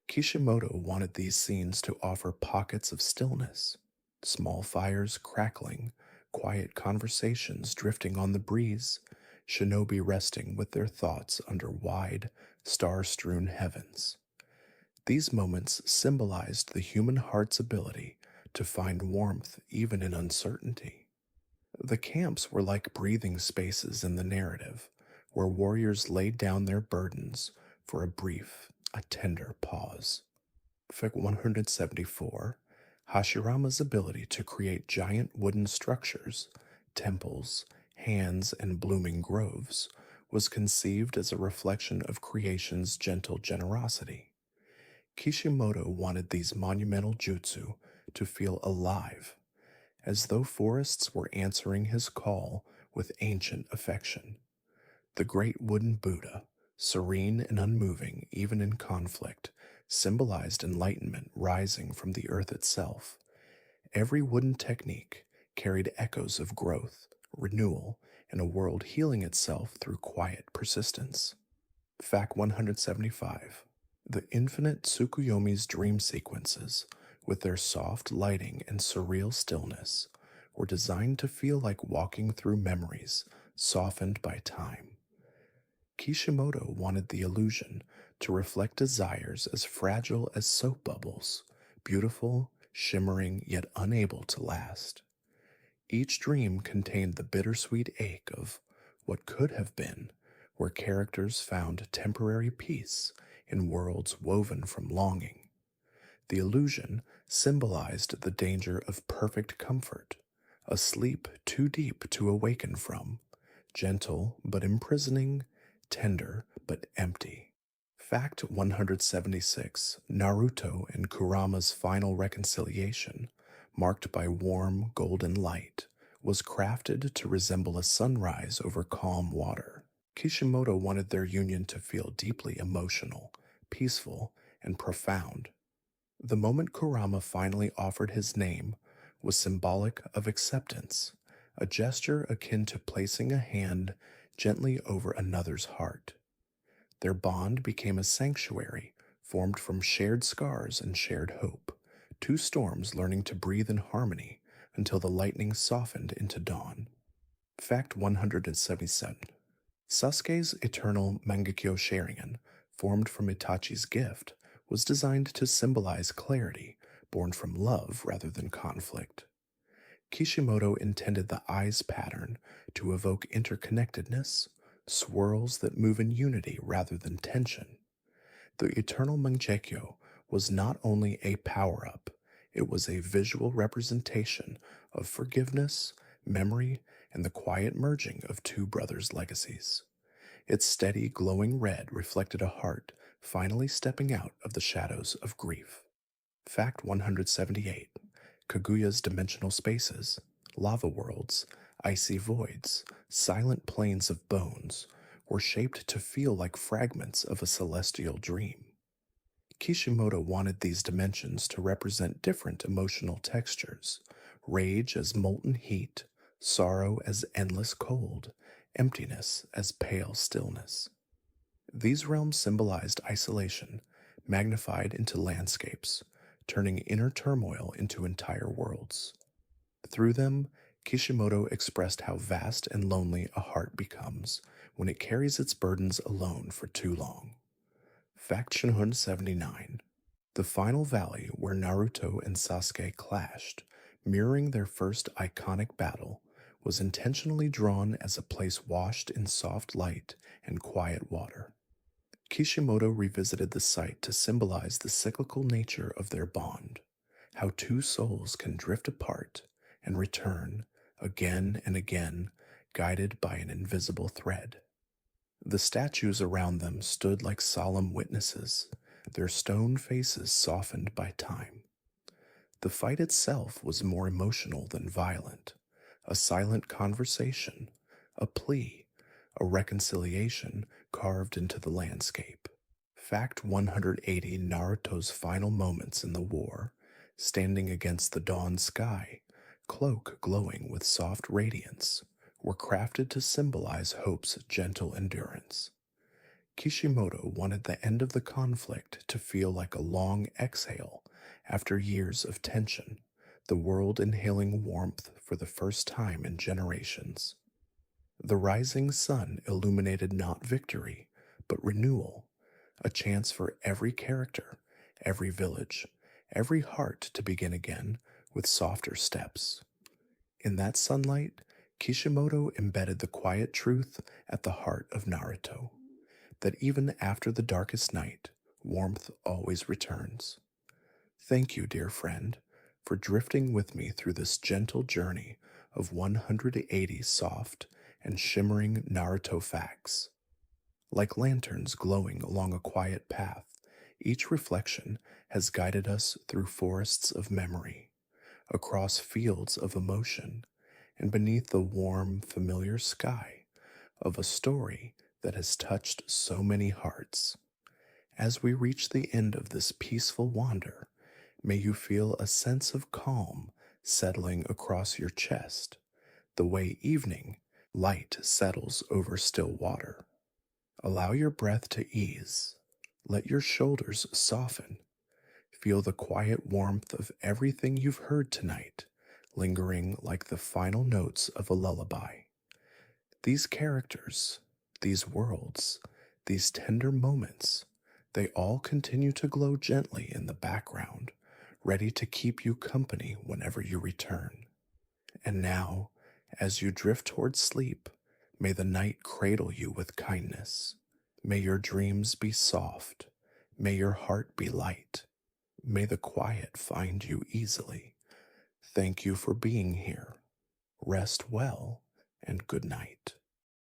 Kishimoto wanted these scenes to offer pockets of stillness, small fires crackling, quiet conversations drifting on the breeze, shinobi resting with their thoughts under wide, star-strewn heavens. These moments symbolized the human heart's ability to find warmth even in uncertainty. The camps were like breathing spaces in the narrative, where warriors laid down their burdens for a brief, a tender pause. Fact 174: Hashirama's ability to create giant wooden structures, temples, hands, and blooming groves was conceived as a reflection of creation's gentle generosity. Kishimoto wanted these monumental jutsu to feel alive, as though forests were answering his call with ancient affection. The great wooden Buddha, serene and unmoving even in conflict, symbolized enlightenment rising from the earth itself. Every wooden technique carried echoes of growth, renewal, and a world healing itself through quiet persistence. Fact 175. The infinite Tsukuyomi's dream sequences, with their soft lighting and surreal stillness, were designed to feel like walking through memories softened by time. Kishimoto wanted the illusion to reflect desires as fragile as soap bubbles, beautiful, shimmering, yet unable to last. Each dream contained the bittersweet ache of what could have been, where characters found temporary peace in worlds woven from longing. The illusion symbolized the danger of perfect comfort, a sleep too deep to awaken from, gentle but imprisoning, tender but empty. Fact 176. Naruto and Kurama's final reconciliation, marked by warm golden light, was crafted to resemble a sunrise over calm water. Kishimoto wanted their union to feel deeply emotional, peaceful, and profound. The moment Kurama finally offered his name was symbolic of acceptance, a gesture akin to placing a hand gently over another's heart. Their bond became a sanctuary formed from shared scars and shared hope, two storms learning to breathe in harmony until the lightning softened into dawn. Fact 177. Sasuke's eternal Mangekyo Sharingan, formed from Itachi's gift, was designed to symbolize clarity, born from love rather than conflict. Kishimoto intended the eyes pattern to evoke interconnectedness, swirls that move in unity rather than tension. The eternal Mangekyo was not only a power up, it was a visual representation of forgiveness, memory, and the quiet merging of two brothers' legacies. Its steady, glowing red reflected a heart finally stepping out of the shadows of grief. Fact 178. Kaguya's dimensional spaces, lava worlds, icy voids, silent plains of bones, were shaped to feel like fragments of a celestial dream. Kishimoto wanted these dimensions to represent different emotional textures: rage as molten heat, sorrow as endless cold, emptiness as pale stillness. These realms symbolized isolation, magnified into landscapes, turning inner turmoil into entire worlds. Through them, Kishimoto expressed how vast and lonely a heart becomes when it carries its burdens alone for too long. Fact 179. The final valley where Naruto and Sasuke clashed, mirroring their first iconic battle, was intentionally drawn as a place washed in soft light and quiet water. Kishimoto revisited the site to symbolize the cyclical nature of their bond, how two souls can drift apart and return again and again, guided by an invisible thread. The statues around them stood like solemn witnesses, their stone faces softened by time. The fight itself was more emotional than violent, a silent conversation, a plea, a reconciliation carved into the landscape. Fact 180. Naruto's final moments in the war, standing against the dawn sky, cloak glowing with soft radiance, were crafted to symbolize hope's gentle endurance. Kishimoto wanted the end of the conflict to feel like a long exhale after years of tension, the world inhaling warmth for the first time in generations. The rising sun illuminated not victory, but renewal, a chance for every character, every village, every heart to begin again with softer steps. In that sunlight, Kishimoto embedded the quiet truth at the heart of Naruto, that even after the darkest night, warmth always returns. Thank you, dear friend, for drifting with me through this gentle journey of 180 soft and shimmering Naruto facts. Like lanterns glowing along a quiet path, each reflection has guided us through forests of memory, across fields of emotion, and beneath the warm, familiar sky of a story that has touched so many hearts. As we reach the end of this peaceful wander, may you feel a sense of calm settling across your chest, the way evening Light settles over still water. Allow your breath to ease. Let your shoulders soften. Feel the quiet warmth of everything you've heard tonight, lingering like the final notes of a lullaby. These characters, these worlds, these tender moments, they all continue to glow gently in the background, ready to keep you company whenever you return. And now, as you drift towards sleep, may the night cradle you with kindness. May your dreams be soft. May your heart be light. May the quiet find you easily. Thank you for being here. Rest well, and good night.